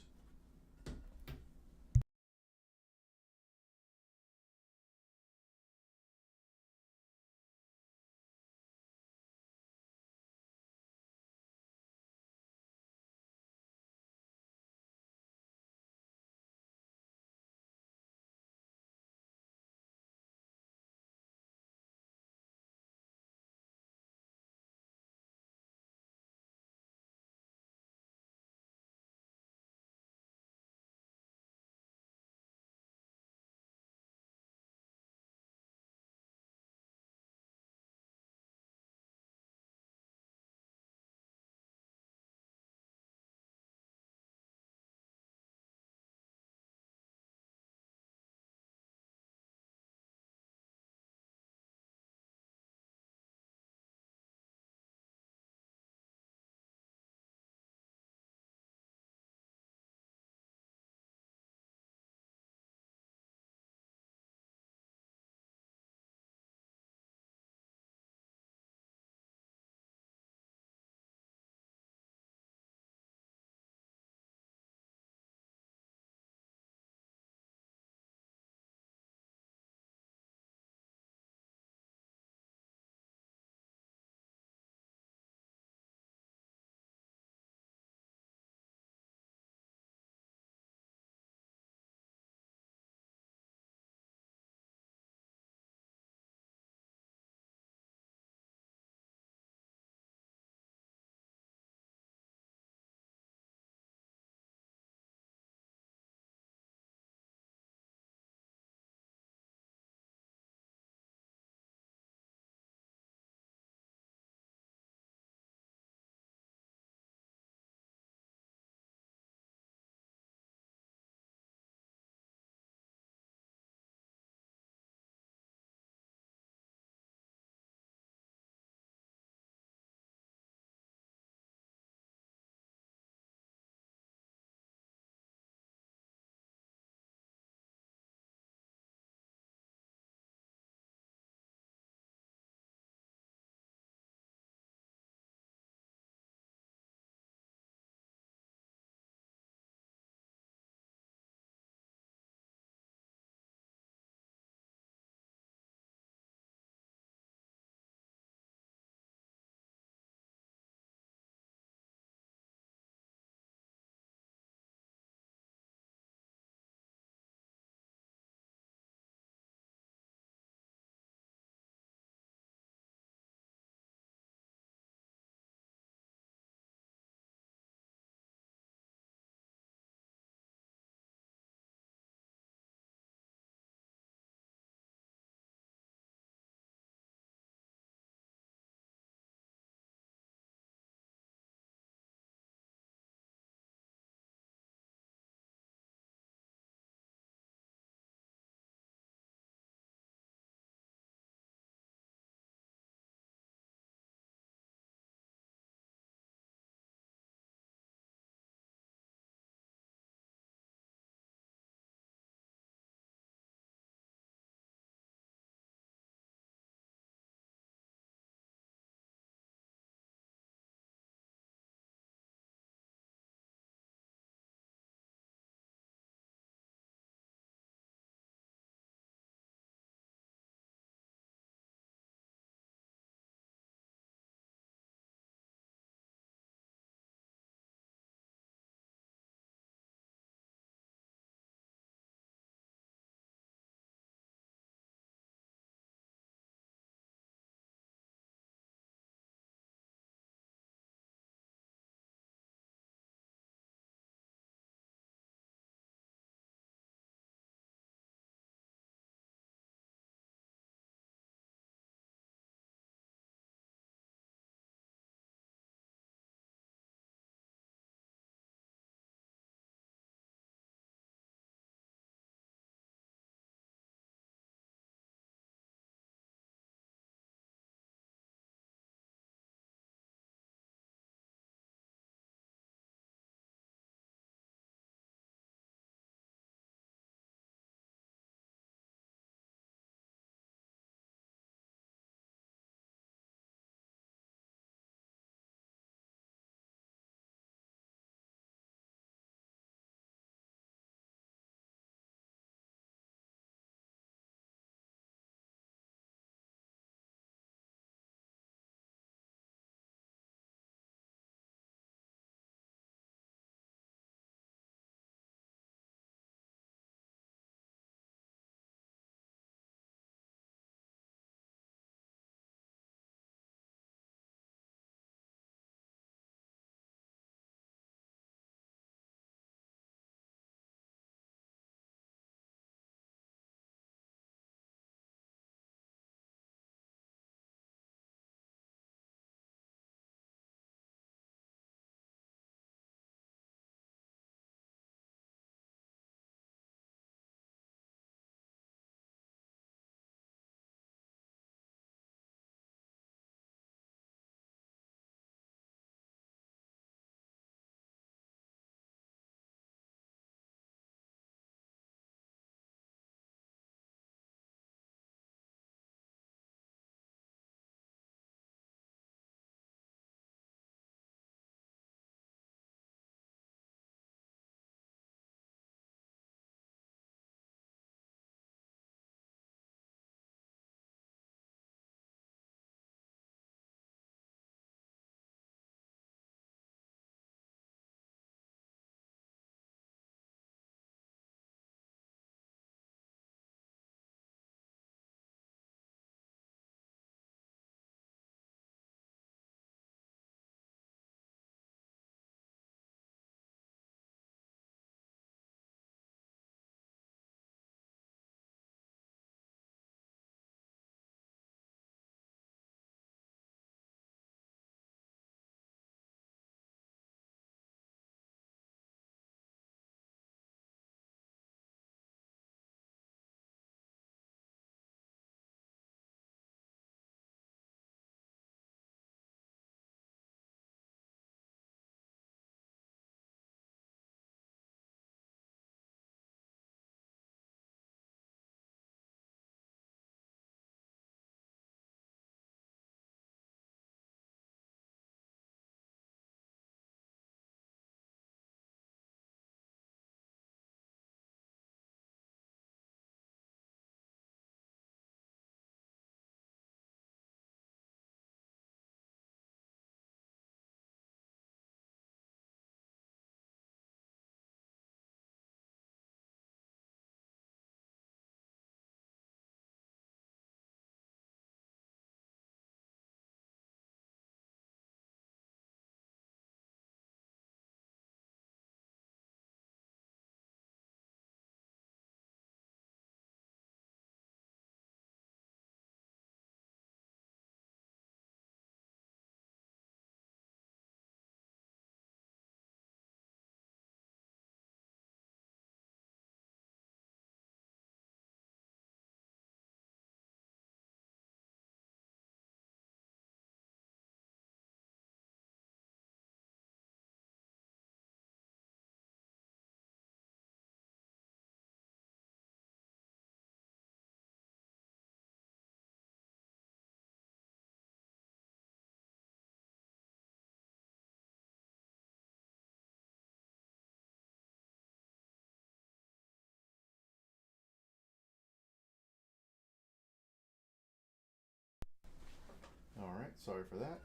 Sorry for that.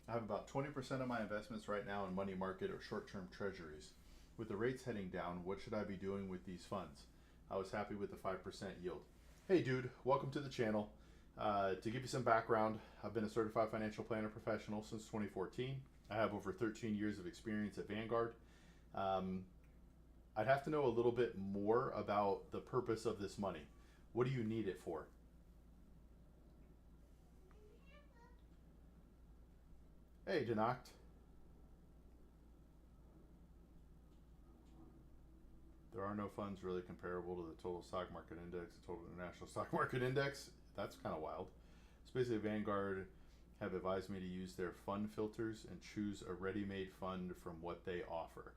I have about 20% of my investments right now in money market or short term treasuries. With the rates heading down, what should I be doing with these funds? I was happy with the 5% yield. Hey, dude, welcome to the channel. To give you some background, I've been a certified financial planner professional since 2014. I have over 13 years of experience at Vanguard. I'd have to know a little bit more about the purpose of this money. What do you need it for? Hey, Denoct. There are no funds really comparable to the total stock market index, the total international stock market index. That's kind of wild. So basically, Vanguard have advised me to use their fund filters and choose a ready-made fund from what they offer.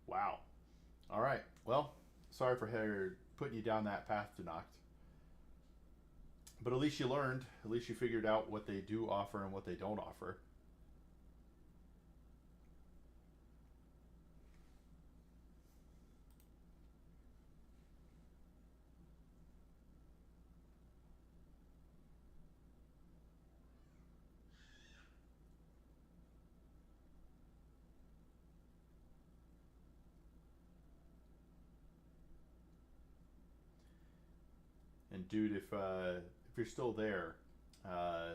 Wow. All right. Well, sorry for putting you down that path, Denoct. But at least you learned. At least you figured out what they do offer and what they don't offer. And dude, if you're still there, uh,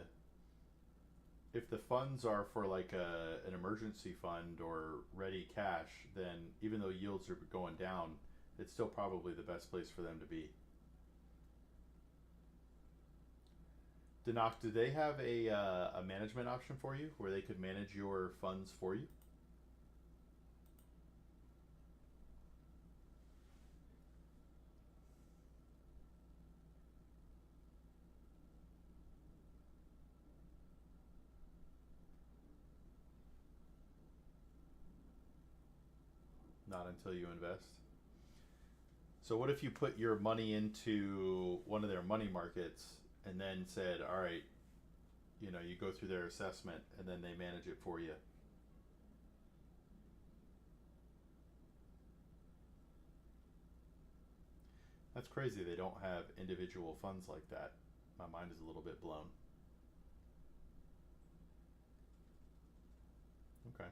if the funds are for like an emergency fund or ready cash, then even though yields are going down, it's still probably the best place for them to be. Denok, do they have a management option for you where they could manage your funds for you? Not until you invest. So what if you put your money into one of their money markets and then said, all right, you go through their assessment and then they manage it for you? That's crazy. They don't have individual funds like that. My mind is a little bit blown. Okay.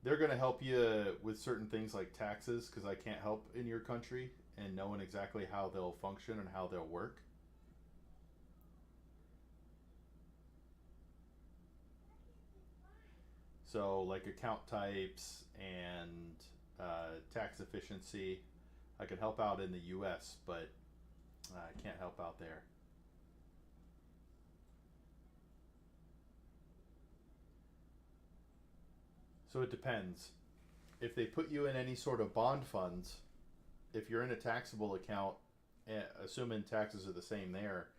They're going to help you with certain things like taxes because I can't help in your country and knowing exactly how they'll function and how they'll work. So, like account types and tax efficiency, I can help out in the US, but I can't help out there. So, it depends. If they put you in any sort of bond funds, if you're in a taxable account, assuming taxes are the same there,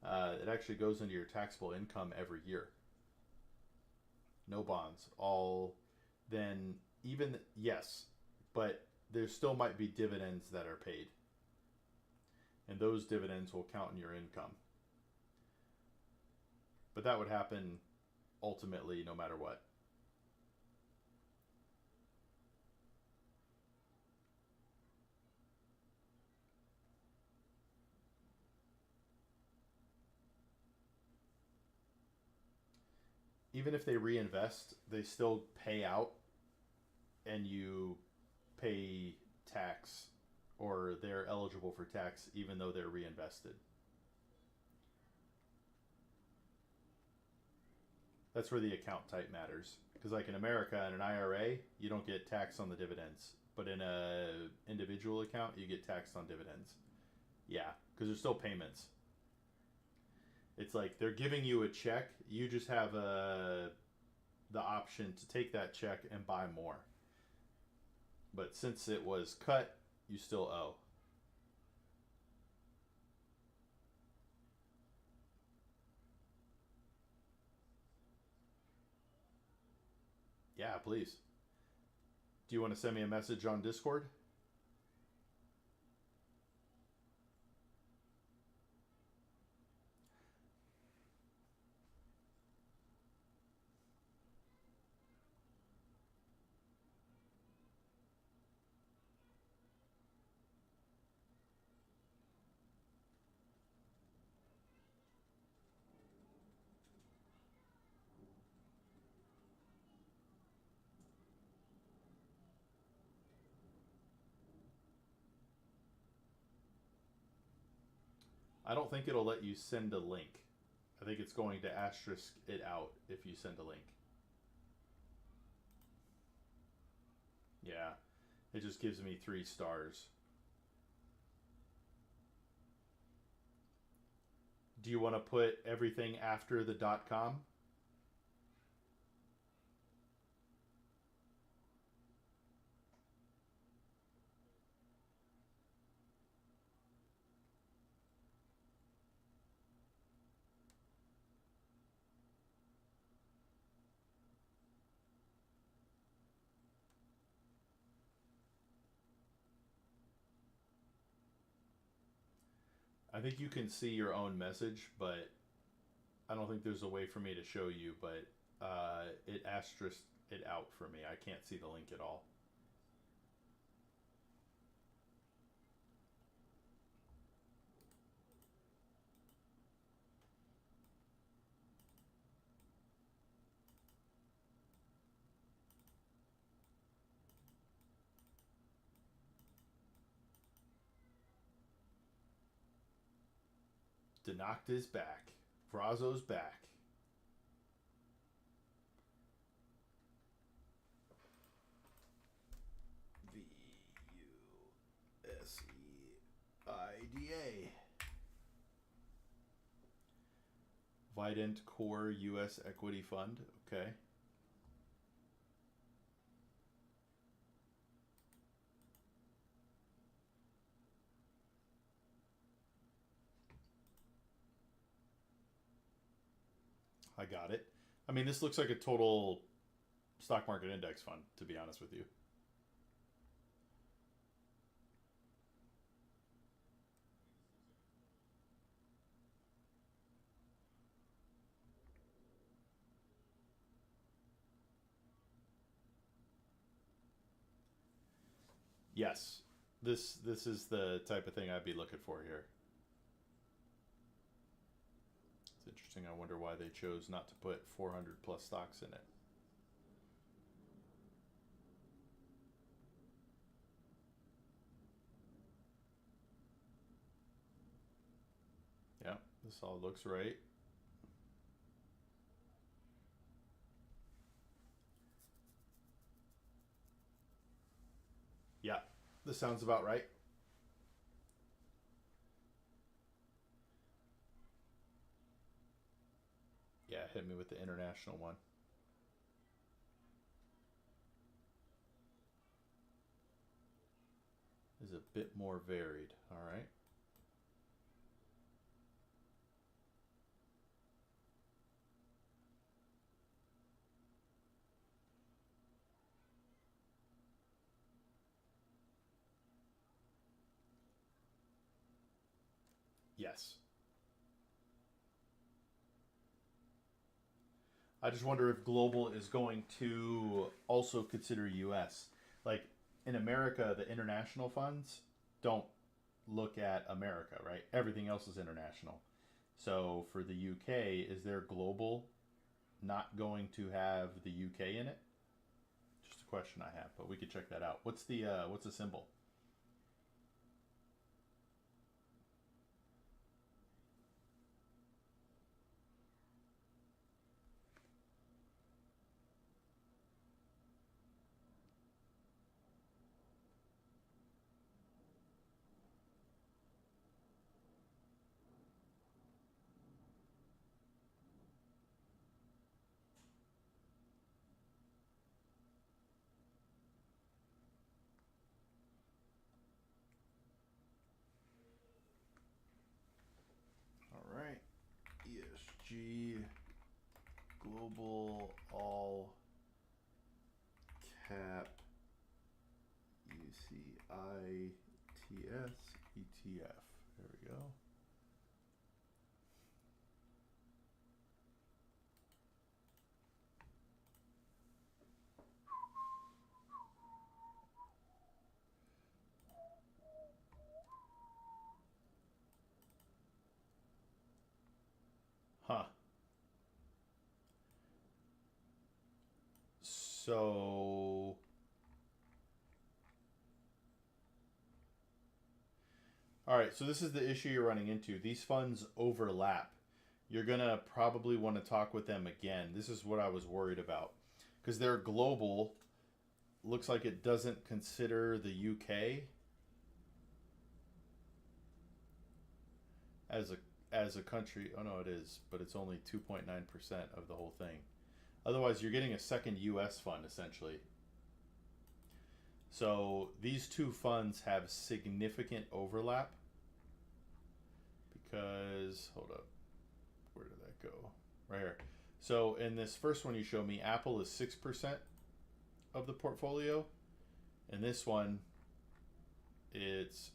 it actually goes into your taxable income every year. No bonds. All then even yes, but there still might be dividends that are paid, and those dividends will count in your income. But that would happen ultimately no matter what. Even if they reinvest, they still pay out and you pay tax or they're eligible for tax even though they're reinvested. That's where the account type matters. Because like in America, in an IRA, you don't get taxed on the dividends, but in a individual account, you get taxed on dividends. Yeah, because there's still payments. It's like they're giving you a check. You just have the option to take that check and buy more. But since it was cut, you still owe. Yeah, please. Do you want to send me a message on Discord? I don't think it'll let you send a link. I think it's going to asterisk it out if you send a link. Yeah, it just gives me 3 stars. Do you want to put everything after the .com? I think you can see your own message, but I don't think there's a way for me to show you, but it asterisked it out for me. I can't see the link at all. Denacht is back. Vrazo's back. VUSEIDA. Vident Core US Equity Fund. Okay. I got it. I mean, this looks like a total stock market index fund, to be honest with you. Yes. This is the type of thing I'd be looking for here. It's interesting. I wonder why they chose not to put 400 plus stocks in it. Yeah, this all looks right. Yeah, this sounds about right. Yeah, hit me with the international one. Is a bit more varied. All right. Yes. I just wonder if global is going to also consider US. Like in America, the international funds don't look at America, right? Everything else is international. So for the UK, is their global not going to have the UK in it? Just a question I have, but we could check that out. What's the symbol? All right. ESG global all cap UCITS ETF. There we go. Huh. So All right, so this is the issue you're running into. These funds overlap. You're going to probably want to talk with them again. This is what I was worried about. Because they're global. Looks like it doesn't consider the UK as a country. Oh no, it is, but it's only 2.9% of the whole thing. Otherwise, you're getting a second US fund essentially. So these two funds have significant overlap because hold up, where did that go? Right here. So in this first one you show me, Apple is 6% of the portfolio, and this one it's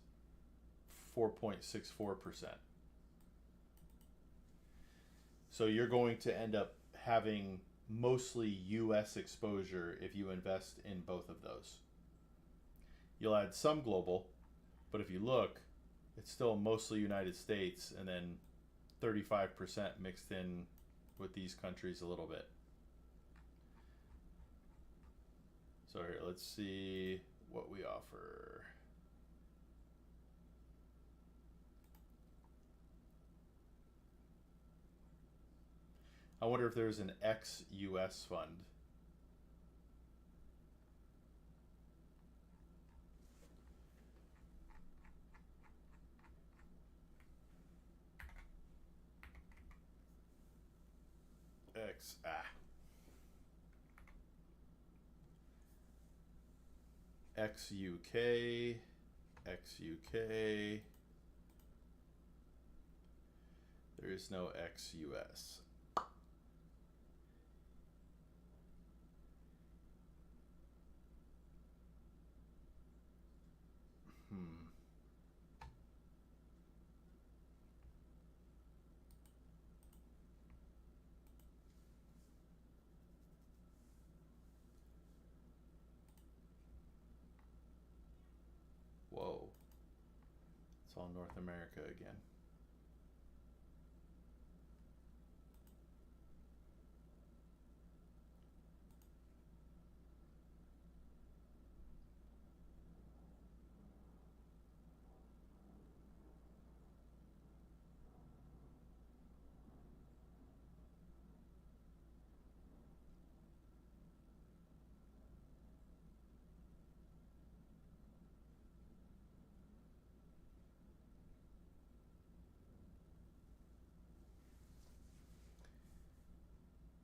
4.64%. So you're going to end up having mostly US exposure if you invest in both of those. You'll add some global, but if you look, it's still mostly United States and then 35% mixed in with these countries a little bit. So here, let's see what we offer. I wonder if there's an ex-US fund. Ex-UK, ex-UK. There is no ex-US. Whoa. It's all North America again.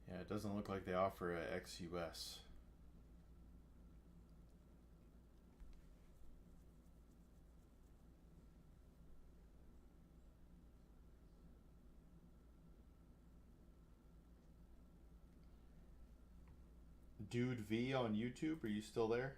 Yeah, it doesn't look like they offer a ex-US. Dude V on YouTube, are you still there?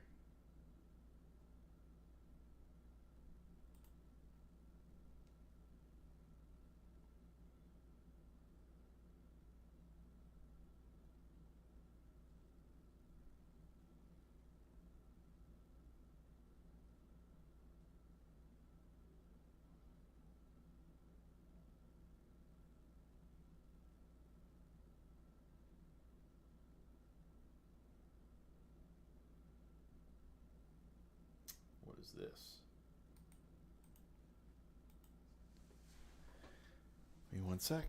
What is this? Give me one sec.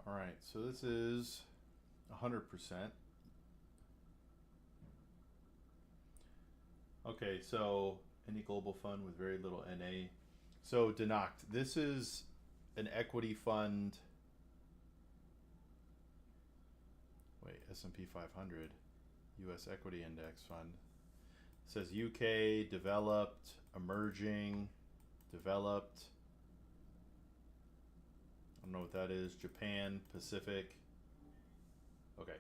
All right, so this is 100%. Okay, so any global fund with very little NA. So Denact, this is an equity fund Wait, S&P 500 US Equity Index Fund. It says UK, developed, emerging, developed. I don't know what that is. Japan, Pacific. Okay.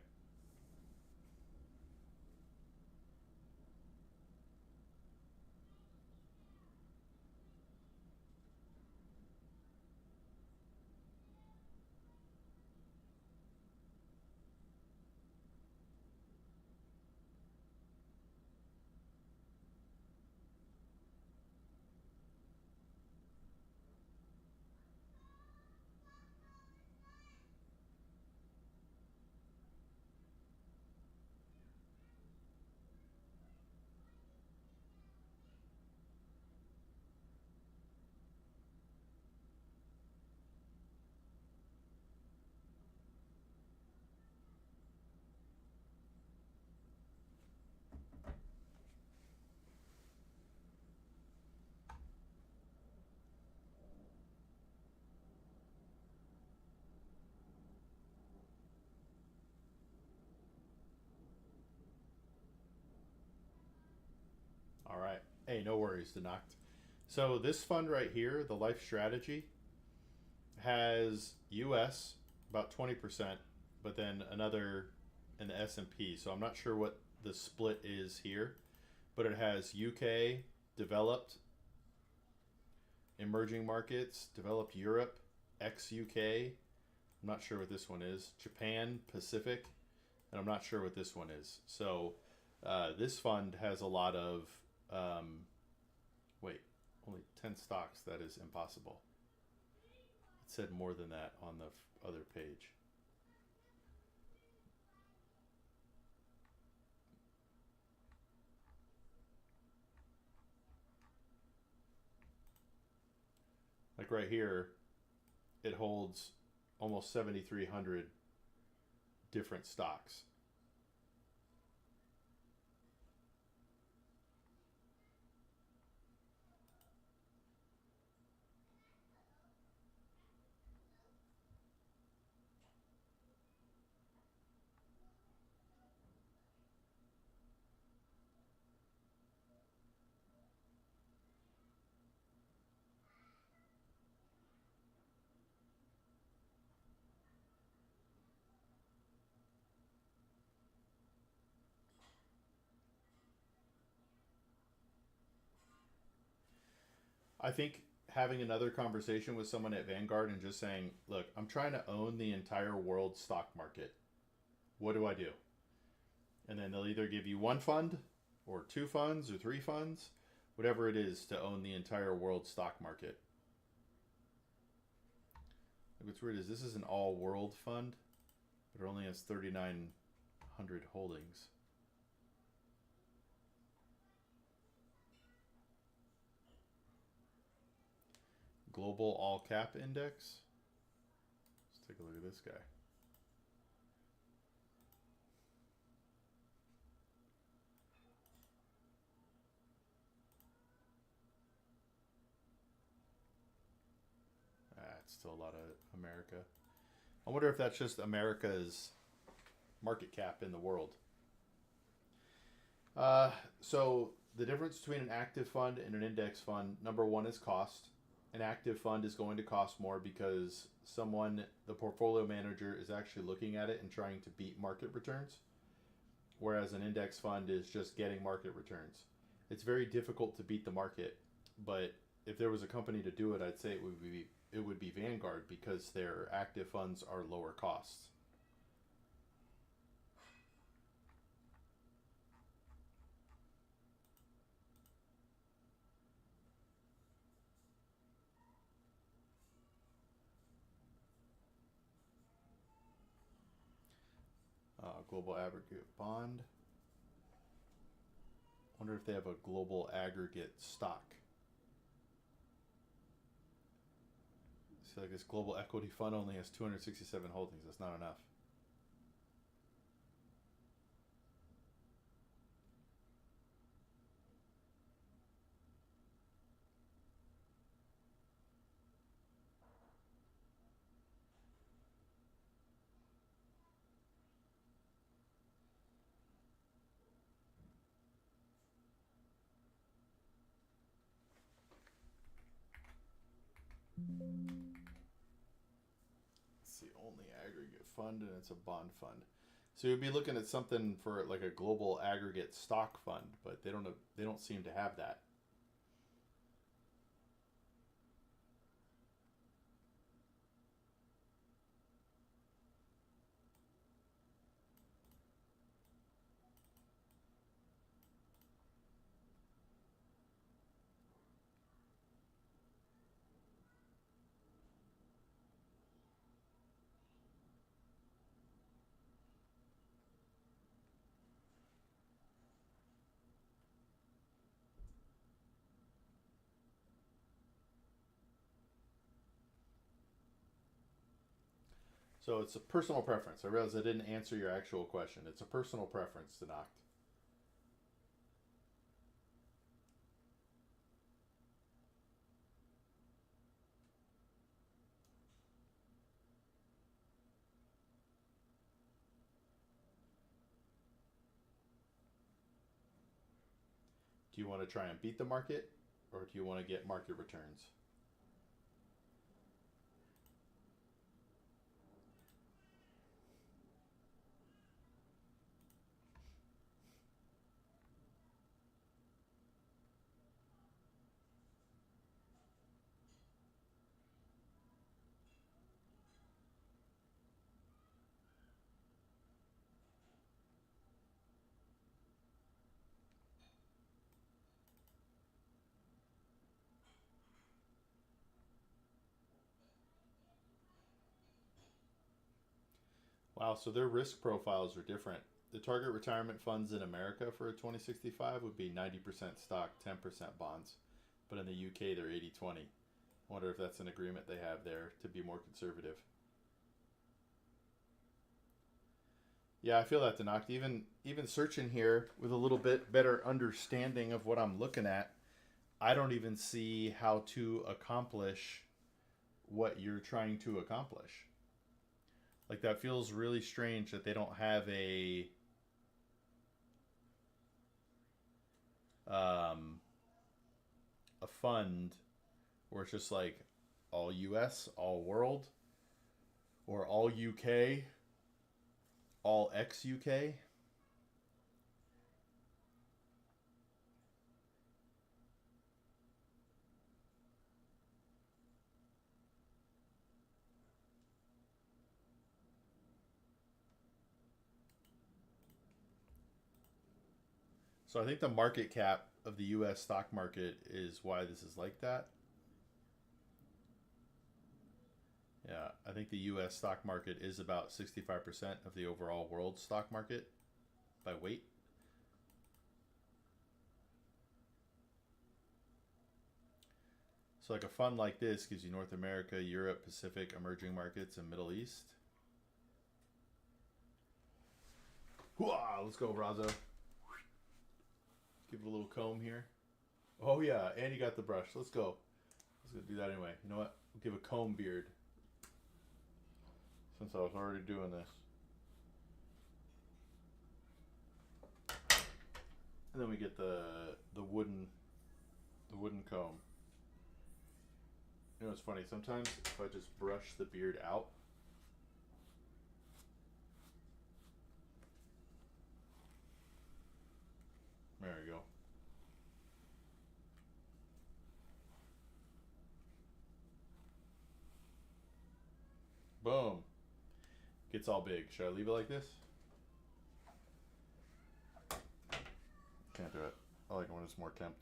All right. Hey, no worries, Denacht. So this fund right here, the Life Strategy, has US about 20%, but then another in the S&P. So I'm not sure what the split is here, but it has UK, developed, emerging markets, developed Europe, ex UK. I'm not sure what this one is. Japan, Pacific, and I'm not sure what this one is. So this fund has a lot of wait, only 10 stocks. That is impossible. It said more than that on the other page. Like right here, it holds almost 7,300 different stocks. I think having another conversation with someone at Vanguard and just saying, look, I'm trying to own the entire world stock market. What do I do? And then they'll either give you one fund or two funds or three funds, whatever it is to own the entire world stock market. What's weird is this is an all world fund, but it only has 3,900 holdings. Global all cap index. Let's take a look at this guy. It's still a lot of America. I wonder if that's just America's market cap in the world. So the difference between an active fund and an index fund, number one, is cost. An active fund is going to cost more because the portfolio manager, is actually looking at it and trying to beat market returns, whereas an index fund is just getting market returns. It's very difficult to beat the market, but if there was a company to do it, I'd say it would be Vanguard because their active funds are lower costs. Global aggregate bond. Wonder if they have a global aggregate stock. So like this global equity fund only has 267 holdings. That's not enough. only aggregate fund, and it's a bond fund. So you'd be looking at something for like a global aggregate stock fund, but they don't seem to have that. So it's a personal preference. I realize I didn't answer your actual question. It's a personal preference to Nacht. Do you want to try and beat the market, or do you want to get market returns? Wow, so their risk profiles are different. The target retirement funds in America for a 2065 would be 90% stock, 10% bonds. But in the UK, they're 80-20. I wonder if that's an agreement they have there to be more conservative. Yeah, I feel that, Denacht. Even searching here with a little bit better understanding of what I'm looking at, I don't even see how to accomplish what you're trying to accomplish. Like, that feels really strange that they don't have um, a fund where it's just like all US, all world, or all UK, all ex UK. So I think the market cap of the US stock market is why this is like that. Yeah, I think the US stock market is about 65% of the overall world stock market by weight. So, like a fund like this gives you North America, Europe, Pacific, emerging markets, and Middle East. Hooah! Let's go, Brazo. Give it a little comb here. Oh, yeah, and you got the brush. Let's go. Let's go do that anyway. You know what? We'll give a comb beard since I was already doing this. And then we get the wooden comb. You know, it's funny. Sometimes if I just brush the beard out, there we go. Boom. Gets all big. Should I leave it like this? Can't do it. I like it when it's more kempt.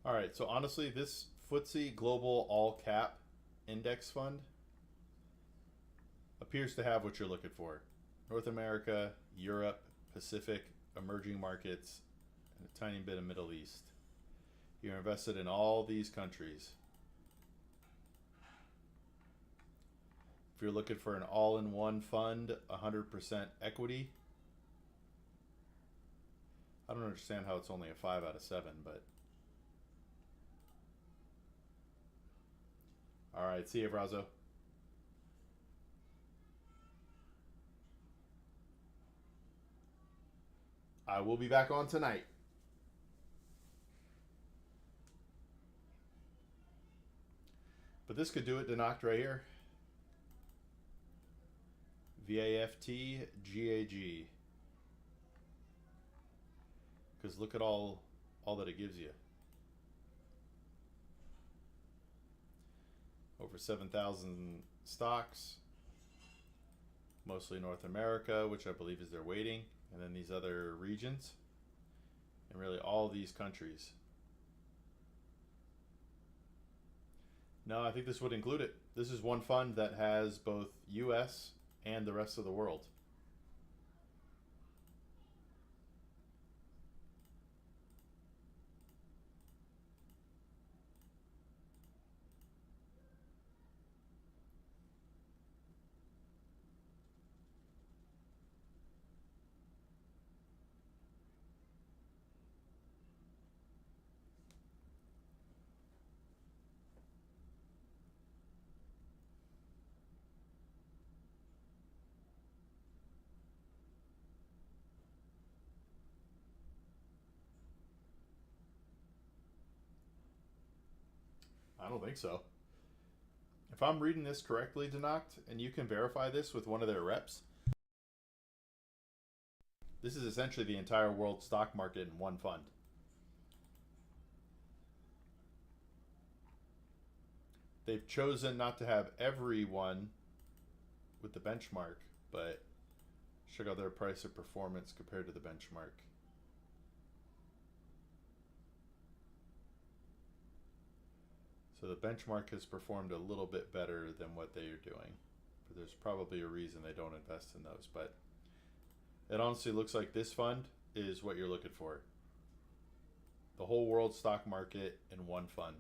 All right, so honestly, this FTSE Global All Cap Index Fund appears to have what you're looking for: North America, Europe, Pacific, emerging markets, and a tiny bit of Middle East. You're invested in all these countries. If you're looking for an all in one fund, 100% equity, I don't understand how it's only a 5 out of 7, but. All right, see you, Brazo. I will be back on tonight. But this could do it, Denoct, right here. VAFT GAG. Because look at all that it gives you. Over 7,000 stocks, mostly North America, which I believe is their weighting, and then these other regions, and really all these countries. No, I think this would include it. This is one fund that has both US and the rest of the world. I don't think so. If I'm reading this correctly, Denoct, and you can verify this with one of their reps, this is essentially the entire world stock market in one fund. They've chosen not to have everyone with the benchmark, but check out their price of performance compared to the benchmark. So the benchmark has performed a little bit better than what they are doing. But there's probably a reason they don't invest in those. But it honestly looks like this fund is what you're looking for. The whole world stock market in one fund.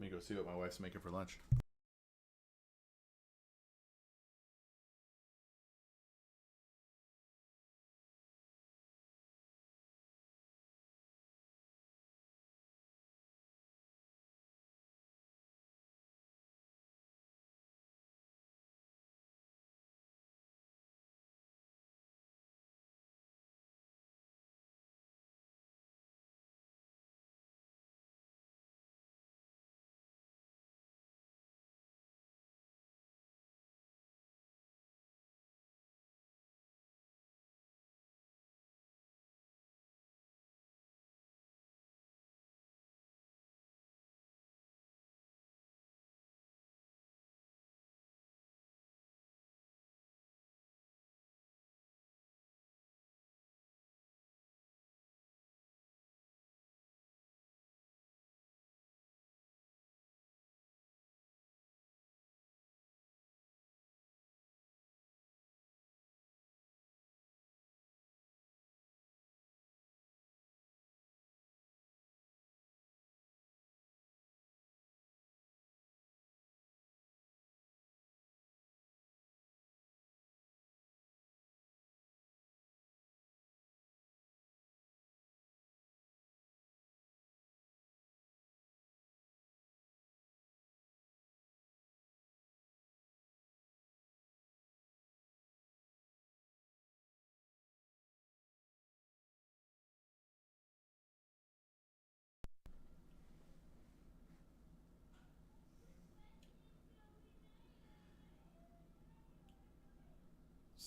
Let me go see what my wife's making for lunch.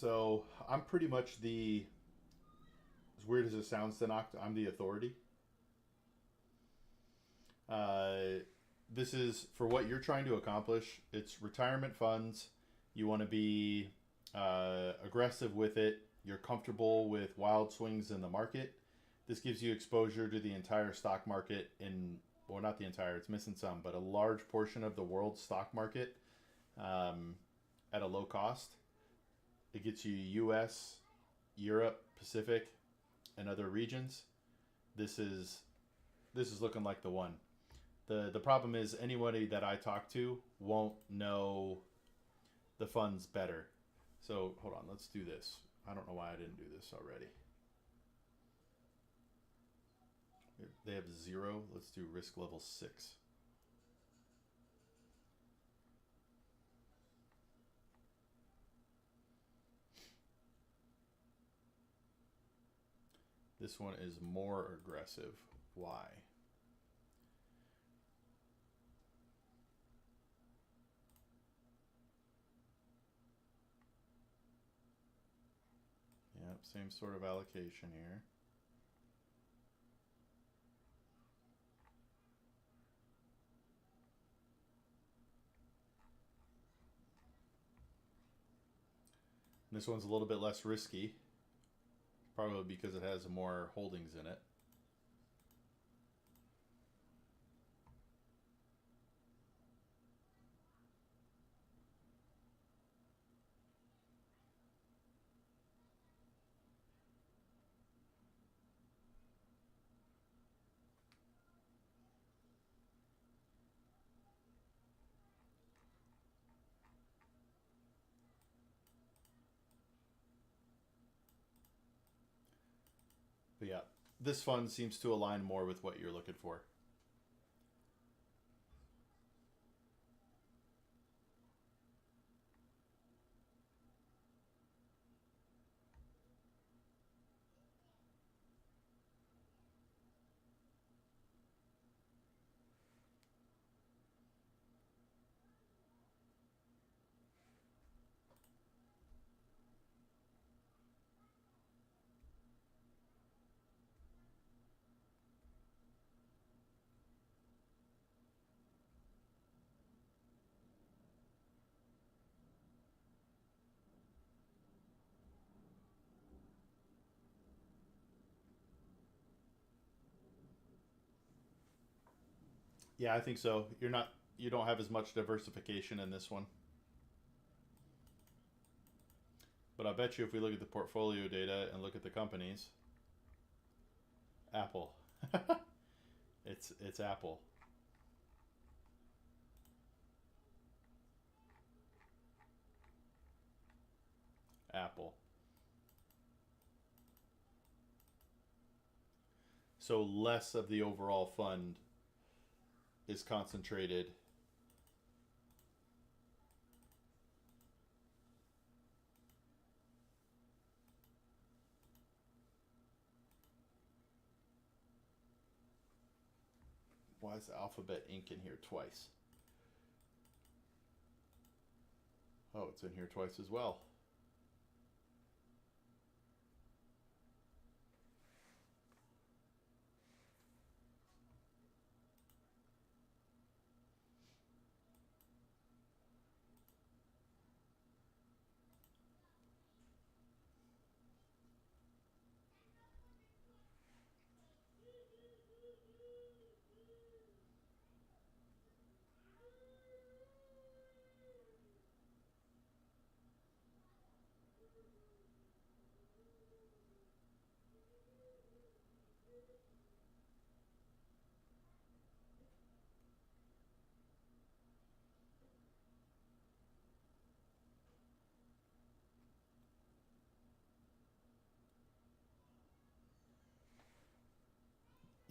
So I'm pretty much the, as weird as it sounds, Stenoct, I'm the authority. Uh, this is for what you're trying to accomplish. It's retirement funds. You want to be aggressive with it. You're comfortable with wild swings in the market. This gives you exposure to the entire stock market in, well, not the entire, it's missing some, but a large portion of the world's stock market um, at a low cost. It gets you US, Europe, Pacific, and other regions. This is looking like the one. The problem is anybody that I talk to won't know the funds better. So hold on, let's do this. I don't know why I didn't do this already. They have 0. Let's do risk level 6. This one is more aggressive. Why? Yep, same sort of allocation here. This one's a little bit less risky, probably because it has more holdings in it. But yeah, this fund seems to align more with what you're looking for. Yeah, I think so. You don't have as much diversification in this one. But I bet you if we look at the portfolio data and look at the companies, Apple. It's Apple. Apple. So less of the overall fund is concentrated. Why is Alphabet Inc. in here twice? Oh, it's in here twice as well.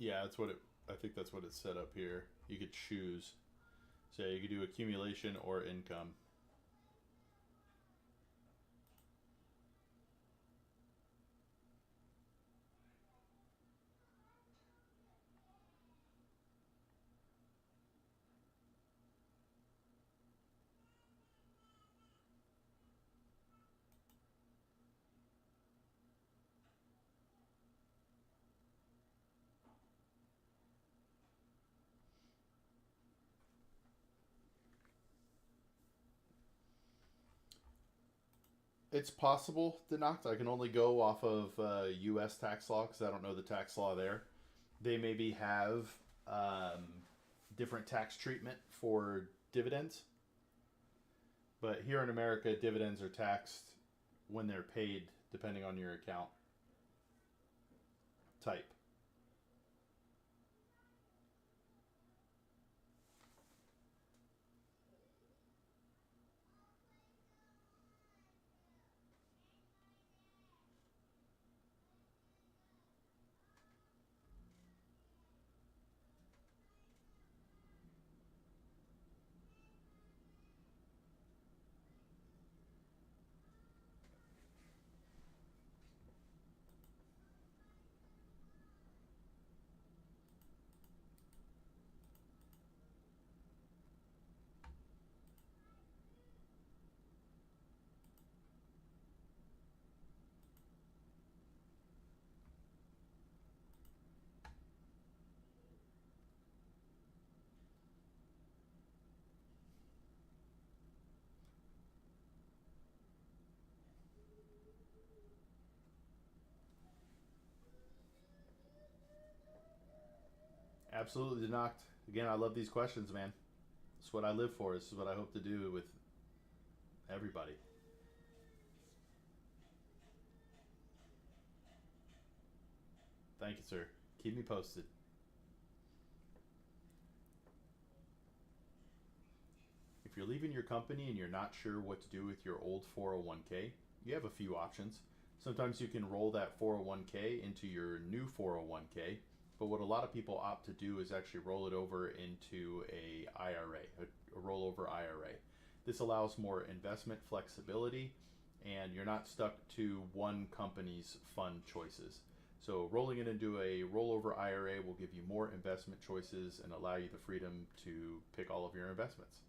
Yeah, that's what it. I think that's what it's set up here. You could choose. So you could do accumulation or income. It's possible, Denact. I can only go off of U.S. tax law because I don't know the tax law there. They maybe have um, different tax treatment for dividends, but here in America, dividends are taxed when they're paid, depending on your account type. Absolutely, Denact. Again, I love these questions, man. It's what I live for. This is what I hope to do with everybody. Thank you, sir. Keep me posted. If you're leaving your company and you're not sure what to do with your old 401k, you have a few options. Sometimes you can roll that 401k into your new 401k, but what a lot of people opt to do is actually roll it over into a IRA, a rollover IRA. This allows more investment flexibility and you're not stuck to one company's fund choices. So rolling it into a rollover IRA will give you more investment choices and allow you the freedom to pick all of your investments.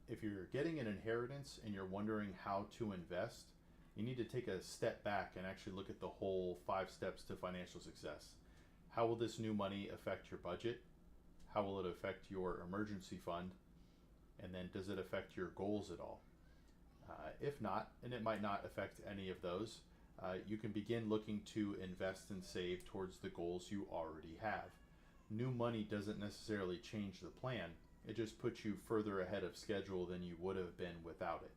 If you're getting an inheritance and you're wondering how to invest, you need to take a step back and actually look at the whole 5 steps to financial success. How will this new money affect your budget? How will it affect your emergency fund? And then does it affect your goals at all? If not, and it might not affect any of those, You can begin looking to invest and save towards the goals you already have. New money doesn't necessarily change the plan, it just puts you further ahead of schedule than you would have been without it.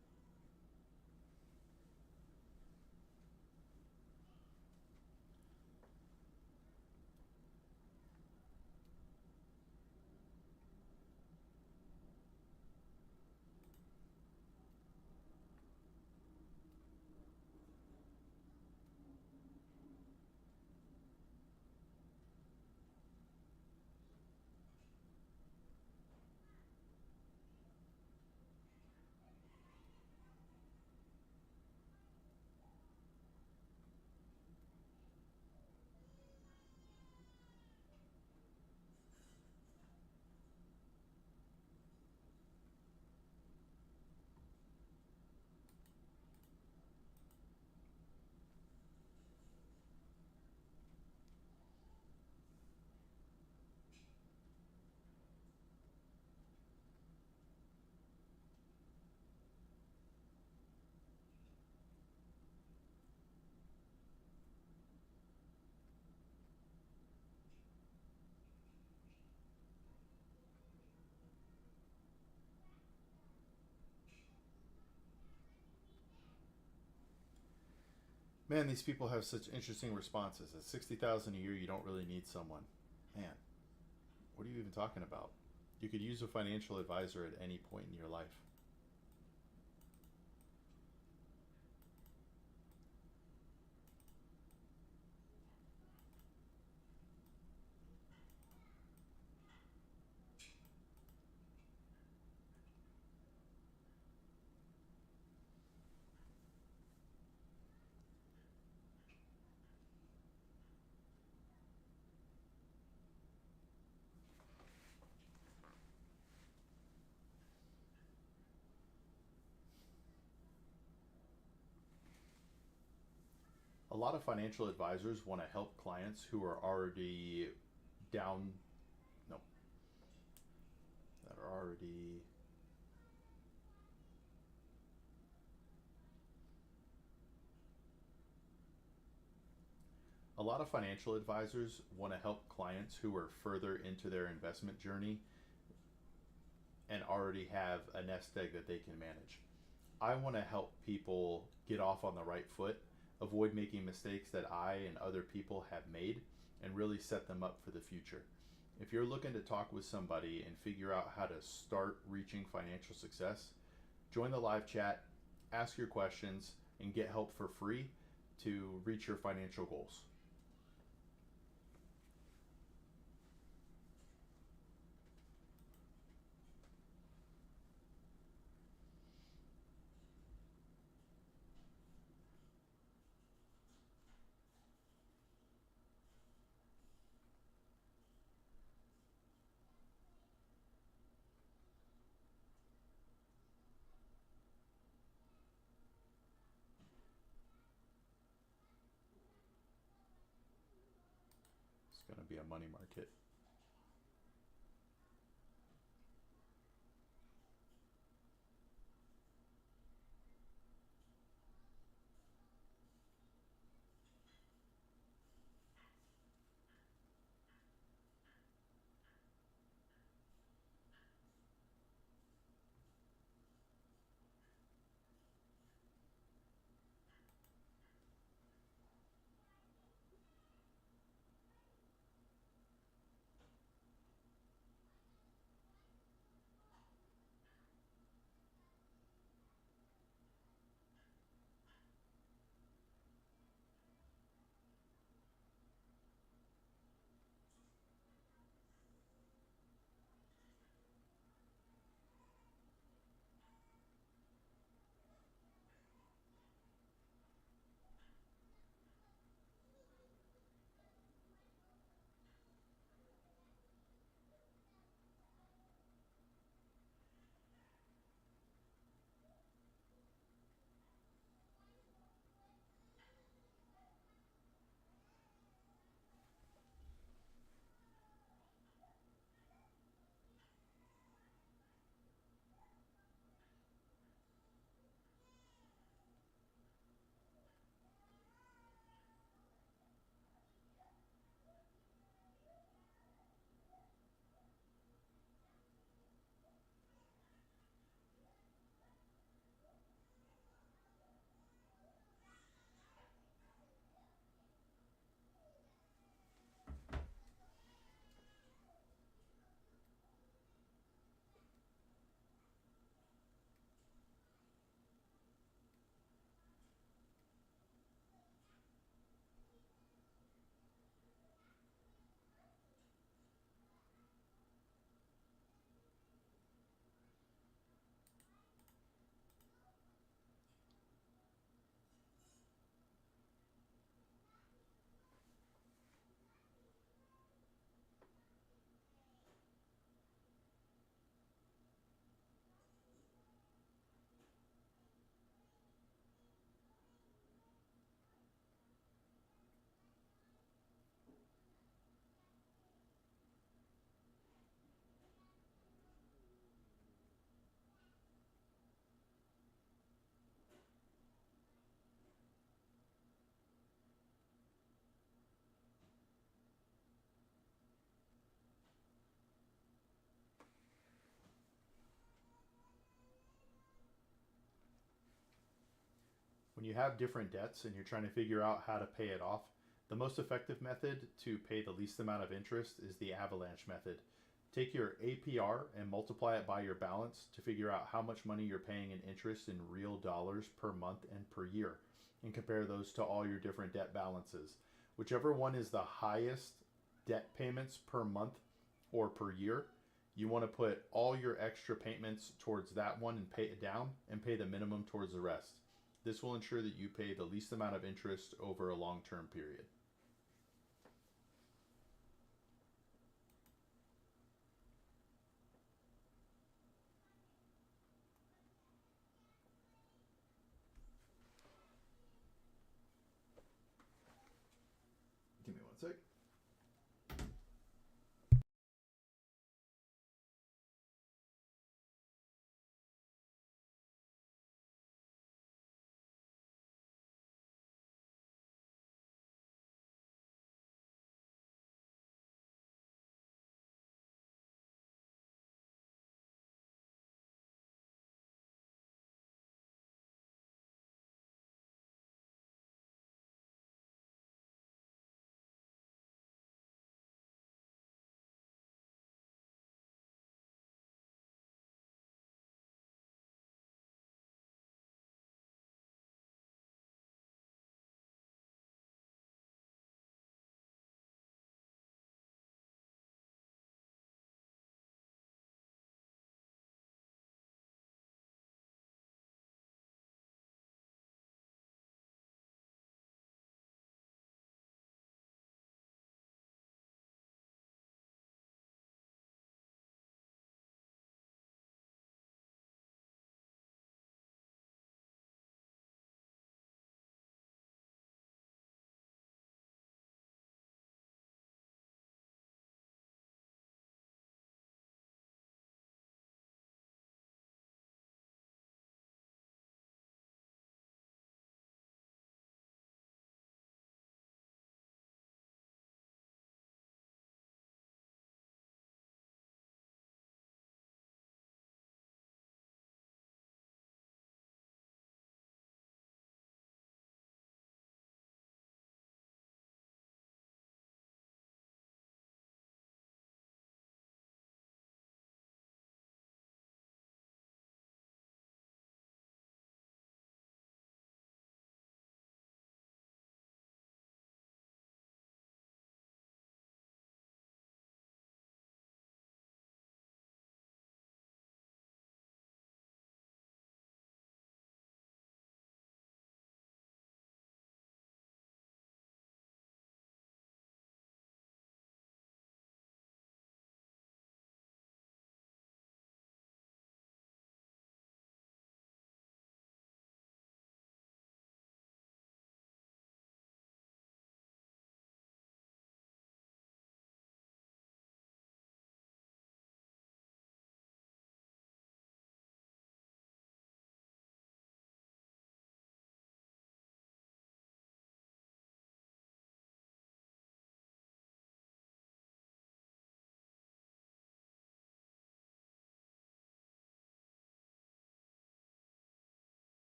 Man, these people have such interesting responses. At 60,000 a year, you don't really need someone. Man, what are you even talking about? You could use a financial advisor at any point in your life. A lot of financial advisors want to help clients who are already down, no, that are already, a lot of financial advisors want to help clients who are further into their investment journey and already have a nest egg that they can manage. I want to help people get off on the right foot, avoid making mistakes that I and other people have made, and really set them up for the future. If you're looking to talk with somebody and figure out how to start reaching financial success, join the live chat, ask your questions, and get help for free to reach your financial goals. It's going to be a money market. When you have different debts and you're trying to figure out how to pay it off, the most effective method to pay the least amount of interest is the avalanche method. Take your APR and multiply it by your balance to figure out how much money you're paying in interest in real dollars per month and per year, and compare those to all your different debt balances. Whichever one is the highest debt payments per month or per year, you want to put all your extra payments towards that one and pay it down and pay the minimum towards the rest. This will ensure that you pay the least amount of interest over a long term period. Give me one sec.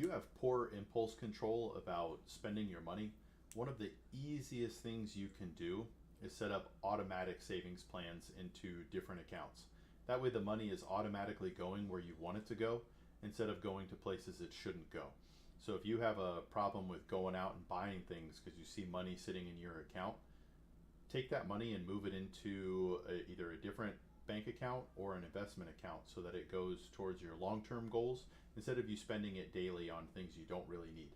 you have poor impulse control about spending your money, one of the easiest things you can do is set up automatic savings plans into different accounts. That way, the money is automatically going where you want it to go instead of going to places it shouldn't go. So, if you have a problem with going out and buying things because you see money sitting in your account, take that money and move it into either a different bank account or an investment account so that it goes towards your long term goals instead of you spending it daily on things you don't really need.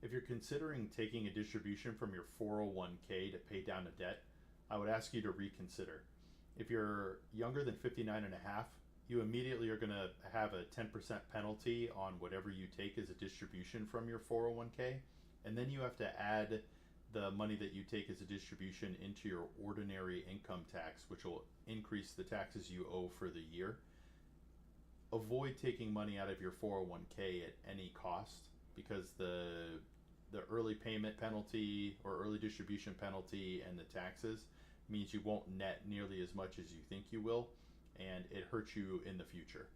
If you're considering taking a distribution from your 401k to pay down a debt, I would ask you to reconsider. If you're younger than 59 and a half, you immediately are going to have a 10% penalty on whatever you take as a distribution from your 401k. And then you have to add the money that you take as a distribution into your ordinary income tax, which will increase the taxes you owe for the year. Avoid taking money out of your 401k at any cost because the early payment penalty or early distribution penalty and the taxes means you won't net nearly as much as you think you will, and it hurts you in the future.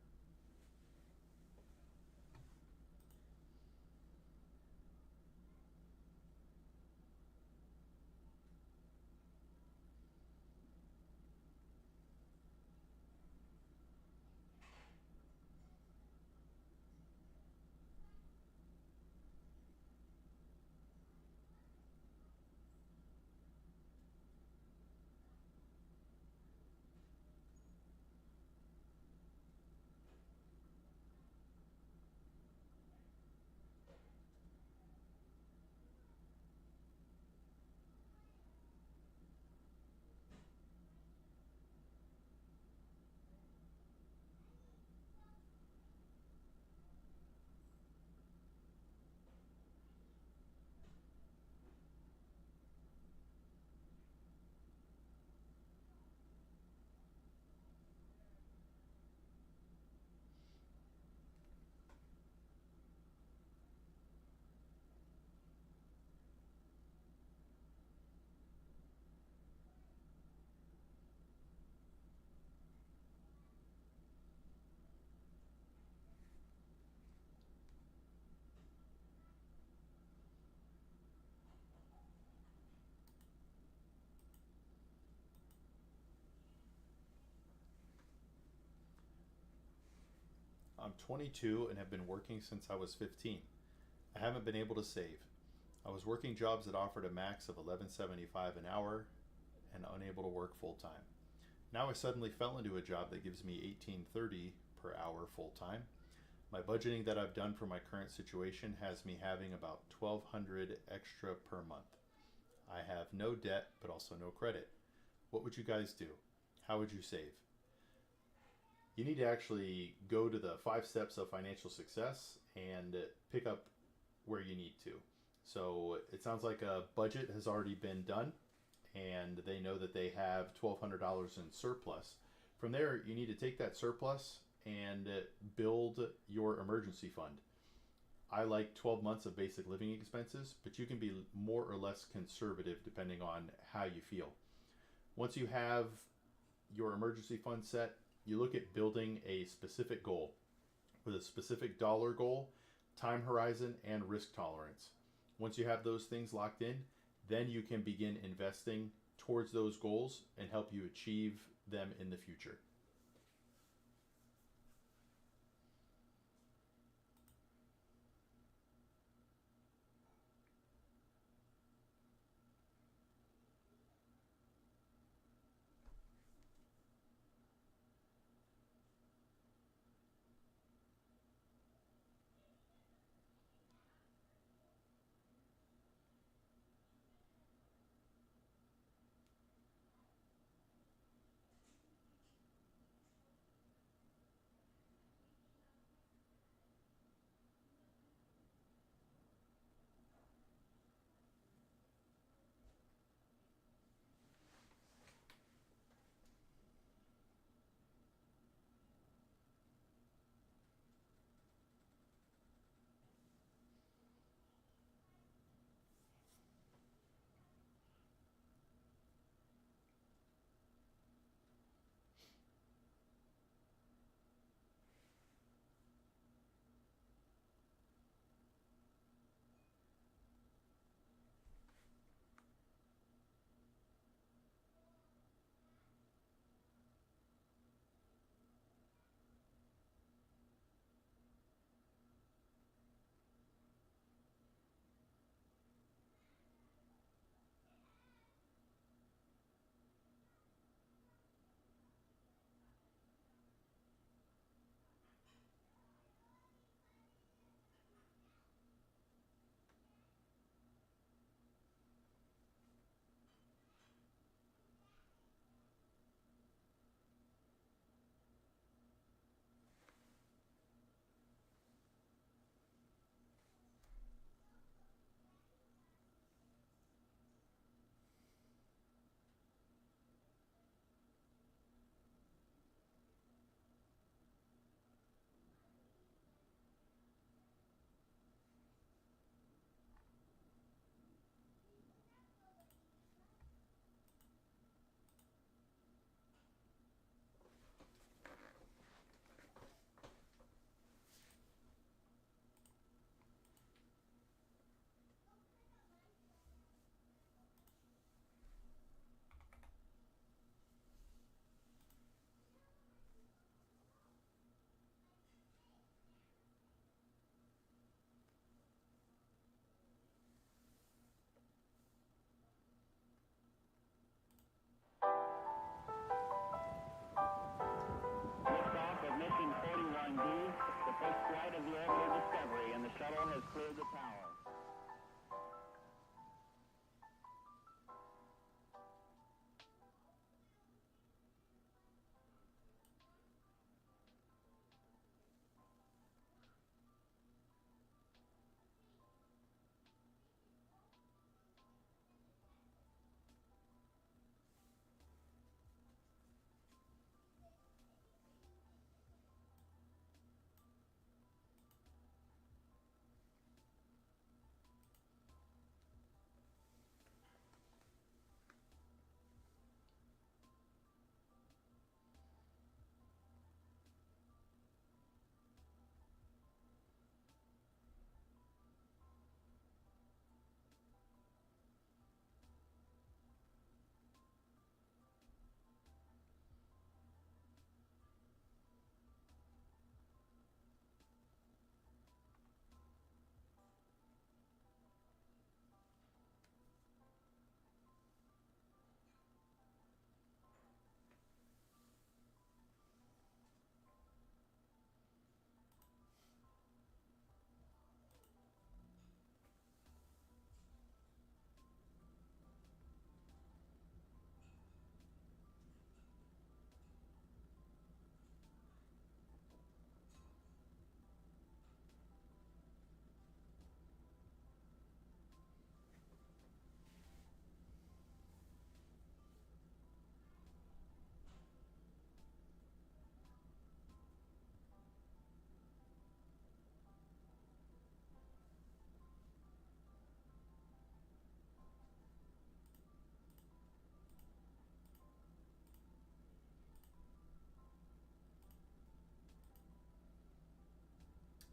I'm 22 and have been working since I was 15. I haven't been able to save. I was working jobs that offered a max of $11.75 an hour and unable to work full time. Now I suddenly fell into a job that gives me $18.30 per hour full time. My budgeting that I've done for my current situation has me having about $1,200 extra per month. I have no debt but also no credit. What would you guys do? How would you save? You need to actually go to the 5 steps of financial success and pick up where you need to. So it sounds like a budget has already been done and they know that they have $1,200 in surplus. From there, you need to take that surplus and build your emergency fund. I like 12 months of basic living expenses, but you can be more or less conservative depending on how you feel. Once you have your emergency fund set, you look at building a specific goal with a specific dollar goal, time horizon, and risk tolerance. Once you have those things locked in, then you can begin investing towards those goals and help you achieve them in the future.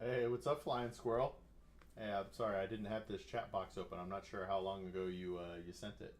Hey, what's up, flying squirrel? Hey, I'm sorry I didn't have this chat box open. I'm not sure how long ago you sent it.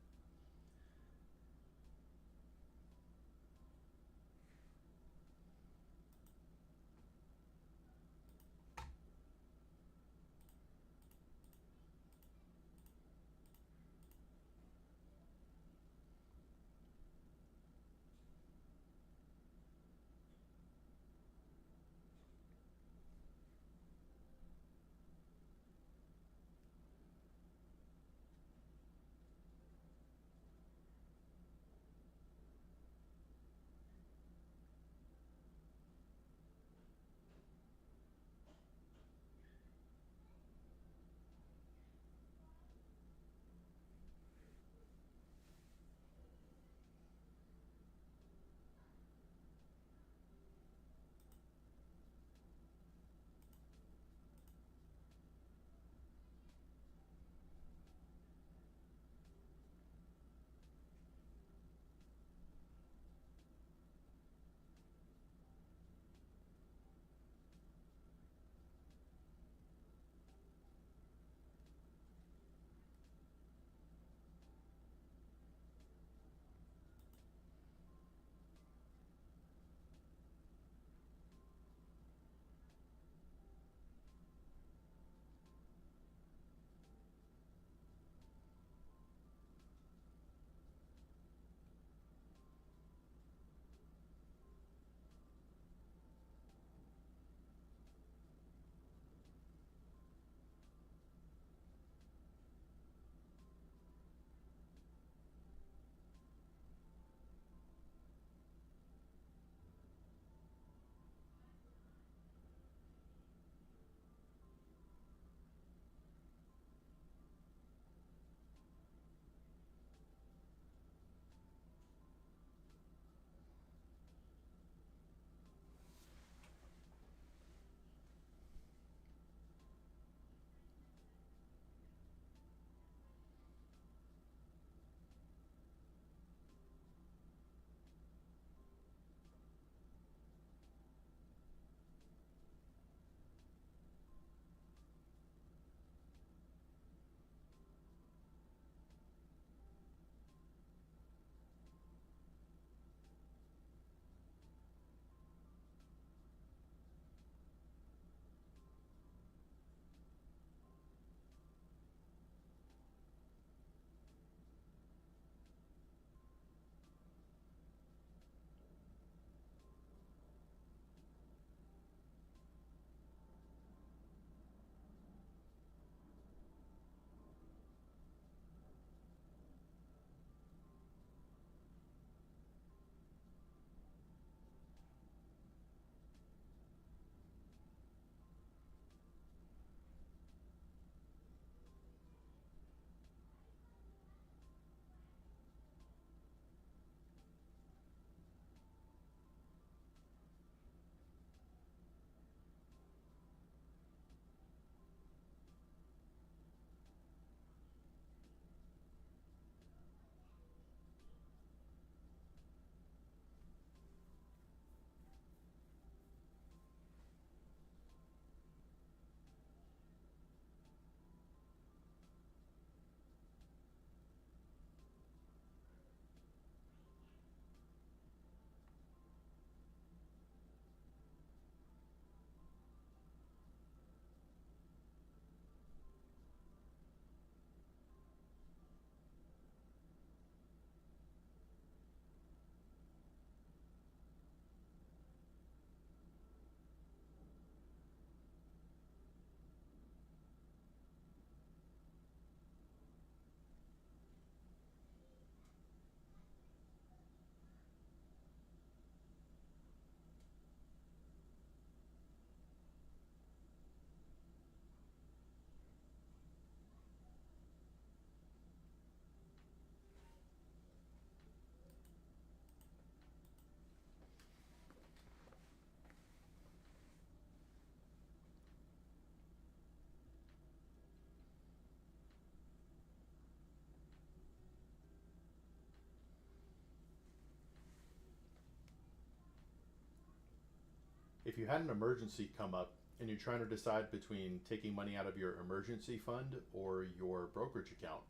If you had an emergency come up and you're trying to decide between taking money out of your emergency fund or your brokerage account,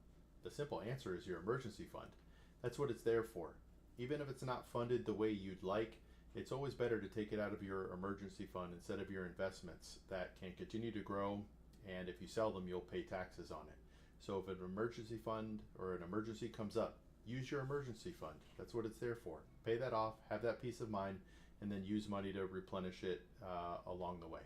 the simple answer is your emergency fund. That's what it's there for. Even if it's not funded the way you'd like, it's always better to take it out of your emergency fund instead of your investments that can continue to grow, and if you sell them, you'll pay taxes on it. So if an emergency fund or an emergency comes up, use your emergency fund. That's what it's there for. Pay that off, have that peace of mind, and then use money to replenish it along the way.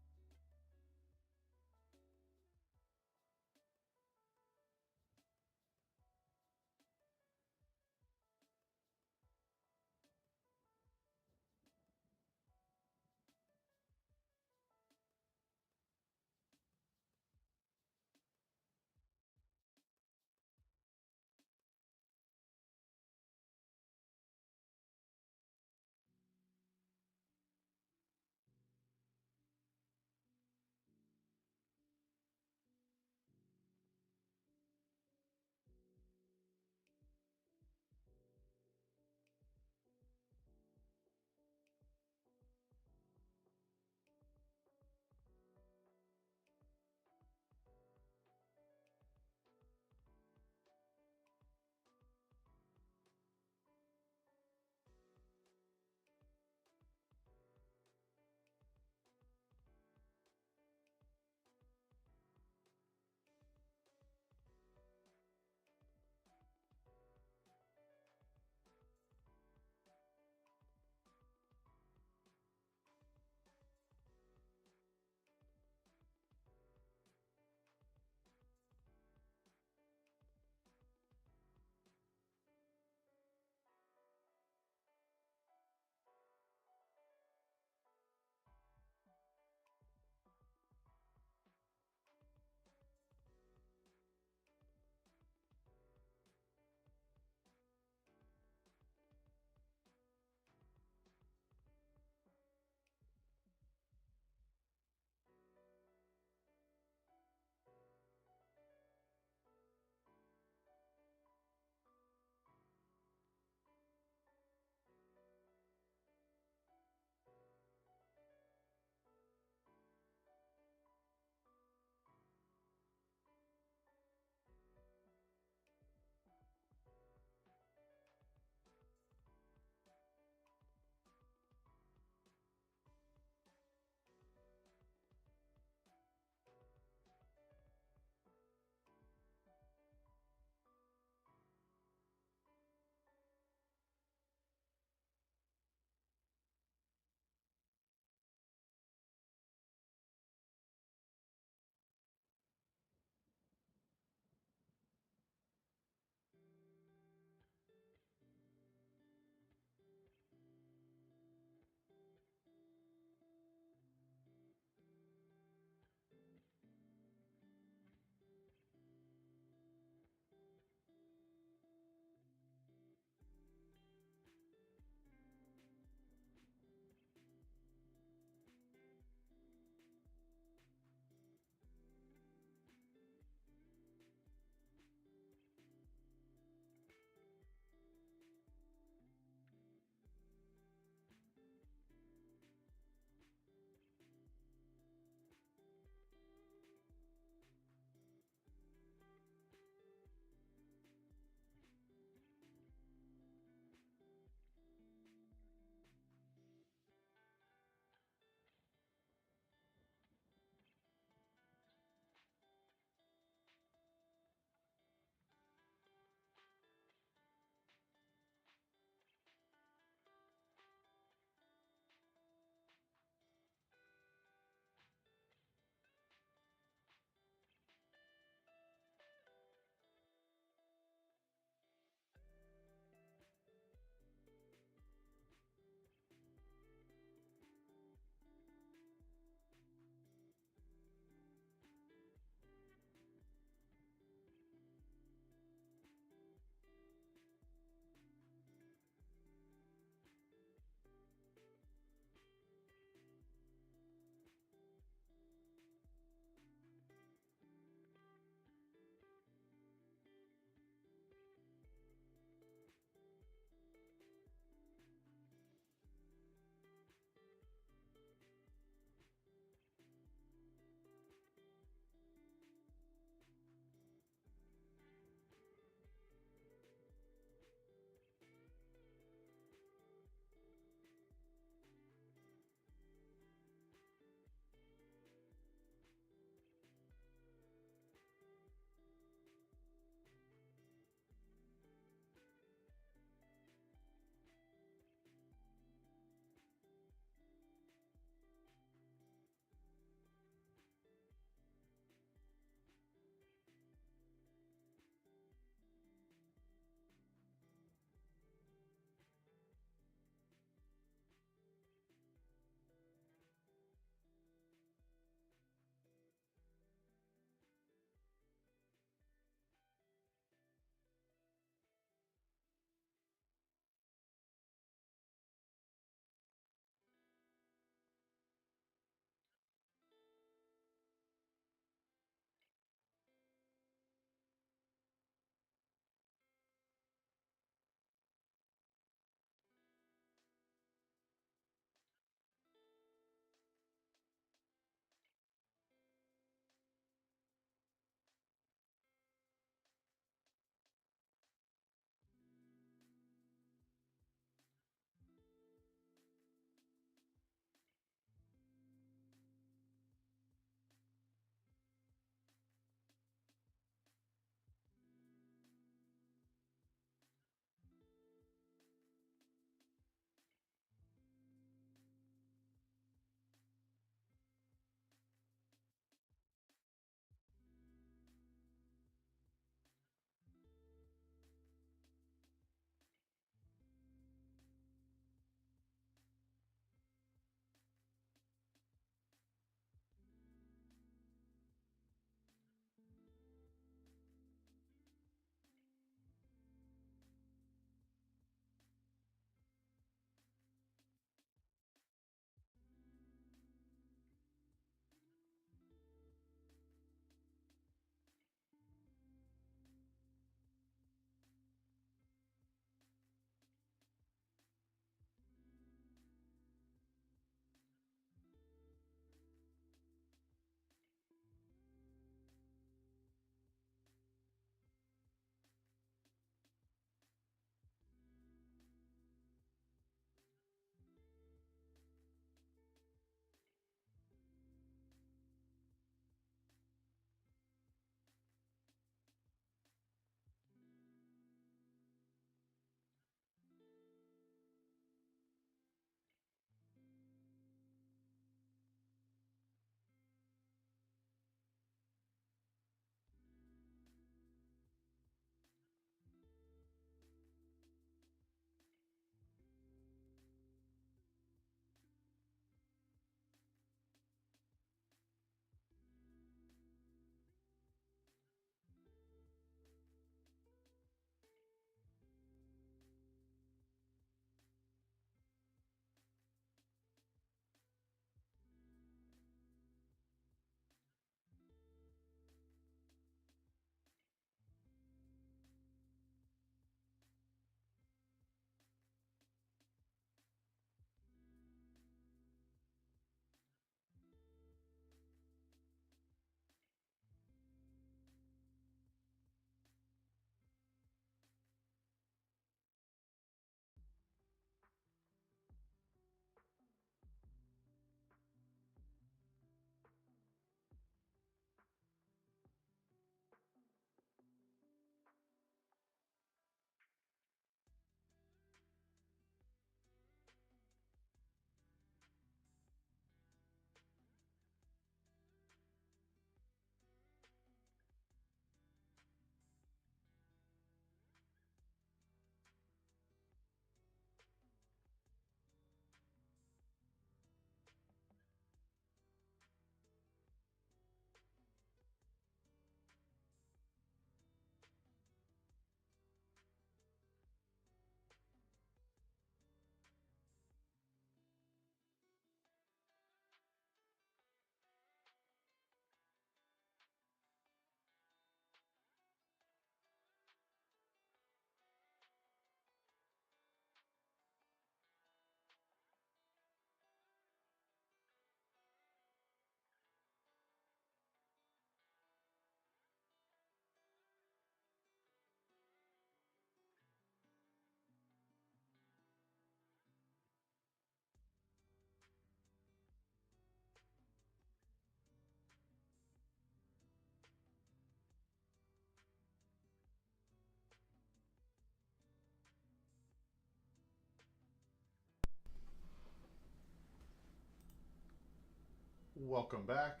Welcome back.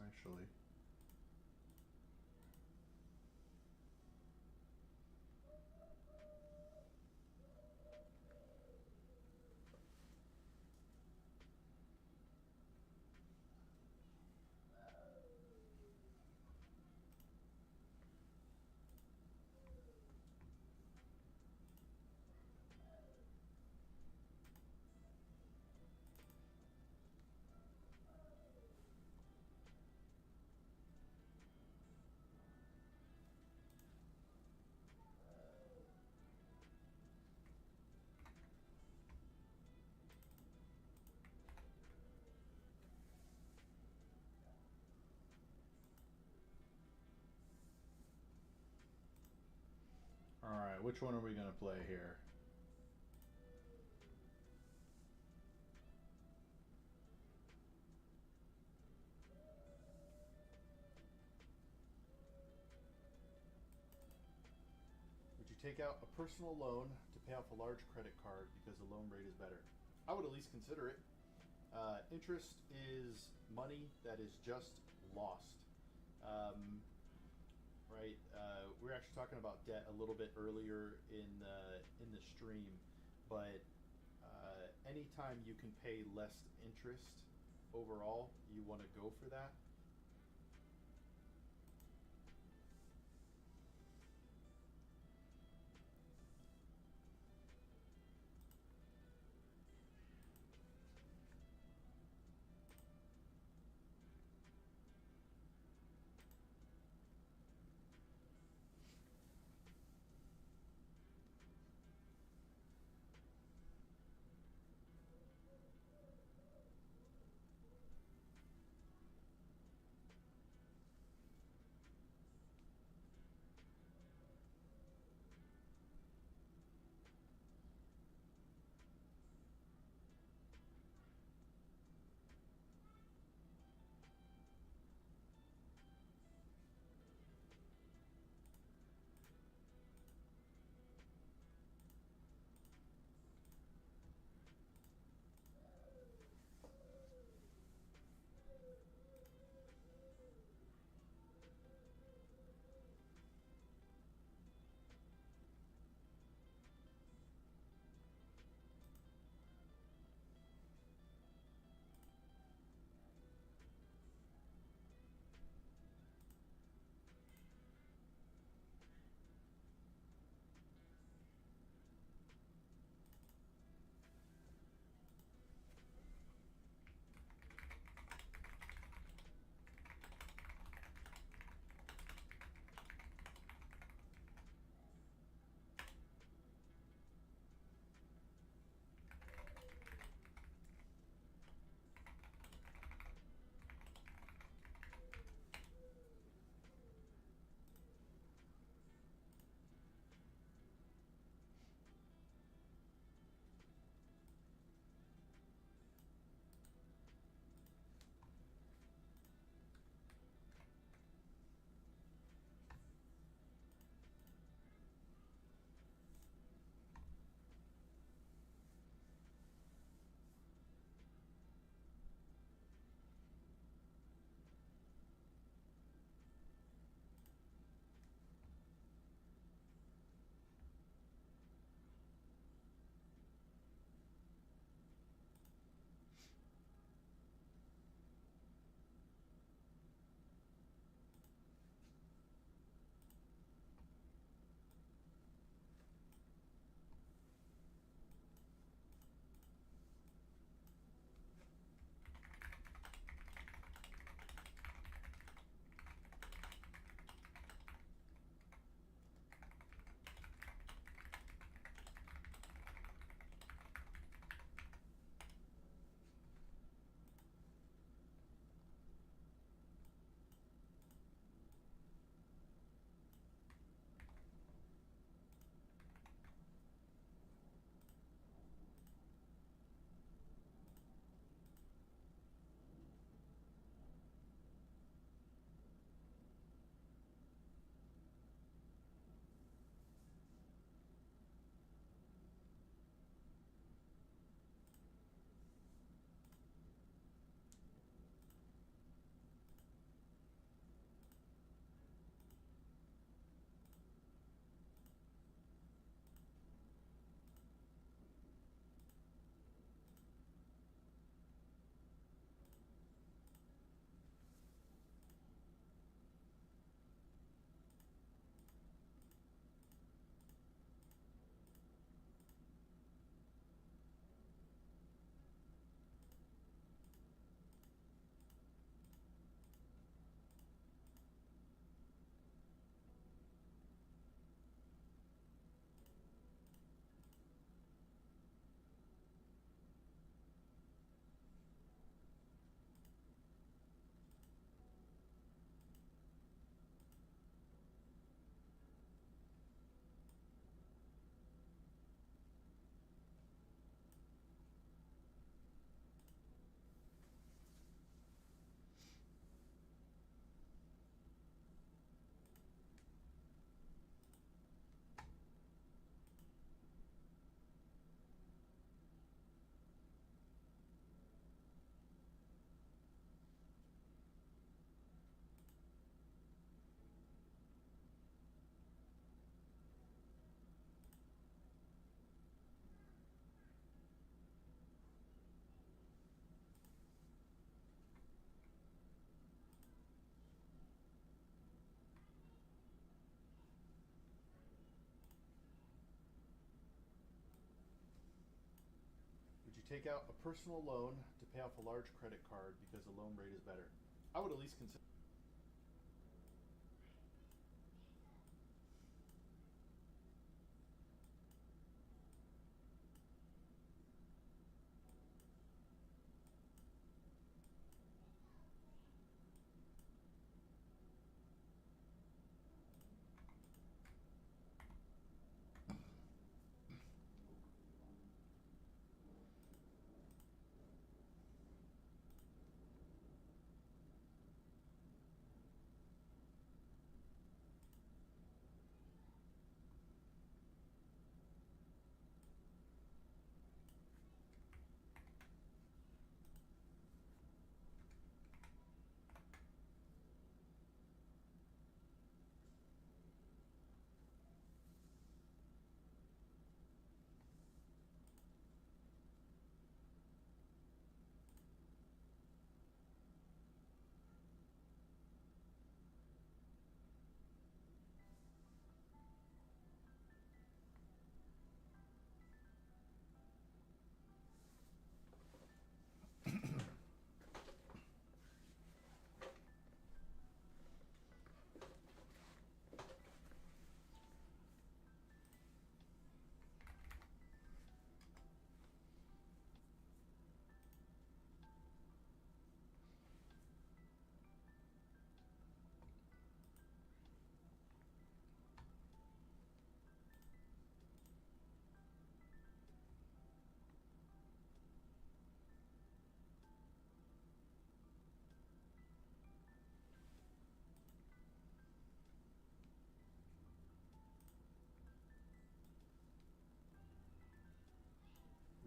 Actually, all right. Which one are we gonna play here? Would you take out a personal loan to pay off a large credit card because the loan rate is better? I would at least consider it. Interest is money that is just lost. Um, right? We were actually talking about debt a little bit earlier in the stream, but anytime you can pay less interest overall, you want to go for that. take out a personal loan to pay off a large credit card because the loan rate is better? I would at least consider.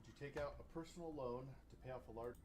Would you take out a personal loan to pay off a large?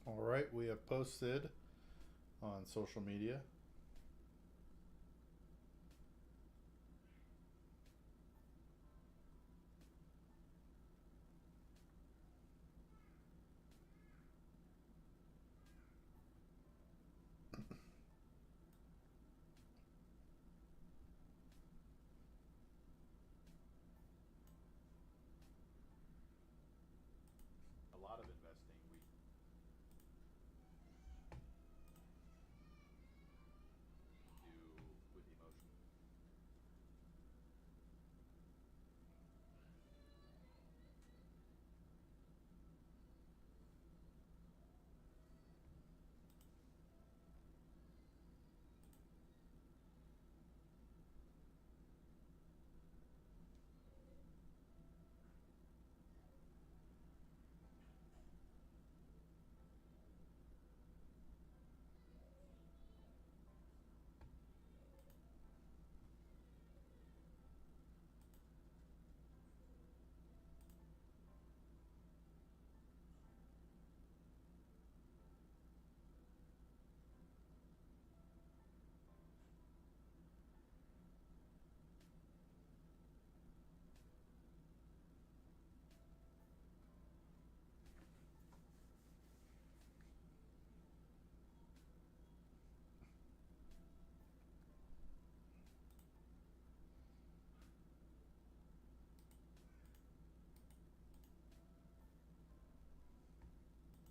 All right, we have posted on social media. A lot of investing we do with emotion.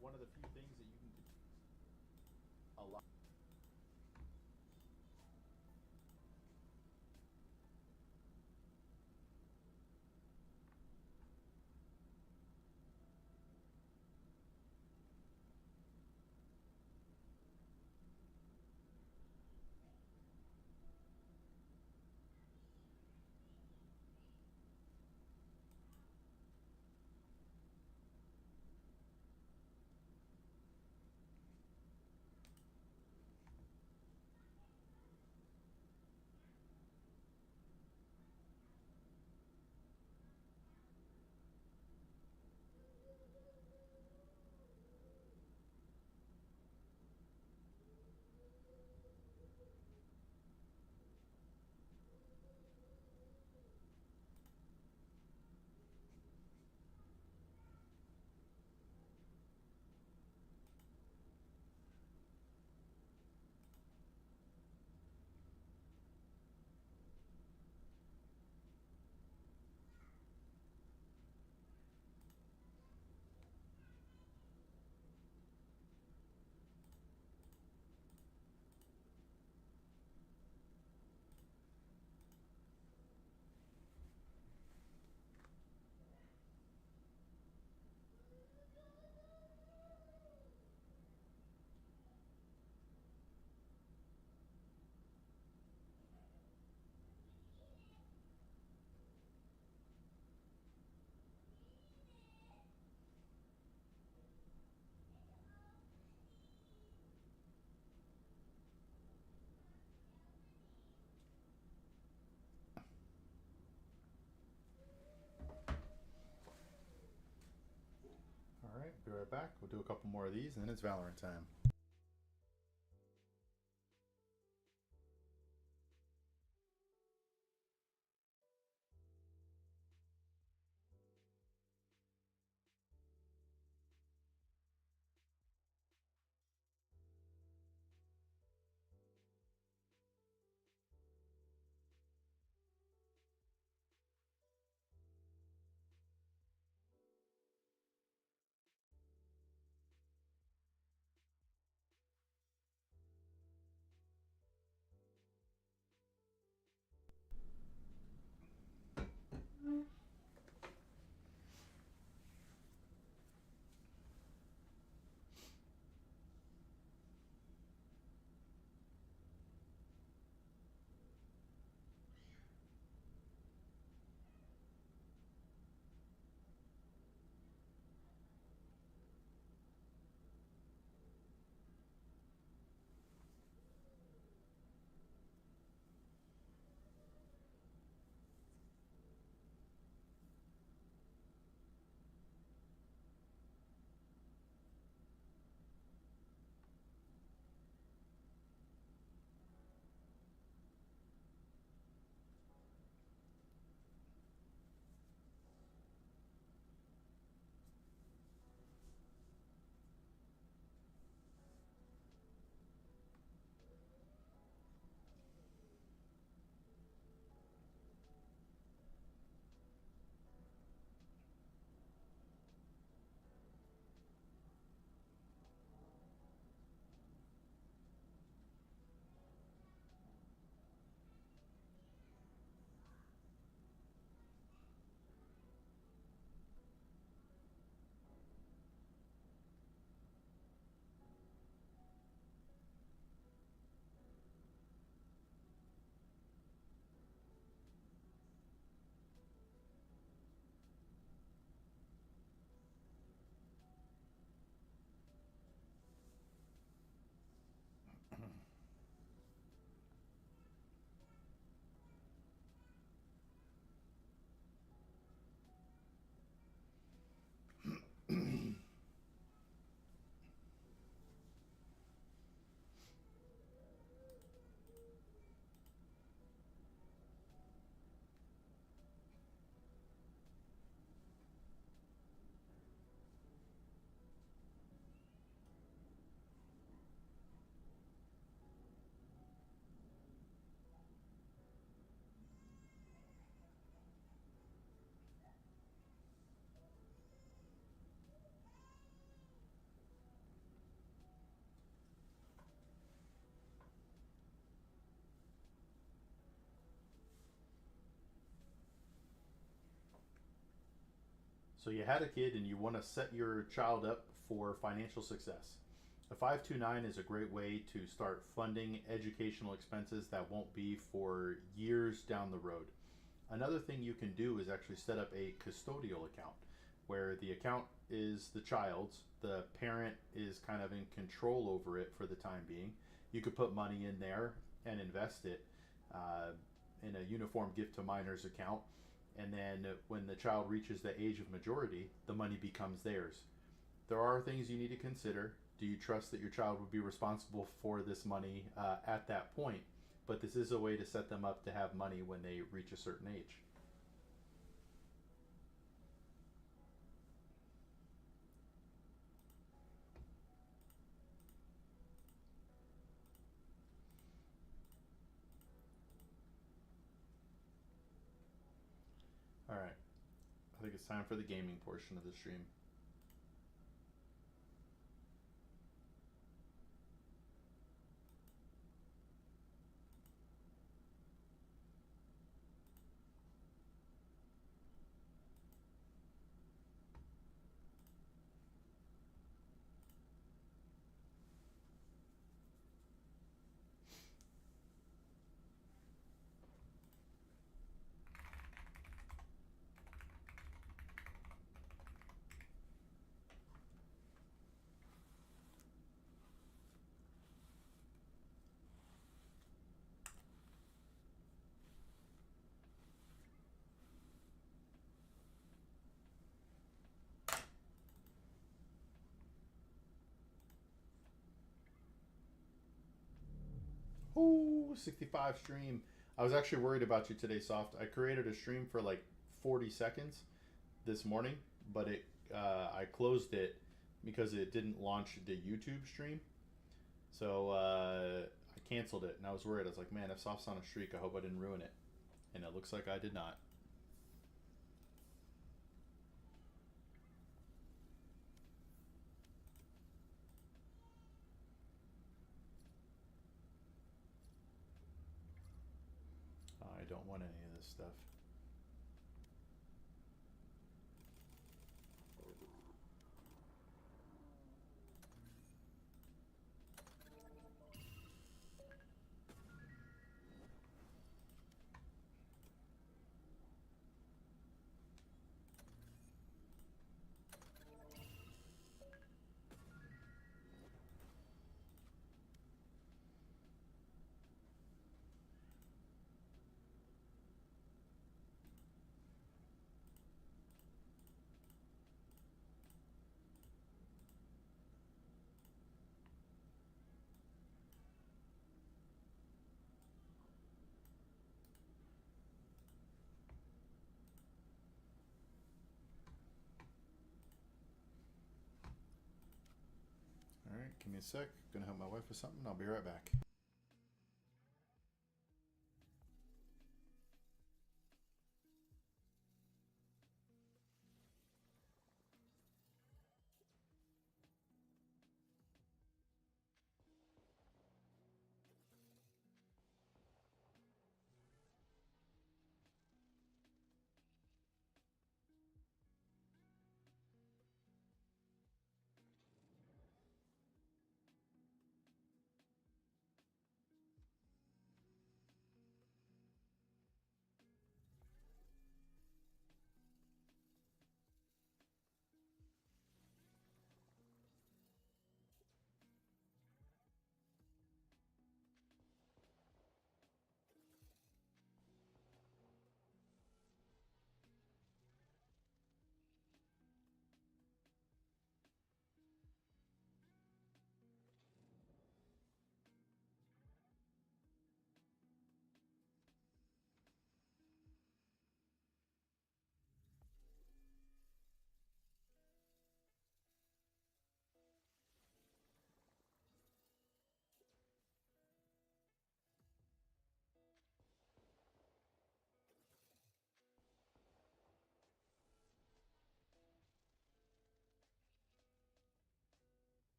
One of the few things that you can do a lot. All right, be right back. We'll do a couple more of these, and then it's Valorant time. So you had a kid and you want to set your child up for financial success. A 529 is a great way to start funding educational expenses that won't be for years down the road. Another thing you can do is actually set up a custodial account where the account is the child's, the parent is kind of in control over it for the time being. You could put money in there and invest it uh, in a uniform gift to minors account. And then when the child reaches the age of majority, the money becomes theirs. There are things you need to consider. Do you trust that your child would be responsible for this money at that point? But this is a way to set them up to have money when they reach a certain age. All right, I think it's time for the gaming portion of the stream. Oh, 65 stream. I was actually worried about you today, Soft. I created a stream for like 40 seconds this morning, but I closed it because it didn't launch the YouTube stream. So I canceled it, and I was worried. I was like, man, if Soft's on a streak, I hope I didn't ruin it. And it looks like I did not. I don't want any of this stuff. All right, give me a sec. Gonna help my wife with something. I'll be right back.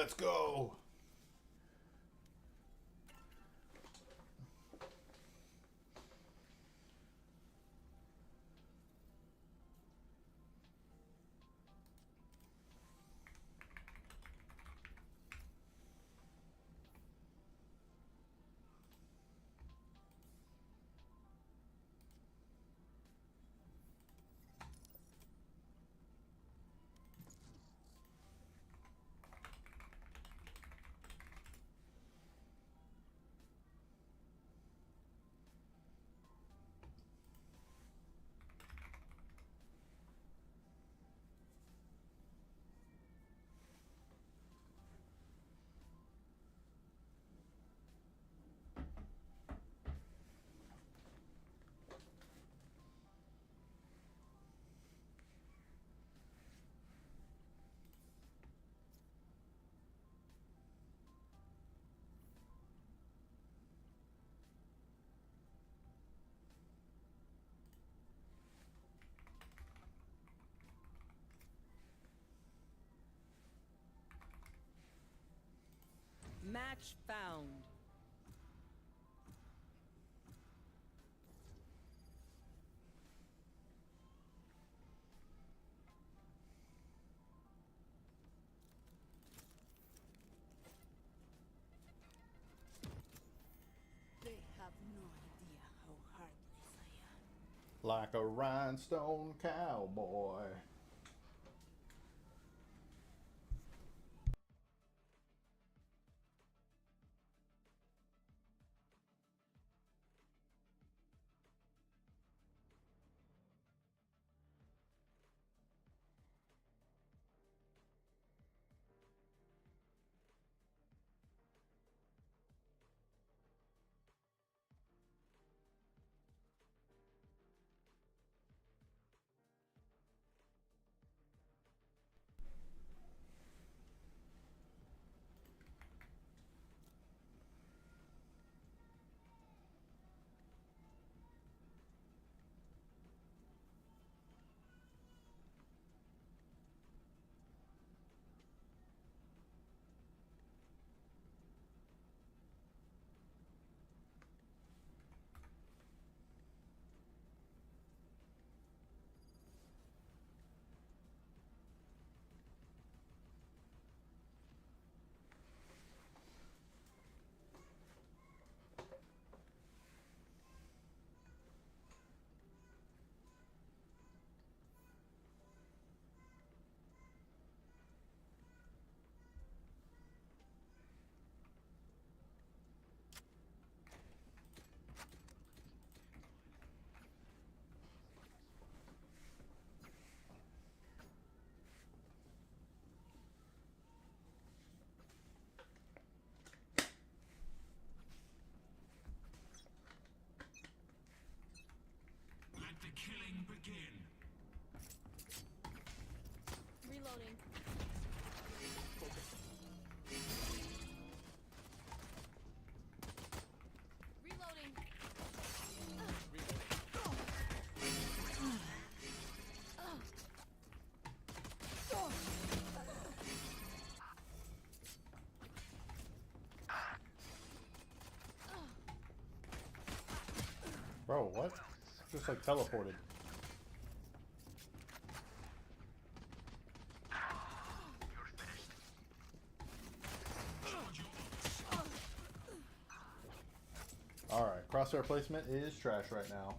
Let's go. Match found. They have no idea how heartless I am. Like a rhinestone cowboy. Let the killing begin. Reloading. Reloading. Bro, what? Just like teleported. Alright, crosshair placement is trash right now.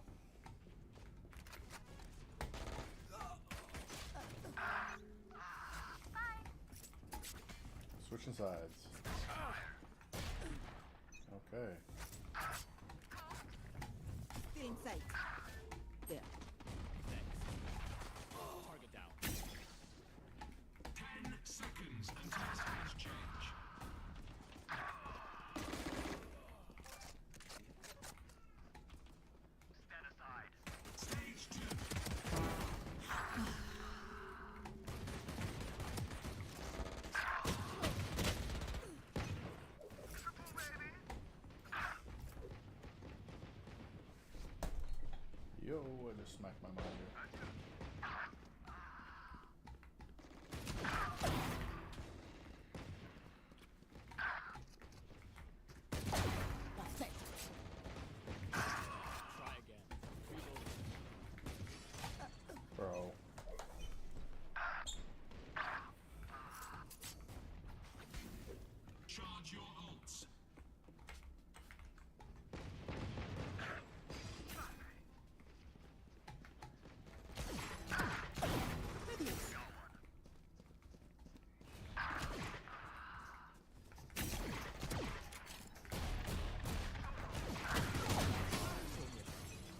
Switching sides. Okay. Get inside. There. Target down. 10 seconds until stage change. Stand aside. Stage 2. Yo, I just smacked my monitor.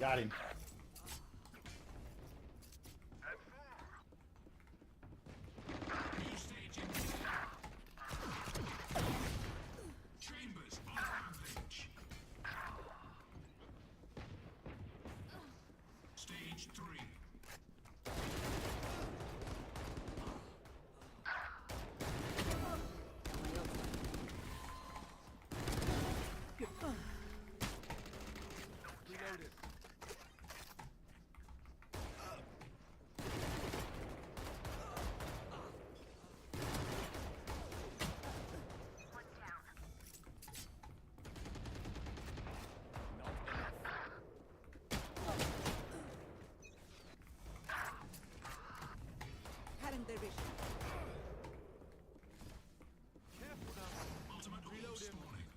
Got him. New stage in. Chambers on rampage. Stage 3. Reloaded. Cutting their vision. Careful now. Ultimate orb spawning.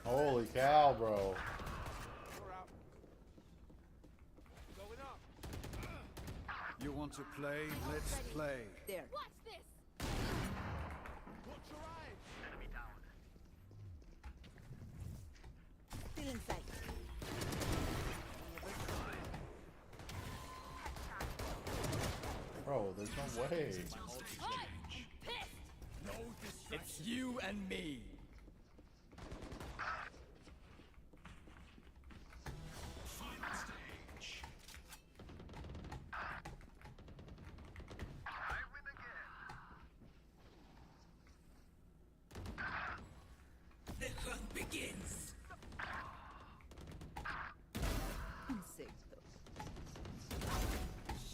Holy cow, bro. You're out. Going up. You want to play? Let's play. There. Watch this! Watch your eyes. Still in sight. Bro, there's no way. Oi! I'm pissed! It's you and me. Final stage. The hunt begins. Insecto.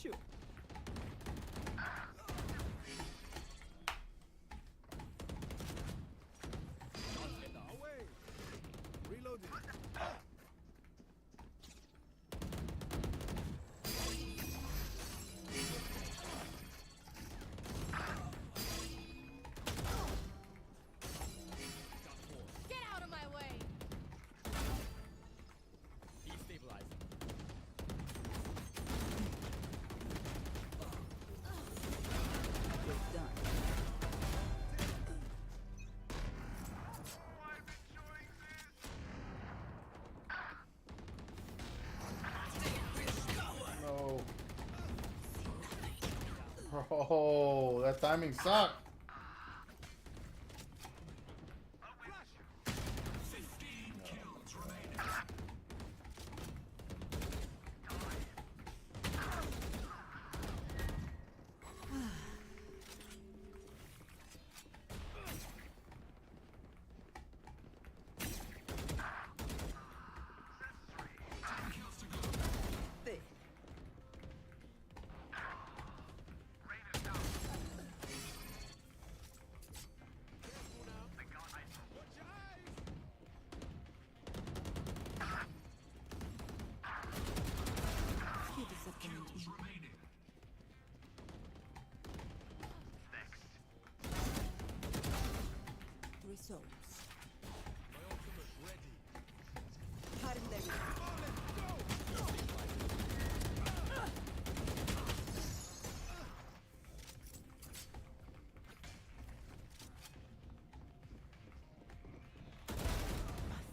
Shoot. Away. Reloaded. Get out of my way! Destabilizing. Well done. No. Bro, that timing sucked. 15 kills remaining. Kills to go. There. Watch your eyes. Few disappointing. Kills remaining. Results. My ultimate ready. Cutting their vision.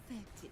Pathetic.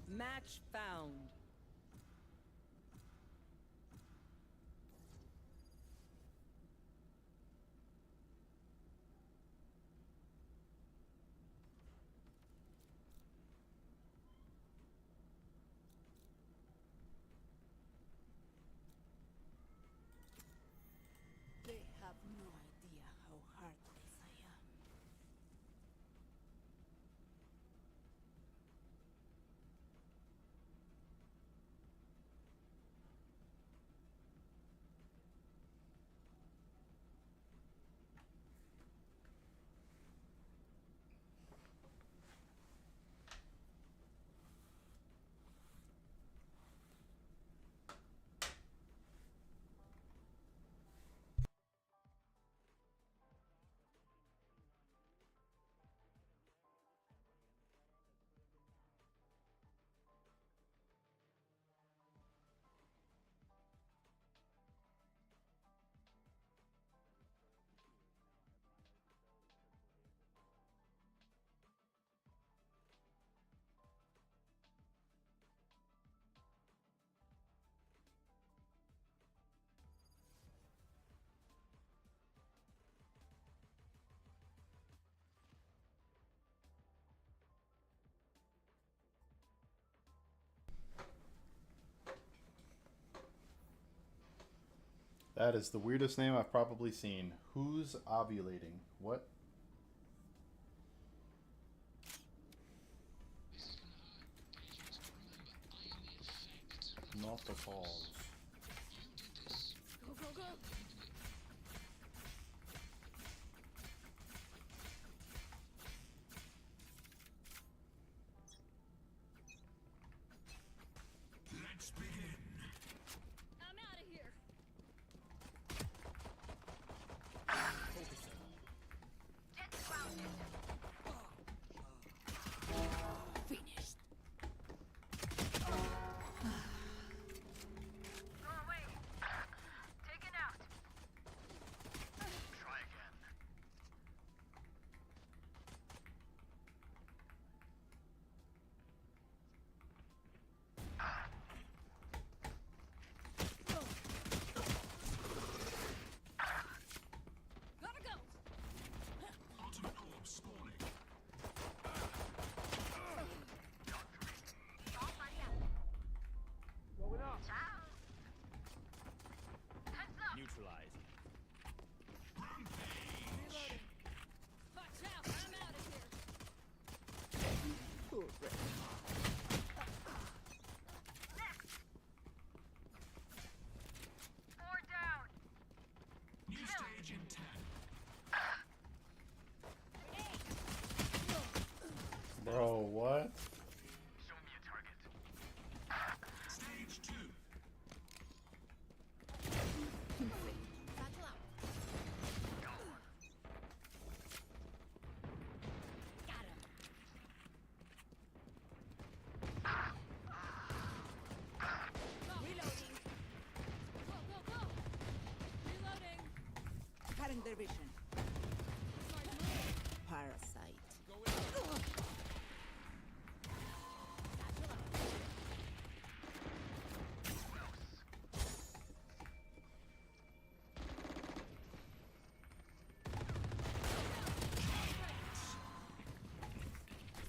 Match found. They have no idea how heartless I am. That is the weirdest name I've probably seen. Who's ovulating? What? Not the cause. Go, go, go. Let's begin. I'm out of here. Finished. Gotta go. Ultimate orb spawning. Going up. Neutralized. Rampage. Watch out. I'm out of here. Poor Red. New stage in 10. Bro, what? Stage 2. Satchel out. Got him. Reloading. Go, go, go. Reloading. Cutting their vision. Sorry, move. Parasite. Satchel out.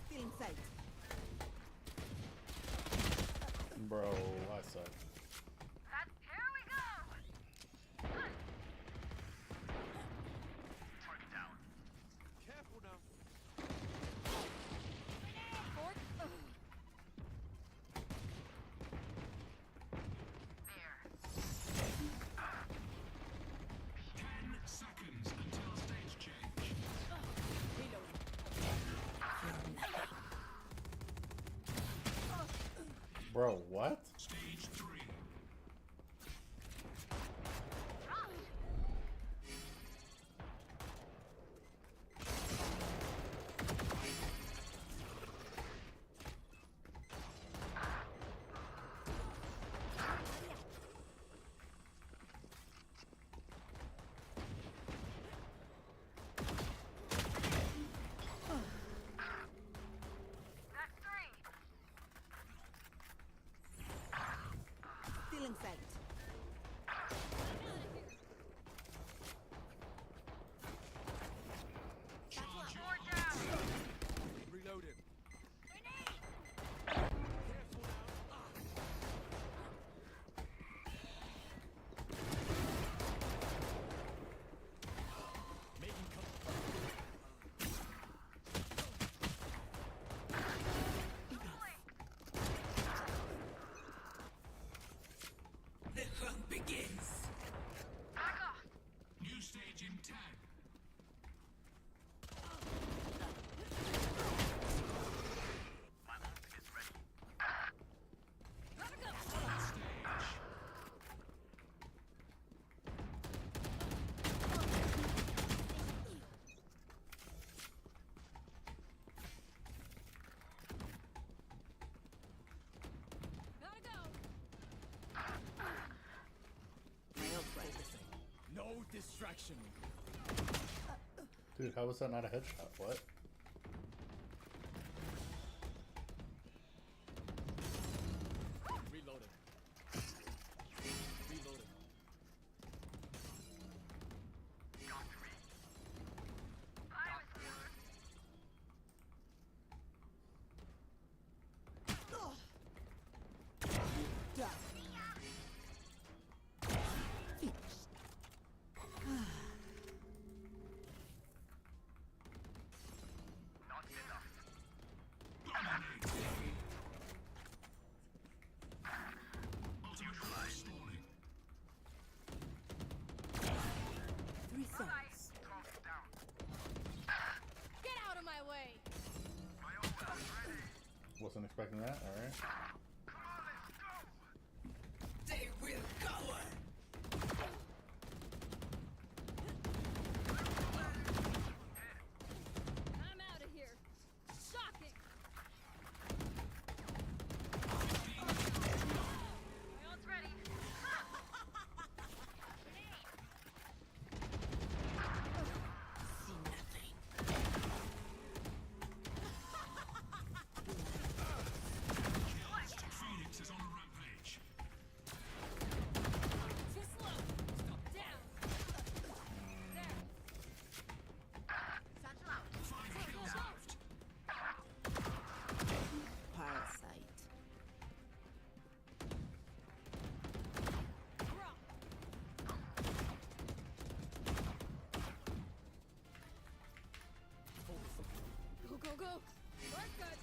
Still in sight. Bro, I suck. Careful now. Fork. Ugh. 10 seconds until stage change. Reloading. Bro, what? Stage 3. Still in sight. Charge your ults. Reloading. Careful now. Making The hunt begins. New stage in 10. Gotta go. Stage. Gotta go. My ult right. no distraction. Dude, how was that not a headshot? What? Reloading. Reloading. Done. Finished. wasn't expecting that. All right. They will cower. I'm out of here. Shocking. Everyone's ready. See nothing. Phoenix is on a rampage. Too slow. Stop down. There. Satchel out. Go, go, go. Parasite. Drop. Go, go, go. We're good.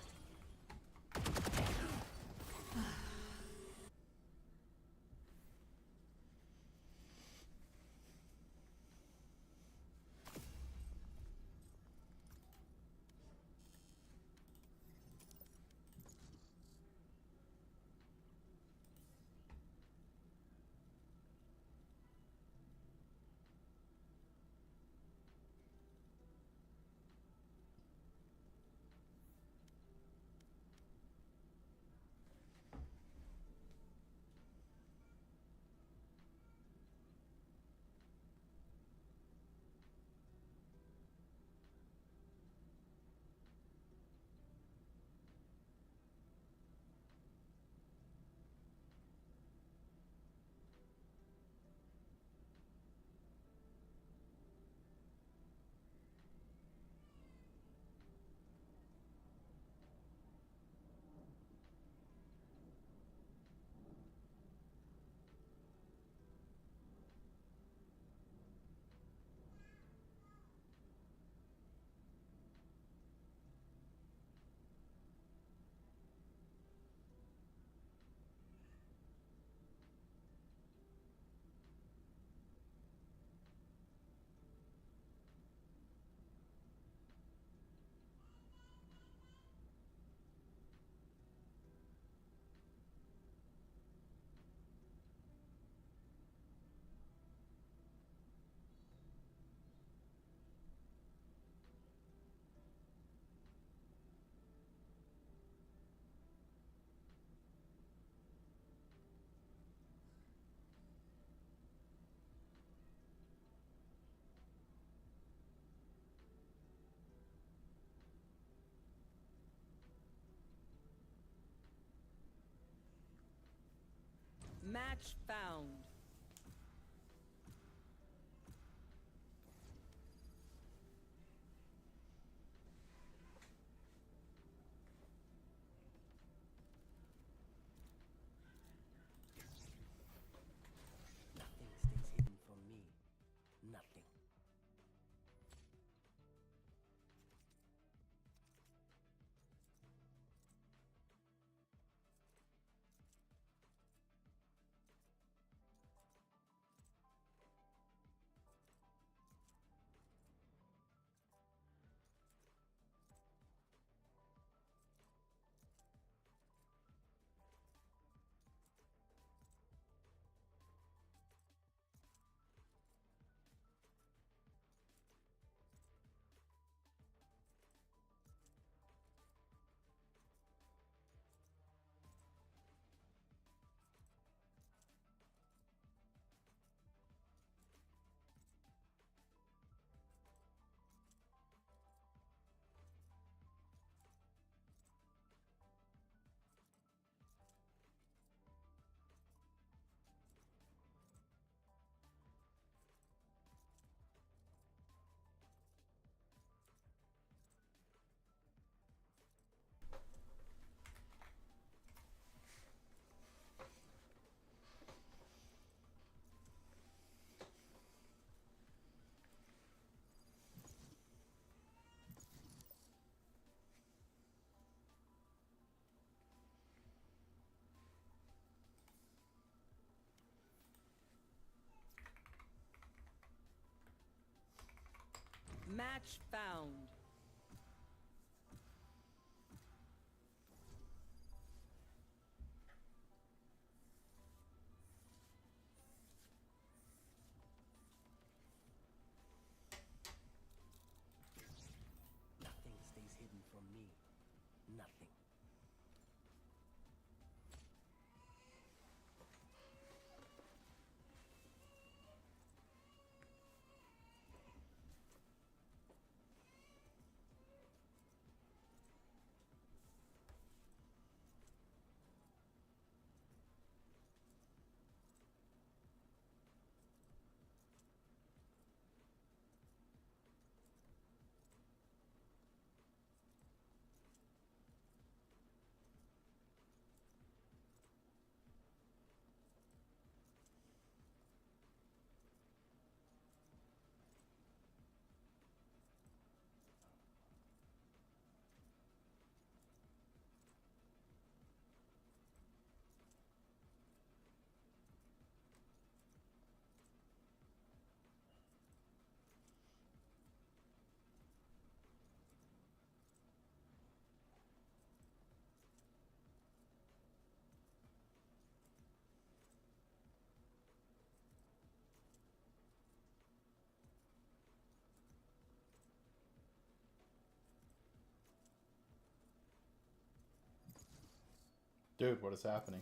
Match found. Nothing stays hidden from me. Nothing. Match found. nothing. Dude, what is happening?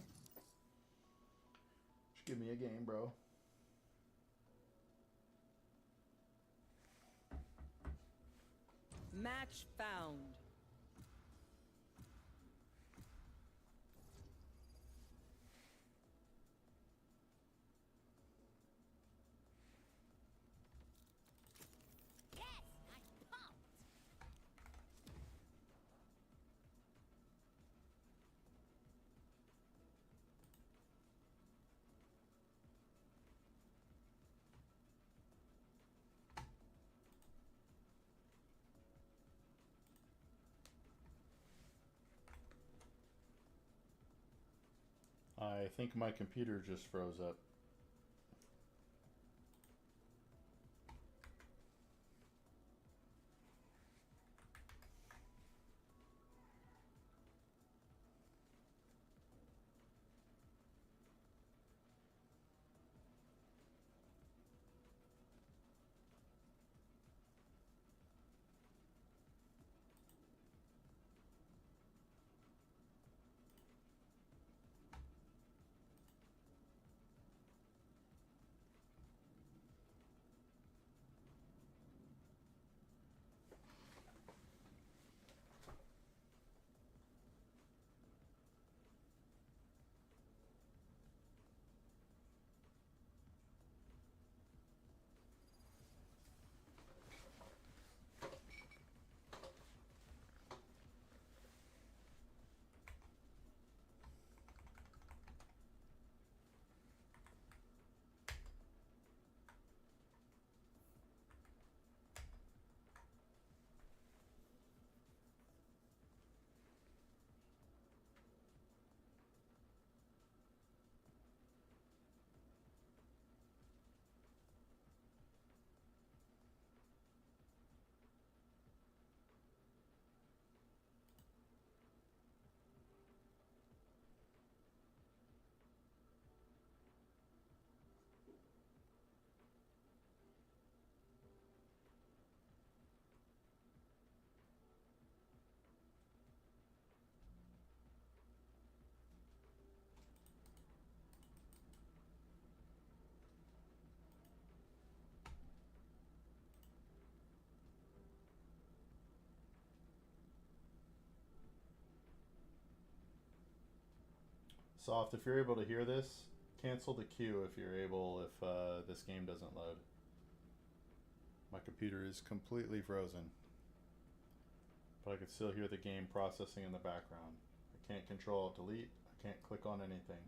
Just give me a game, bro. Match found. Yes, I'm pumped. I think my computer just froze up. Soft, if you're able to hear this, cancel the queue if you're able, if this game doesn't load. My computer is completely frozen, but I can still hear the game processing in the background. I can't control delete, I can't click on anything.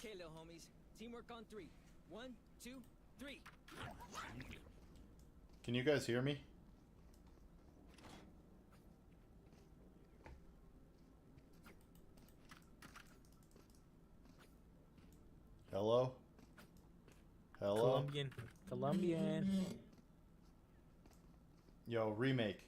Okay, little homies. Teamwork on 3. 1, 2, 3. Can you guys hear me? Hello? Hello? Colombian. Yo, remake.